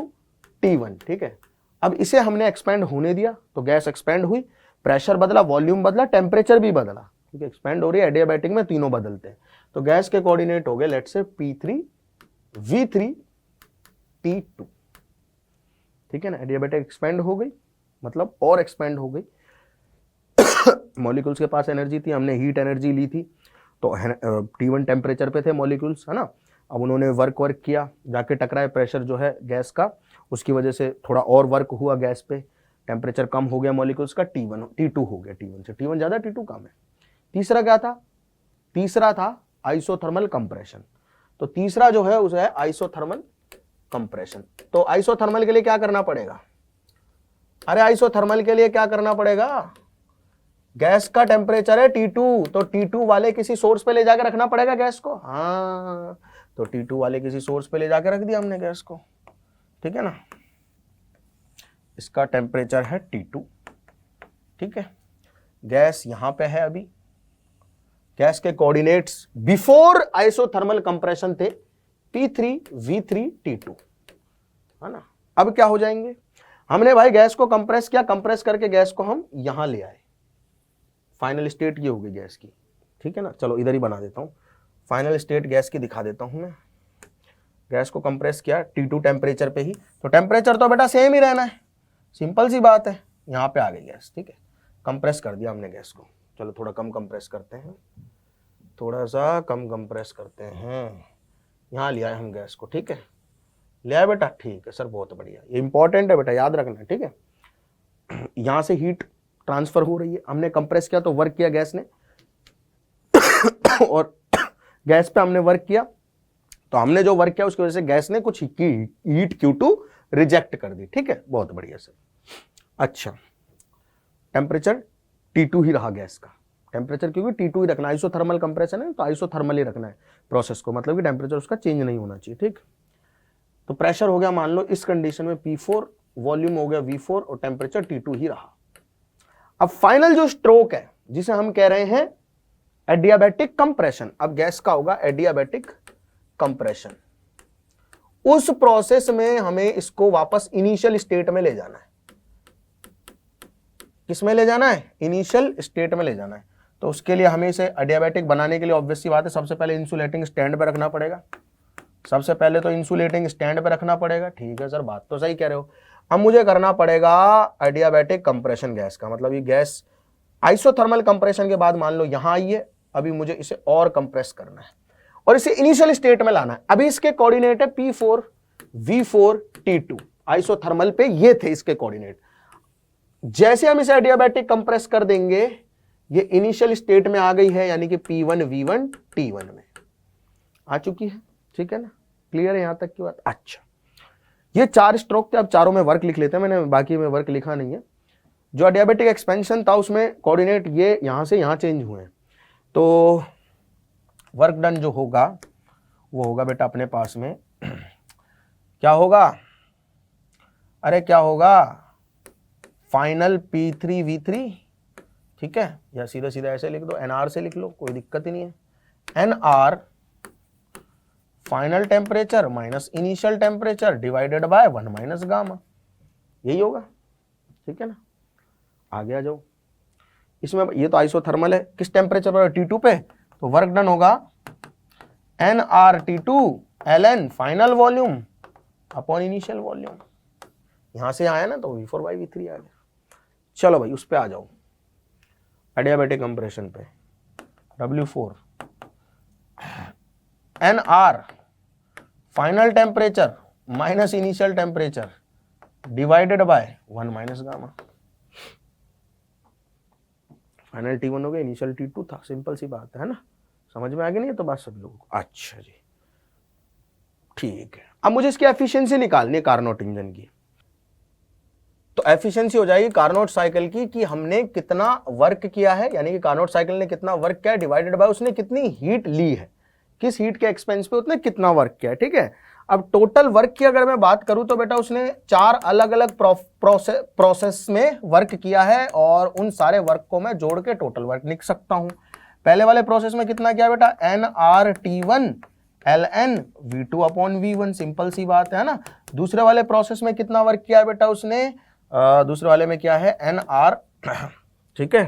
T1, ठीक है। अब इसे हमने एक्सपेंड होने दिया, तो गैस एक्सपेंड हुई, प्रेशर बदला, वॉल्यूम बदला, टेम्परेचर भी बदला, क्योंकि एक्सपेंड हो रही है, एडियाबैटिक में तीनों बदलते हैं। तो गैस के कोऑर्डिनेट हो गए let's say P3 V3 T2, ठीक है ना। एडियाबैटिक एक्सपेंड हो गई, मतलब और एक्सपेंड हो गई, मॉलिक्यूल्स के पास एनर्जी थी, हमने हीट एनर्जी ली थी, तो T1 टेम्परेचर पे थे मॉलिक्यूल्स, है ना। अब उन्होंने वर्क किया, जाके टकराए, प्रेशर जो है गैस का, उसकी वजह से थोड़ा और वर्क हुआ गैस पे, टेम्परेचर कम हो गया मॉलिक्यूल्स का, T2 हो गया, T1 से। T1 ज़्यादा, T2 कम है। तीसरा क्या था? तीसरा था आइसोथर्मल कंप्रेशन। तो तीसरा जो है उसे है आइसोथर्मल कंप्रेशन। तो आइसोथर्मल के लिए क्या करना पड़ेगा? अरे आइसोथर्मल के लिए क्या करना पड़ेगा? गैस का टेम्परेचर है T2, तो T2 वाले किसी सोर्स पे ले जाकर रखना पड़ेगा गैस को। हाँ, तो T2 वाले किसी सोर्स पे ले जाकर रख दिया हमने गैस को, ठीक है ना। इसका टेम्परेचर है T2, ठीक है। गैस यहां पे है अभी, गैस के कोऑर्डिनेट्स बिफोर आइसोथर्मल कंप्रेशन थे P3 V3 T2, है ना। अब क्या हो जाएंगे? हमने भाई गैस को कंप्रेस किया, कंप्रेस करके गैस को हम यहां ले आए, फाइनल स्टेट ये होगी गैस की, ठीक है ना। चलो इधर ही बना देता हूं, फाइनल स्टेट गैस की दिखा देता हूं मैं। गैस को कंप्रेस किया T2 टेम्परेचर पे ही, तो टेम्परेचर तो बेटा सेम ही रहना है, सिंपल सी बात है। यहां पे आ गई गैस, ठीक है, कंप्रेस कर दिया हमने गैस को। चलो थोड़ा कम कंप्रेस करते हैं, थोड़ा सा कम कंप्रेस करते हैं। यहां लिया है हम गैस को, ठीक है, लिया है बेटा, ठीक है सर, बहुत बढ़िया। ये इंपॉर्टेंट है बेटा, याद रखना, ठीक है। यहां से हीट ट्रांसफर हो रही है, हमने कंप्रेस किया तो वर्क किया गैस ने और गैस पे हमने वर्क किया, तो हमने जो वर्क किया उसकी वजह से गैस ने कुछ हीट Q2 रिजेक्ट कर दी, ठीक है, बहुत बढ़िया सर। अच्छा, टेम्परेचर T2 ही रहा गैस का टेम्परेचर, क्योंकि T2 ही रखना, आइसोथर्मल कंप्रेशन है तो आइसोथर्मल ही रखना है प्रोसेस को, मतलब कि टेम्परेचर उसका चेंज नहीं होना चाहिए, ठीक। तो प्रेशर हो गया मान लो इस कंडीशन में P4, वॉल्यूम हो गया V4 और टेम्परेचर T2 ही रहा। अब फाइनल जो स्ट्रोक है जिसे हम कह रहे हैं एडियाबैटिक कंप्रेशन, अब गैस का होगा एडियाबैटिक कंप्रेशन। उस प्रोसेस में हमें इसको वापस इनिशियल स्टेट में ले जाना है। किस में ले जाना है? इनिशियल स्टेट में ले जाना है। तो उसके लिए हमें इसे एडियाबैटिक बनाने के लिए ऑब्वियस सी बात है, सबसे पहले इंसुलेटिंग स्टैंड पे रखना पड़ेगा। सबसे पहले तो इंसुलेटिंग स्टैंड पे रखना पड़ेगा, ठीक है सर, बात तो सही कह रहे हो। अब मुझे करना पड़ेगा एडियाबैटिक कंप्रेशन गैस का, मतलब ये गैस आइसोथर्मल कंप्रेशन के बाद मान लो यहां आई है, अभी मुझे इसे और कंप्रेस करना है और इसे इनिशियल स्टेट में लाना है। अभी इसके कोऑर्डिनेट है P4 V4 T2, आइसोथर्मल पे ये थे इसके कोऑर्डिनेट। जैसे हम इसे एडियाबैटिक कंप्रेस कर देंगे, ये इनिशियल स्टेट में आ गई है, यानी कि P1 V1 T1 में आ चुकी है, ठीक है ना। क्लियर है यहां तक की बात? अच्छा, ये 4 स्ट्रोक थे, अब चारों में वर्क लिख लेते हैं, मैंने बाकी में वर्क लिखा नहीं है। जो एडियाबैटिक एक्सपेंशन था उसमें कोऑर्डिनेट ये यहां से यहां चेंज हुए हैं, तो वर्क डन जो होगा वो होगा बेटा अपने पास में क्या होगा? अरे क्या होगा? फाइनल P3 V3, ठीक है, या सीधा सीधा ऐसे लिख दो, NR से लिख लो, कोई दिक्कत ही नहीं है। NR final temperature minus initial temperature divided by 1 minus gamma, यही होगा, ठीक है ना। आगे आ जाओ, इसमें ये तो आइसोथर्मल है, किस टेम्परेचर पर? T2 पे, तो वर्क डन होगा nRT2 ln final volume upon initial volume. यहां से आया ना तो V4/V3 आ गया। चलो भाई उस पे आ जाओ, एडियाबैटिक कंप्रेशन पे, W4 nR final temperature minus initial temperature divided by 1 minus gamma. Final T1 हो गया, इनिशियल T2 था, सिंपल सी बात है ना, समझ में आ गई नहीं है तो बात सब लोगों को? अच्छा जी, ठीक है। अब मुझे इसकी एफिशिएंसी निकालनी है कार्नोट इंजन की, तो एफिशिएंसी हो जाएगी कार्नोट साइकिल की कि हमने कितना वर्क किया है, यानी कि कार्नोट साइकिल ने कितना वर्क किया डिवाइडेड बाय उसने कितनी हीट ली है, किस हीट के एक्सपेंस पे उसने कितना वर्क किया है, ठीक है। अब टोटल वर्क की अगर मैं बात करूं तो बेटा उसने 4 अलग अलग प्रोसेस में वर्क किया है और उन सारे वर्क को मैं जोड़ के टोटल वर्क लिख सकता हूं। पहले वाले प्रोसेस में कितना किया बेटा? nRT1 ln V2 upon V1, simple सी बात है ना। दूसरे वाले प्रोसेस में कितना वर्क किया है बेटा उसने? दूसरे वाले में क्या है? nR, ठीक है,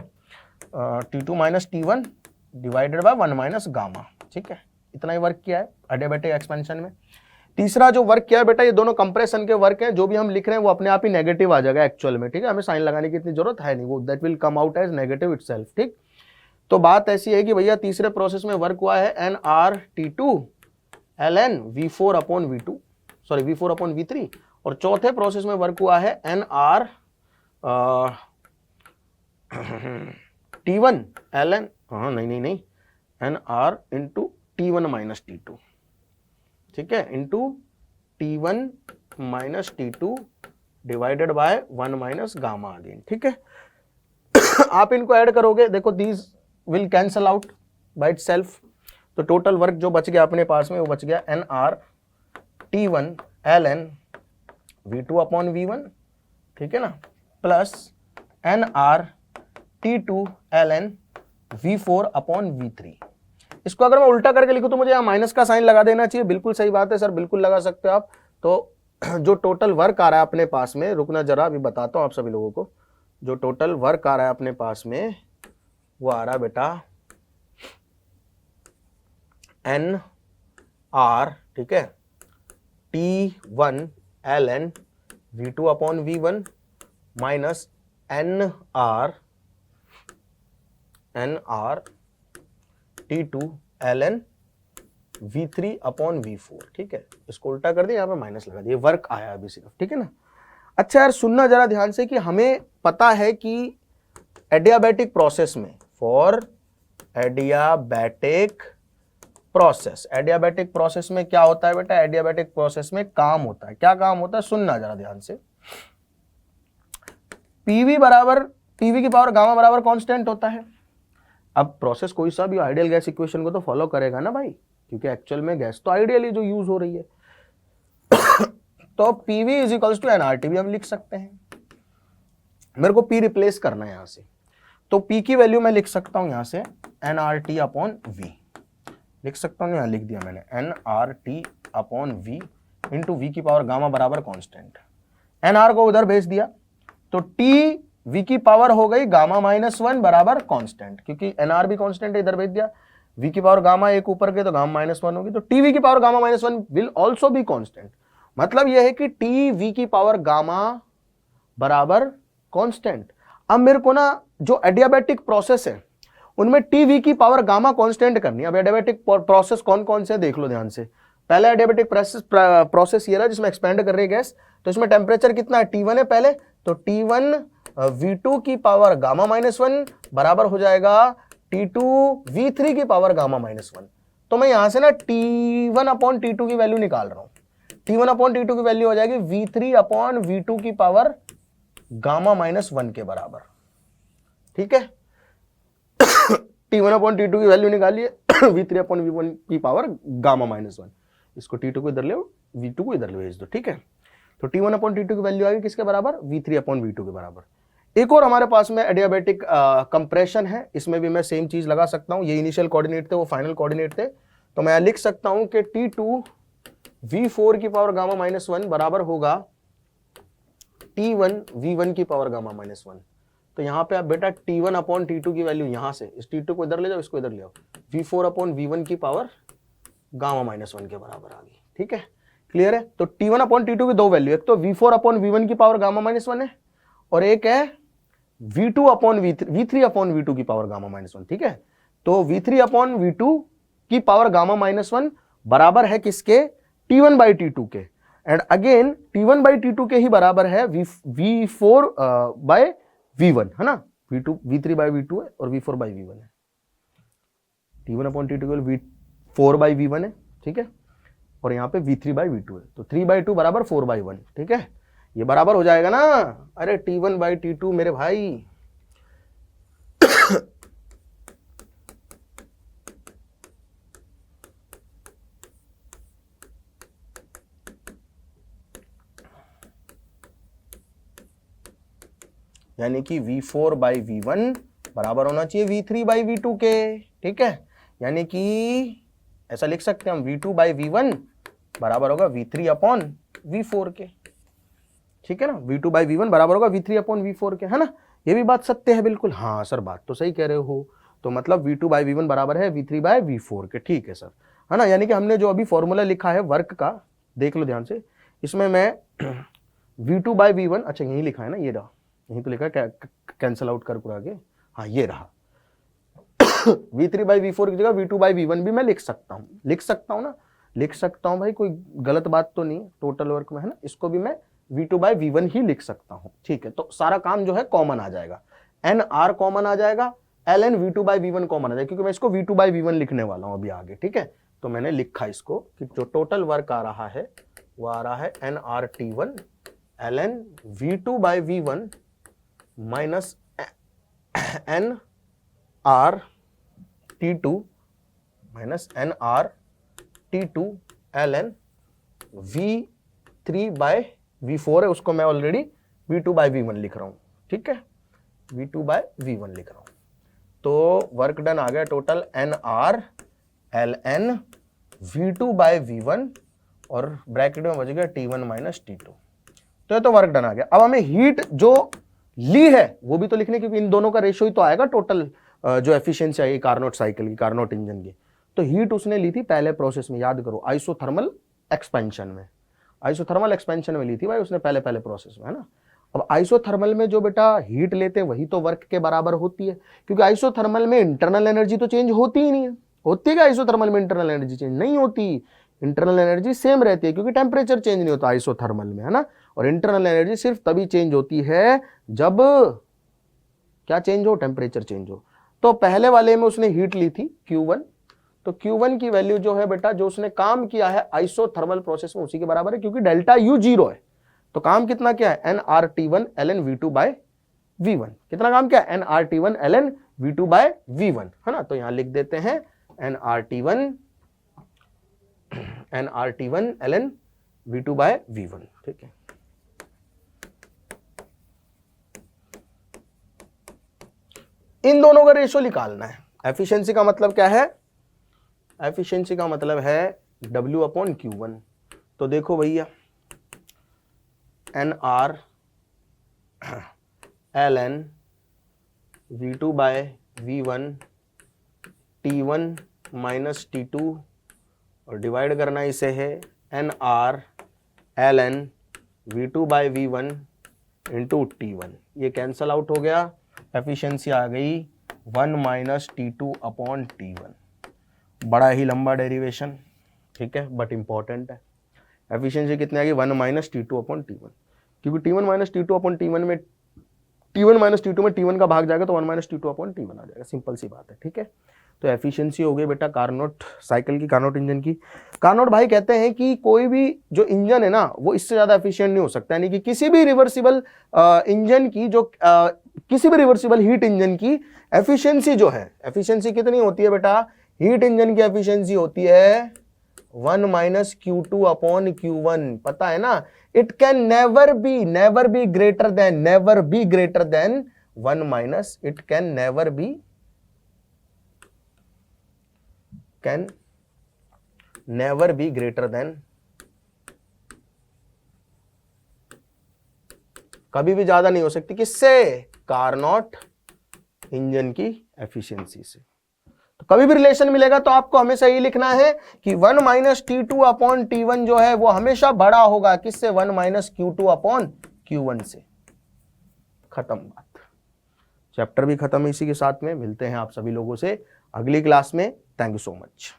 T2 minus T1 divided by 1 minus gamma, ठीक है, इतना ही वर्क किया है एडियाबैटिक एक्सपेंशन में। तीसरा जो वर्क किया है बेटा, ये दोनों कंप्रेशन के वर्क हैं, जो भी हम लिख रहे हैं वो अपने आप ही नेगेटिव आ जाएगा एक्चुअल में, ठीक है, हमें साइन लगाने की इतनी जरूरत है नहीं, वो that will come out as negative itself, ठीक। तो बात ऐसी है कि भैया तीसरे प्रोसेस में वर्क हुआ है nRT2 ln V4 upon V2, sorry V4 upon V3, और चौथे प्रोसेस में वर्क हुआ है nR T1 ln, हाँ नहीं nR into T1 minus T2, ठीक है, into T1 minus T2 divided by 1 minus gamma again, ठीक है। आप इनको ऐड करोगे, देखो these will cancel out by itself, तो टोटल वर्क जो बच गया अपने पास में वो बच गया nR T1 ln V2 upon V1, ठीक है ना, plus nR T2 ln V4 upon V3। इसको अगर मैं उल्टा करके लिखूं तो मुझे यहाँ माइनस का साइन लगा देना चाहिए, बिल्कुल सही बात है सर, बिल्कुल लगा सकते हो आप। तो जो टोटल वर्क आ रहा है अपने पास में, रुकना जरा अभी बताता हूं आप सभी लोगों को, जो टोटल वर्क आ रहा है अपने पास में वो आ रहा है बेटा nR, ठीक है, T1 ln V2 upon V1 minus nR T2 ln V3 upon V4, ठीक है। इसको उल्टा कर दिया, यहाँ पे माइनस लगा दिया, वर्क आया अभी सिर्फ, ठीक है ना। अच्छा यार सुनना जरा ध्यान से कि हमें पता है कि एडियाबैटिक प्रोसेस में, फॉर एडियाबैटिक प्रोसेस में क्या होता है बेटा, एडियाबैटिक प्रोसेस में काम होता है, क्या काम होता है, सुनना जरा ध्यान से। पीवी की पावर गामा बराबर कांस्टेंट होता है। अब प्रोसेस कोई सा भी आइडियल गैस इक्वेशन को तो फॉलो करेगा ना भाई, क्योंकि एक्चुअल में गैस तो आइडियली जो यूज हो रही है। तो PV is equals to NRT भी हम लिख सकते हैं। मेरे को पी रिप्लेस करना है यहां से, तो पी की वैल्यू मैं लिख सकता हूं यहां से एनआरटी अपॉन वी लिख सकता हूं, यहां लिख दिया मैंने NRT upon V into V की पावर गामा बराबर कांस्टेंट। एनआर को उधर भेज दिया तो टी वी की पावर हो गई गामा माइनस 1 बराबर कांस्टेंट, क्योंकि एनआर भी कांस्टेंट है, इधर भेज दिया। वी की पावर गामा एक ऊपर के तो गामा माइनस 1 होगी, तो टी वी की power gamma minus 1 will also be constant. मतलब यह है कि टी वी की पावर गामा बराबर कांस्टेंट। अब मेरे को ना जो एडियाबैटिक प्रोसेस है उनमें टी वी की पावर गामा कांस्टेंट करनी है। अब एडियाबैटिक प्रोसेस कौन कौन से देख लो ध्यान से। पहला एडियाबैटिक प्रोसेस ये रहा जिसमें एक्सपेंड कर रही है गैस, तो इसमें टेम्परेचर कितना है, T1 है पहले, तो T1 V2 की पावर गामा माइनस 1 बराबर हो जाएगा T2 V3 की पावर गामा माइनस 1। तो मैं यहां से ना T1 अपॉन T2 की वैल्यू निकाल रहा हूं। T1 अपॉन T2 की वैल्यू हो जाएगी V3 अपॉन V2 की पावर गामा माइनस 1 के बराबर, ठीक है। T1 अपॉन T2 की वैल्यू निकालिए, V3 अपॉन V1 की पावर गामा माइनस 1। इसको T2 को इधर ले, V2 को इधर ले भेज दो, ठीक है। तो T1 अपॉन T2 की वैल्यू आएगी किसके बराबर, V3 अपॉन V2 के बराबर। एक और हमारे पास में एडियाबैटिक कंप्रेशन है, इसमें भी मैं सेम चीज लगा सकता हूं। ये इनिशियल कोऑर्डिनेट थे, वो फाइनल कोऑर्डिनेट थे, तो मैं लिख सकता हूं कि T2 V4 की पावर गामा माइनस 1 बराबर होगा T1 V1 की पावर गामा माइनस 1। तो यहां पे आप बेटा T1 अपॉन T2 की वैल्यू यहां से, इस T2 को इधर ले जाओ, इसको इधर ले आओ, V4 अपॉन V1 की पावर गामा माइनस 1 के बराबर आ गई, ठीक है, क्लियर है। तो T1 अपॉन T2 की दो वैल्यू, एक तो V4 अपॉन V1 की पावर गामा माइनस 1 है, और एक है V2 upon V3 upon V2 की पावर गामा माइनस 1, ठीक है। तो V3 अपॉन V2 की पावर गामा माइनस 1 बराबर है किसके, T1 बाई T2 के, and again T1 by T2 के ही बराबर है V4 बाय V1, है ना, V3 बाई V2 है और V4 बाई V1 है। T1 अपॉन T2 केवल V4 बाई V1 है, ठीक है, और यहाँ पे V3 बाई V2 है, तो 3 बाई 2 बराबर 4 बाई 1, ठीक है। ये बराबर हो जाएगा ना, अरे T1 बाई T2 मेरे भाई। यानी कि V4 बाई V1 बराबर होना चाहिए V3 बाई V2 के, ठीक है। यानी कि ऐसा लिख सकते हैं हम, V2 बाई V1 बराबर होगा V3 अपॉन V4 के, ठीक है ना। V2 बाई V1 बराबर होगा V3 अपॉन V4 के, है ना। ये भी बात सत्य है बिल्कुल, हाँ सर बात तो सही कह रहे हो। तो मतलब V2 बाई V1 बराबर है V3 बाई V4 के, ठीक है सर, है ना। यानी कि हमने जो अभी फॉर्मूला लिखा है वर्क का, देख लो ध्यान से, इसमें मैं V2 बाई V1, अच्छा यही लिखा है ना, ये रहा, यही तो लिखा है, कैंसल आउट कर पूरा आगे, हाँ ये रहा। V3/V4 की जगह V2/V1 भी मैं लिख सकता हूँ, लिख सकता हूँ ना, लिख सकता हूँ भाई, कोई गलत बात तो नहीं टोटल वर्क में, है ना। इसको भी मैं V2/V1 ही लिख सकता हूँ, ठीक है। तो सारा काम जो है कॉमन आ जाएगा, NR कॉमन आ जाएगा, ln V2/V1 कॉमन आ जाएगा, क्योंकि मैं इसको V2/V1 लिखने वाला हूँ अभी आगे, ठीक है। तो मैंने लिखा इसको कि जो टोटल वर्क आ रहा है वो आ रहा है nRT1 ln V2/V1 minus nRT2 minus nRT2 ln V3/V4 है, उसको मैं ऑलरेडी V2/V1 लिख रहा हूं, ठीक है, V2/V1 लिख रहा हूं। तो वर्क डन आ गया टोटल nR ln V2/V1 और ब्रैकेट में बच गया T1 माइनस T2। तो ये तो वर्क डन आ गया। अब हमें हीट जो ली है वो भी तो लिखने, क्योंकि इन दोनों का रेशियो ही तो आएगा टोटल जो एफिशिएंसी आएगी कार्नोट साइकिल की, कार्नोट इंजन की। तो हीट उसने ली थी पहले प्रोसेस में, याद करो, आइसोथर्मल एक्सपेंशन में, आइसोथर्मल एक्सपेंशन में ली थी भाई उसने पहले प्रोसेस में, है ना। अब आइसोथर्मल में जो बेटा हीट लेते वही तो वर्क के बराबर होती है, क्योंकि आइसोथर्मल में इंटरनल एनर्जी तो चेंज होती ही नहीं है। होती है क्या आइसोथर्मल में इंटरनल एनर्जी चेंज? नहीं होती, इंटरनल एनर्जी सेम रहती है, क्योंकि टेम्परेचर चेंज नहीं होता आइसोथर्मल में, है ना। और इंटरनल एनर्जी सिर्फ तभी चेंज होती है जब क्या चेंज हो? टेम्परेचर चेंज हो। तो पहले वाले में उसने हीट ली थी Q1, तो Q1 की वैल्यू जो है बेटा, जो उसने काम किया है आइसोथर्मल प्रोसेस में, उसी के बराबर है, क्योंकि डेल्टा U 0 है। तो काम कितना क्या है? nRT1 ln V2/V1। कितना काम क्या है? nRT1 ln V2/V1, है ना। तो यहां लिख देते हैं nRT1 ln V2/V1, ठीक है। इन दोनों का रेशियो निकालना है। एफिशिएंसी का मतलब क्या है? एफिशिएंसी का मतलब है W/Q1। तो देखो भैया, nR ln V2/V1 T1 minus T2 और डिवाइड करना इसे है nR ln V2/V1 into T1। ये कैंसल आउट हो गया, एफिशिएंसी आ गई 1 माइनस T2/T1। बड़ा ही लंबा डेरिवेशन, ठीक है, बट इंपॉर्टेंट है। एफिशिएंसी कितनी आ गई? 1 माइनस T2/T1, क्योंकि T1 माइनस T2/T1 में T1 माइनस T2 में T1 का भाग जाएगा तो 1 माइनस T2/T1 आ जाएगा। सिंपल सी बात है, ठीक है। तो एफिशिएंसी हो गई बेटा कार्नोट साइकिल की, कार्नोट इंजन की। कार्नोट भाई कहते हैं कि कोई भी जो इंजन है ना वो इससे ज्यादा एफिशिएंट नहीं हो सकता, यानी कि किसी भी रिवर्सिबल इंजन की, जो किसी भी रिवर्सिबल हीट इंजन की एफिशिएंसी जो है, एफिशिएंसी कितनी होती है बेटा? हीट इंजन की एफिशिएंसी होती है 1 माइनस Q2/Q1, पता है ना। It can never be greater than 1 minus, it can never be greater than, कभी भी ज्यादा नहीं हो सकती, किससे? कार्नोट इंजन की एफिशिएंसी से। तो कभी भी रिलेशन मिलेगा तो आपको हमेशा ये लिखना है कि 1 माइनस T2/T1 जो है वो हमेशा बड़ा होगा किससे? 1 माइनस Q2/Q1 से। खत्म बात, चैप्टर भी खत्म है इसी के साथ में। मिलते हैं आप सभी लोगों से अगली क्लास में। Thank you so much.